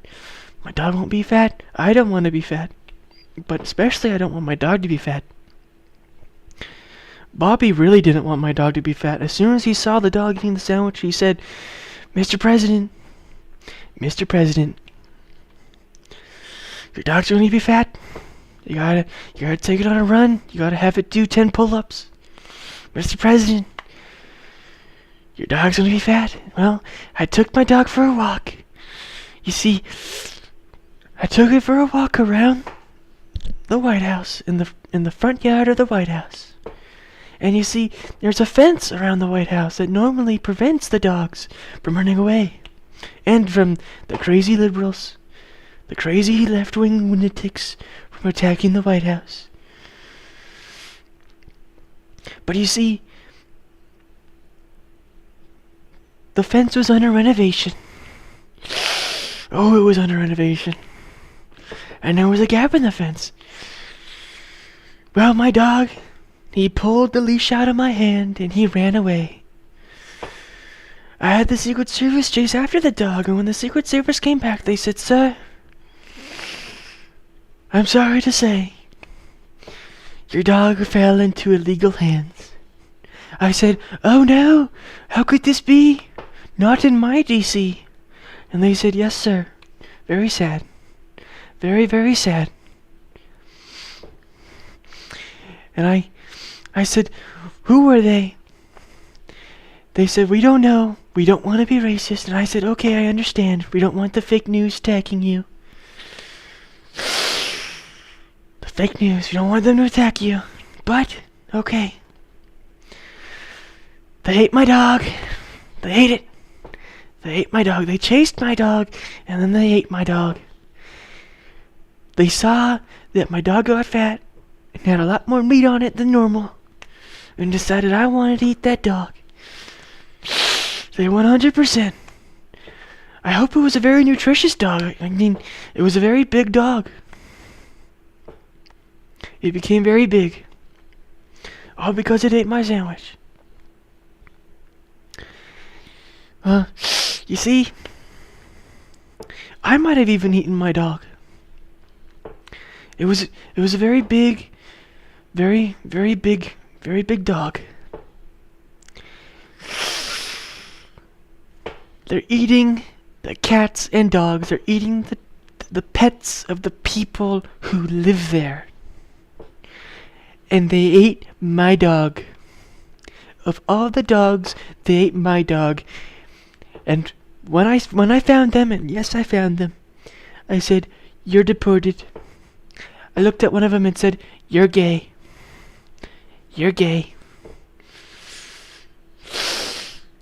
My dog won't be fat. I don't want to be fat. But especially I don't want my dog to be fat. Bobby really didn't want my dog to be fat. As soon as he saw the dog eating the sandwich, he said, Mr. President, your dog's going to be fat. You gotta take it on a run. You gotta have it do 10 pull-ups. Mr. President, your dog's going to be fat. Well, I took my dog for a walk. You see, I took it for a walk around the White House, in the front yard of the White House. And you see, there's a fence around the White House that normally prevents the dogs from running away. And from the crazy liberals, the crazy left-wing lunatics from attacking the White House. But you see, the fence was under renovation. Oh, it was under renovation. And there was a gap in the fence. Well, my dog, he pulled the leash out of my hand and he ran away. I had the Secret Service chase after the dog, and when the Secret Service came back, they said, "Sir, I'm sorry to say, your dog fell into illegal hands." I said, "Oh no, how could this be? Not in my DC." And they said, "Yes, sir. Very sad. Very, very sad." And I said, "Who were they?" They said, "We don't know. We don't want to be racist." And I said, "Okay, I understand. We don't want the fake news attacking you. The fake news. We don't want them to attack you. But, okay. They ate my dog. They ate it. They ate my dog. They chased my dog, and then they ate my dog. They saw that my dog got fat and had a lot more meat on it than normal, and decided I wanted to eat that dog. They 100%. I hope it was a very nutritious dog. I mean, it was a very big dog. It became very big. All because it ate my sandwich. You see, I might have even eaten my dog. It was a very big, very big dog. They're eating the cats and dogs. They're eating the pets of the people who live there. And they ate my dog. Of all the dogs, they ate my dog. And When I found them, and yes, I found them, I said, "You're deported." I looked at one of them and said, "You're gay. You're gay.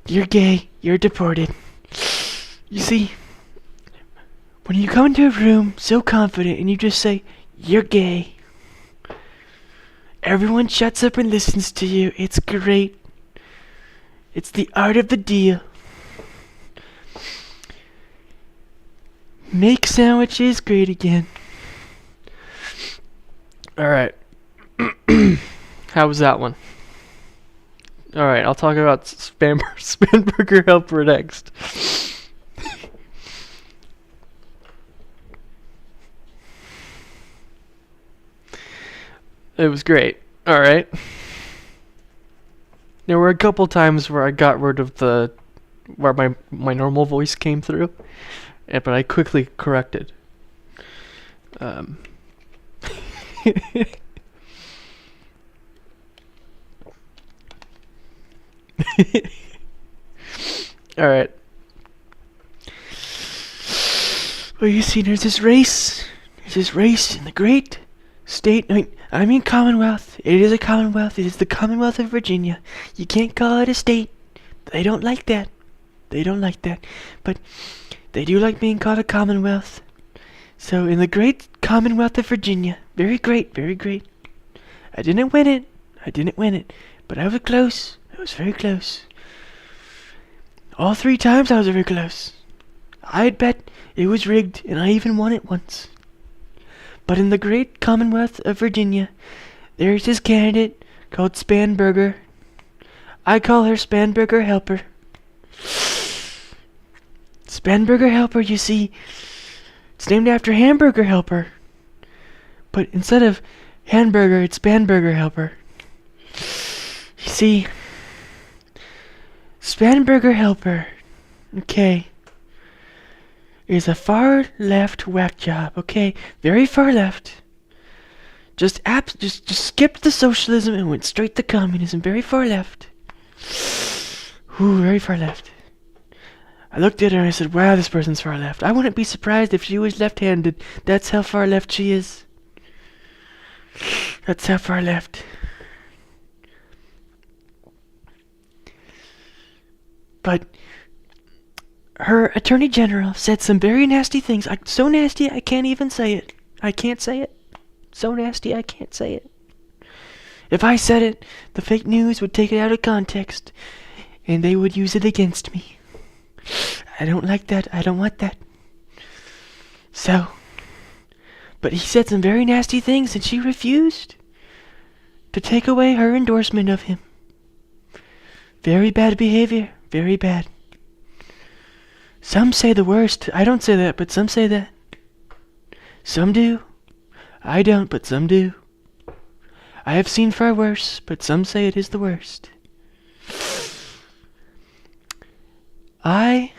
You're gay. You're deported." You see, when you come into a room so confident and you just say, "You're gay," everyone shuts up and listens to you. It's great. It's the art of the deal. Make sandwiches great again. Alright. How was that one? Alright, I'll talk about Spanburger Helper next. It was great. Alright. There were a couple times where I got rid of where my normal voice came through. But I quickly corrected. Alright. Well, you see, there's this race. There's this race in the great state. I mean Commonwealth. It is a Commonwealth. It is the Commonwealth of Virginia. You can't call it a state. They don't like that. They don't like that. But they do like being called a Commonwealth. So in the great Commonwealth of Virginia, very great, very great. I didn't win it. But I was close. I was very close. All 3 times I was very close. I'd bet it was rigged, and I even won it once. But in the great Commonwealth of Virginia, there's this candidate called Spanburger. I call her Spanburger Helper. Spanburger Helper, you see, it's named after Hamburger Helper. But instead of hamburger, it's Spanburger Helper. You see, Spanburger Helper, okay, is a far left whack job, okay? Very far left. Just skipped the socialism and went straight to communism. Very far left. Ooh, very far left. I looked at her and I said, wow, this person's far left. I wouldn't be surprised if she was left-handed. That's how far left she is. That's how far left. But her attorney general said some very nasty things. So nasty I can't even say it. I can't say it. So nasty I can't say it. If I said it, the fake news would take it out of context, and they would use it against me. I don't like that. I don't want that. So, but he said some very nasty things, and she refused to take away her endorsement of him. Very bad behavior. Very bad. Some say the worst. I don't say that, but some say that. Some do. I don't, but some do. I have seen far worse, but some say it is the worst. I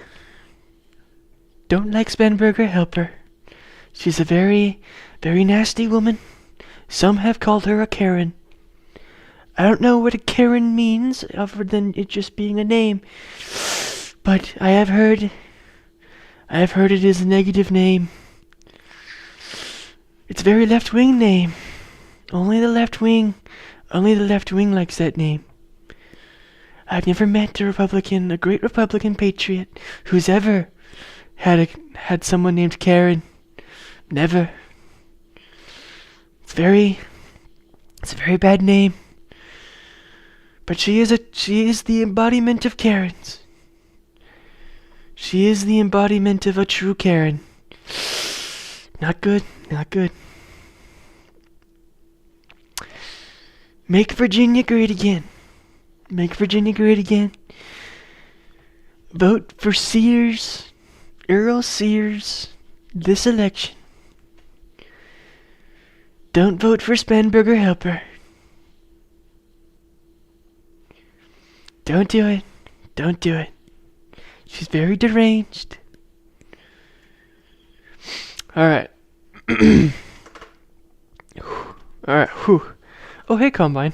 don't like Spanburger Helper. She's a very, very nasty woman. Some have called her a Karen. I don't know what a Karen means, other than it just being a name. But I have heard it is a negative name. It's a very left-wing name. Only the left wing likes that name. I've never met a great Republican patriot, who's ever had someone named Karen. Never. It's a very bad name. But she is the embodiment of Karens. She is the embodiment of a true Karen. Not good, not good. Make Virginia great again. Make Virginia great again. Vote for Sears, Earl Sears, this election. Don't vote for Spanburger Helper. Don't do it. Don't do it. She's very deranged. Alright. Alright, whew. Oh, hey, Combine.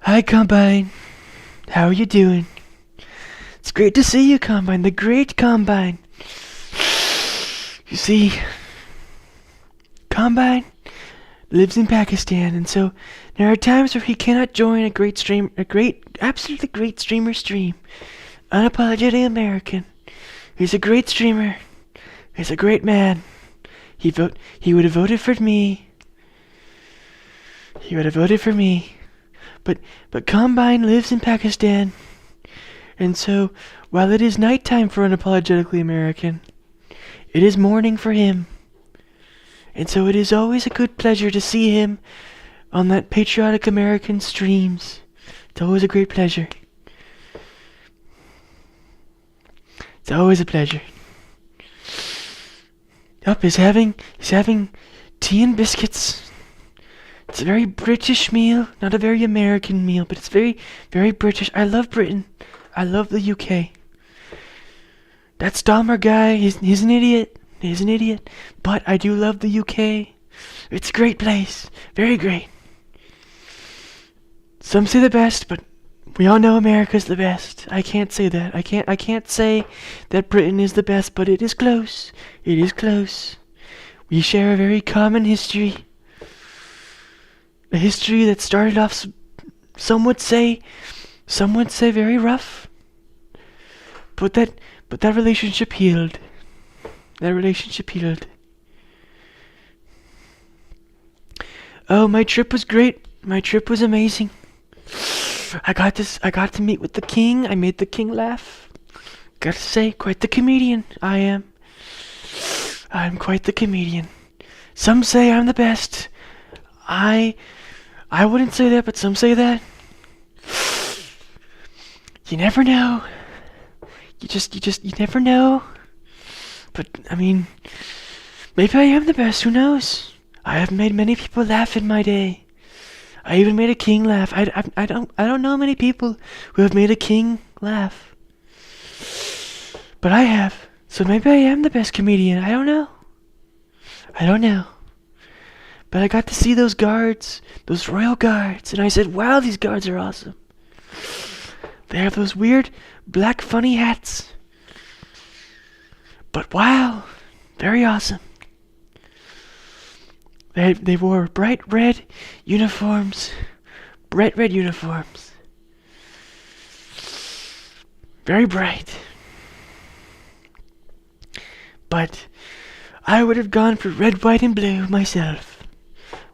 Hi, Combine. How are you doing? It's great to see you, Combine. The great Combine. You see, Combine lives in Pakistan, and so there are times where he cannot join absolutely great streamer stream. Unapologetically American. He's a great streamer. He's a great man. He would have voted for me. He would have voted for me. But Combine lives in Pakistan. And so, while it is nighttime for Unapologetically American, it is morning for him. And so it is always a good pleasure to see him on that Patriotic American streams. It's always a great pleasure. It's always a pleasure. Yup, he's having tea and biscuits. It's a very British meal, not a very American meal, but it's very, very British. I love Britain. I love the UK. That Dahmer guy, he's an idiot. He's an idiot. But I do love the UK. It's a great place. Very great. Some say the best, but we all know America's the best. I can't say that. I can't say that Britain is the best, but it is close. It is close. We share a very common history. A history that started off, some would say very rough. But that relationship healed. That relationship healed. Oh, my trip was great. My trip was amazing. I got to meet with the king. I made the king laugh. Gotta say, quite the comedian I am. I'm quite the comedian. Some say I'm the best. I wouldn't say that, but some say that. You never know. You never know. But, I mean, maybe I am the best, who knows? I have made many people laugh in my day. I even made a king laugh. I don't know many people who have made a king laugh. But I have. So maybe I am the best comedian. I don't know. But I got to see those guards, those royal guards, and I said, wow, these guards are awesome. They have those weird black funny hats. But wow, very awesome. They wore bright red uniforms. Bright red uniforms. Very bright. But I would have gone for red, white, and blue myself.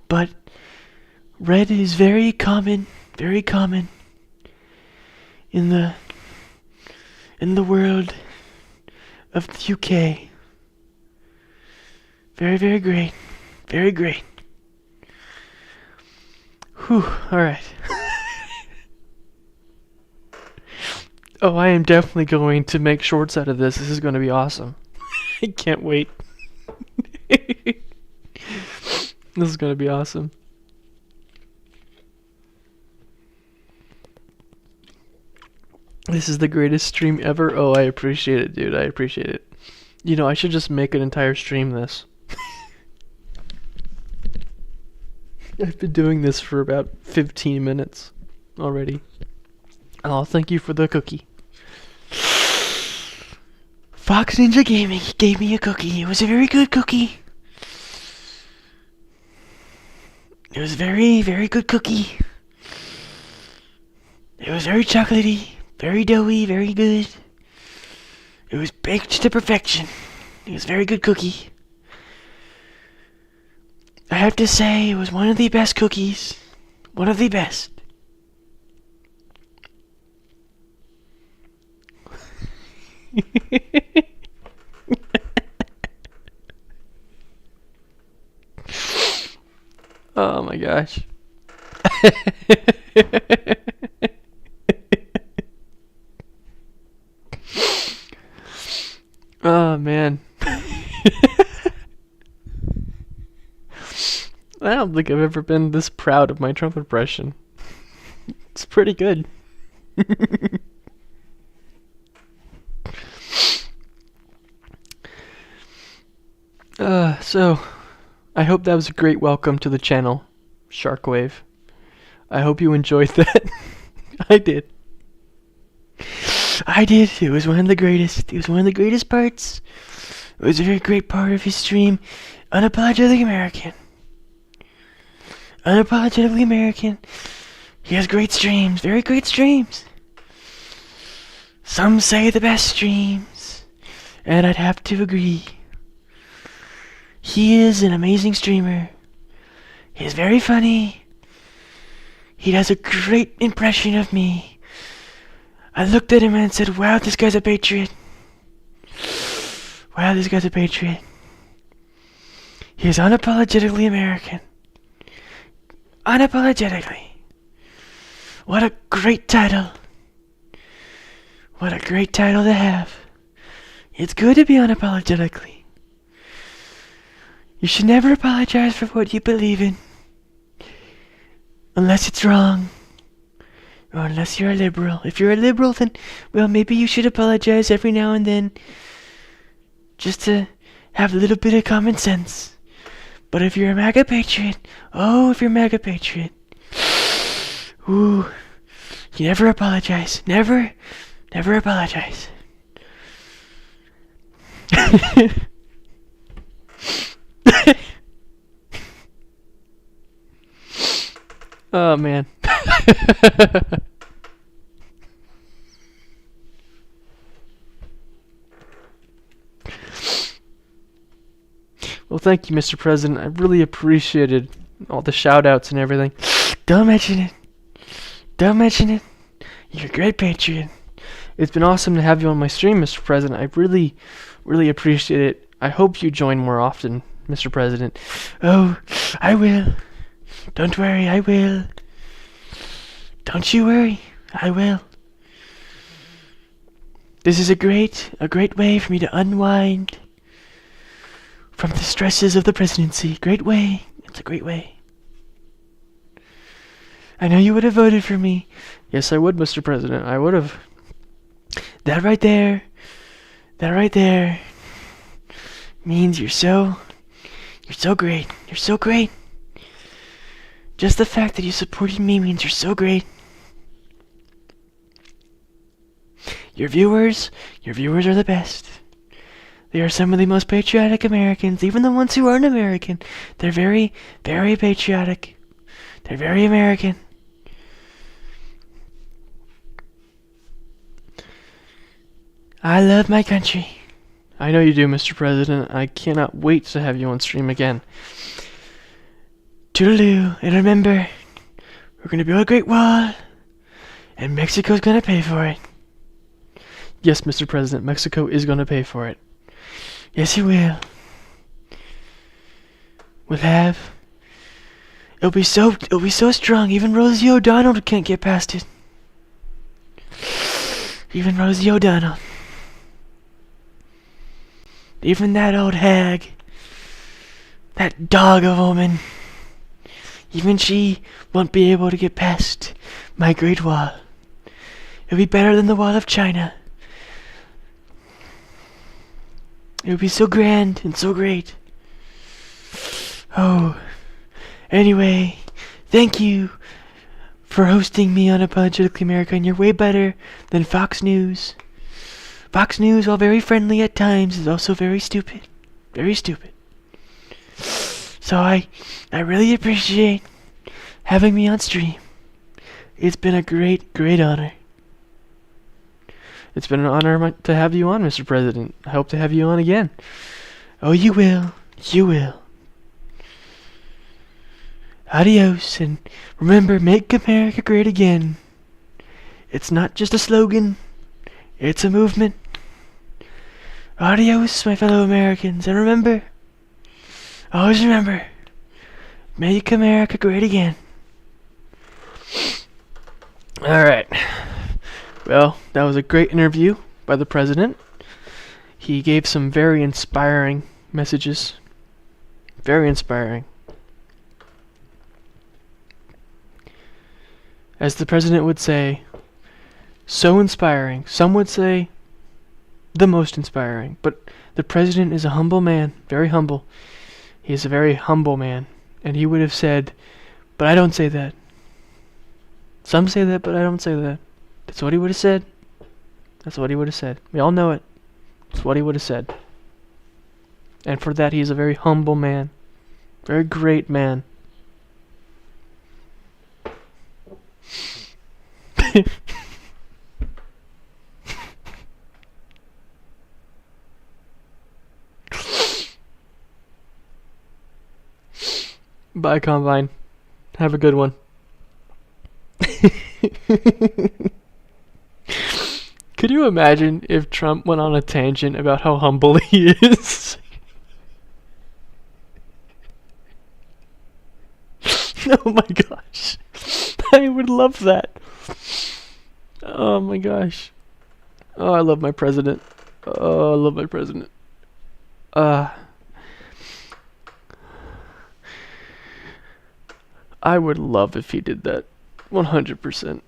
But red is very common in the world of the UK. Very, very great. Very great. Whew, alright. Oh, I am definitely going to make shorts out of this. This is going to be awesome. I can't wait. This is going to be awesome. This is the greatest stream ever. Oh, I appreciate it, dude. I appreciate it. You know, I should just make an entire stream this. I've been doing this for about 15 minutes already. Oh, thank you for the cookie. Fox Ninja Gaming gave me a cookie. It was a very good cookie. It was very, very good cookie. It was very chocolatey, very doughy, very good. It was baked to perfection. It was a very good cookie. I have to say, it was one of the best cookies. One of the best. Oh my gosh. Oh man. I don't think I've ever been this proud of my Trump impression. It's pretty good. So, I hope that was a great welcome to the channel, Sharkwave. I hope you enjoyed that. I did. I did. It was one of the greatest. It was one of the greatest parts. It was a very great part of his stream. Unapologetically American. Unapologetically American. He has great streams. Very great streams. Some say the best streams. And I'd have to agree. He is an amazing streamer. He's very funny. He does a great impression of me. I looked at him and said, wow, this guy's a patriot. Wow, this guy's a patriot. He's unapologetically American. Unapologetically. What a great title. What a great title to have. It's good to be unapologetically. You should never apologize for what you believe in. Unless it's wrong. Or unless you're a liberal. If you're a liberal, then, well, maybe you should apologize every now and then. Just to have a little bit of common sense. But if you're a MAGA patriot, if you're a MAGA patriot, ooh, you never apologize. Never apologize. Oh, man. Well, thank you, Mr. President. I really appreciated all the shout-outs and everything. Don't mention it. Don't mention it. You're a great patriot. It's been awesome to have you on my stream, Mr. President. I really, really appreciate it. I hope you join more often, Mr. President. Oh, I will. Don't worry, I will. Don't you worry, I will. This is a great way for me to unwind from the stresses of the presidency. Great way. It's a great way. I know you would have voted for me. Yes, I would, Mr. President. I would have. That right there means you're so great. You're so great. Just the fact that you supported me means you're so great. Your viewers are the best. They are some of the most patriotic Americans, even the ones who aren't American. They're very, very patriotic. They're very American. I love my country. I know you do, Mr. President. I cannot wait to have you on stream again. Toodaloo, and remember, we're gonna build a great wall, and Mexico's gonna pay for it. Yes, Mr. President, Mexico is gonna pay for it. Yes, he will. It'll be so strong, even Rosie O'Donnell can't get past it. Even Rosie O'Donnell. Even that old hag. That dog of a woman. Even she won't be able to get past my Great Wall. It'll be better than the Wall of China. It'll be so grand and so great. Oh. Anyway, thank you for hosting me on Unapologetically America, and you're way better than Fox News. Fox News, while very friendly at times, is also very stupid. Very stupid. So I really appreciate having me on stream. It's been a great, great honor. It's been an honor to have you on, Mr. President. I hope to have you on again. Oh, you will. You will. Adios, and remember, make America great again. It's not just a slogan. It's a movement. Adios, my fellow Americans, and remember, always remember, make America great again. Alright. Well, that was a great interview by the President. He gave some very inspiring messages. Very inspiring. As the President would say, so inspiring. Some would say the most inspiring. But the President is a humble man, very humble. He is a very humble man. And he would have said, but I don't say that. Some say that, but I don't say that. That's what he would have said. That's what he would have said. We all know it. That's what he would have said. And for that, he's a very humble man. Very great man. Bye, Combine. Have a good one. Could you imagine if Trump went on a tangent about how humble he is? Oh my gosh. I would love that. Oh my gosh. Oh, I love my president. Oh, I love my president. I would love if he did that. 100%.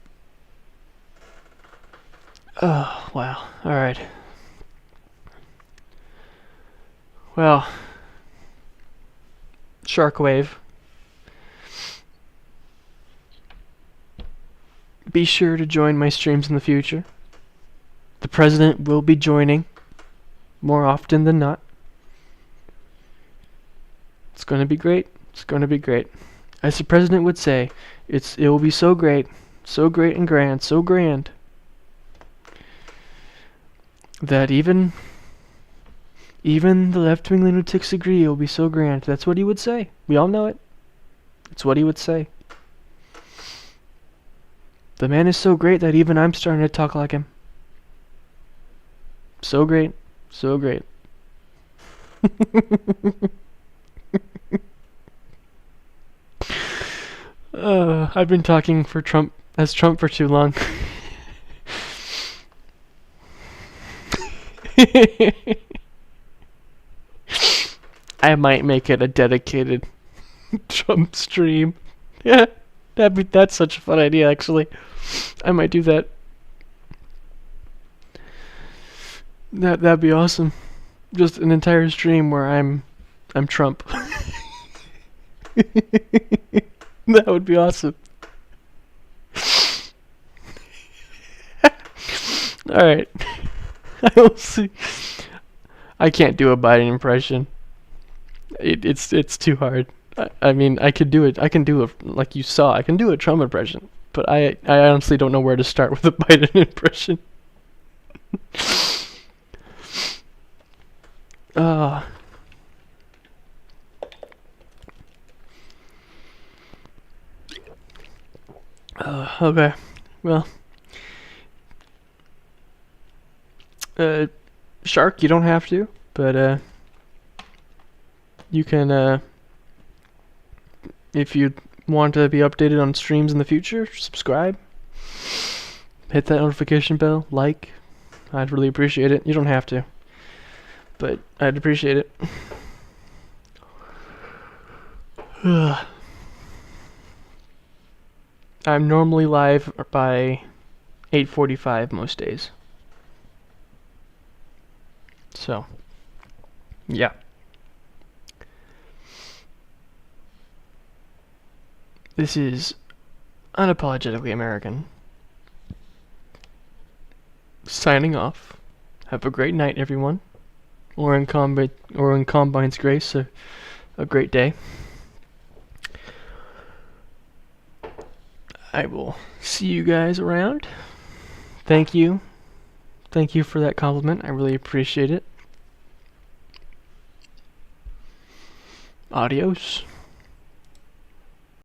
Oh, wow. Alright. Well. Sharkwave. Be sure to join my streams in the future. The president will be joining more often than not. It's going to be great. It's going to be great. As the president would say, it will be so great and grand, so grand, that even the left-wing lunatics agree it will be so grand. That's what he would say. We all know it. It's what he would say. The man is so great that even I'm starting to talk like him. So great. So great. I've been talking for Trump for too long. I might make it a dedicated Trump stream. Yeah, that's such a fun idea, actually. I might do that. That'd be awesome. Just an entire stream where I'm Trump. That would be awesome. Alright. I will see. I can't do a Biden impression. It's too hard. I mean, I could do it. I can do like you saw. I can do a Trump impression, but I honestly don't know where to start with a Biden impression. Okay. Well. Shark, you don't have to, but you can, if you want to be updated on streams in the future, subscribe, hit that notification bell, like. I'd really appreciate it. You don't have to, but I'd appreciate it. I'm normally live by 8:45 most days. So, yeah. This is Unapologetically American. Signing off. Have a great night, everyone. Or in Combine's grace, a great day. I will see you guys around. Thank you. Thank you for that compliment. I really appreciate it. Adios.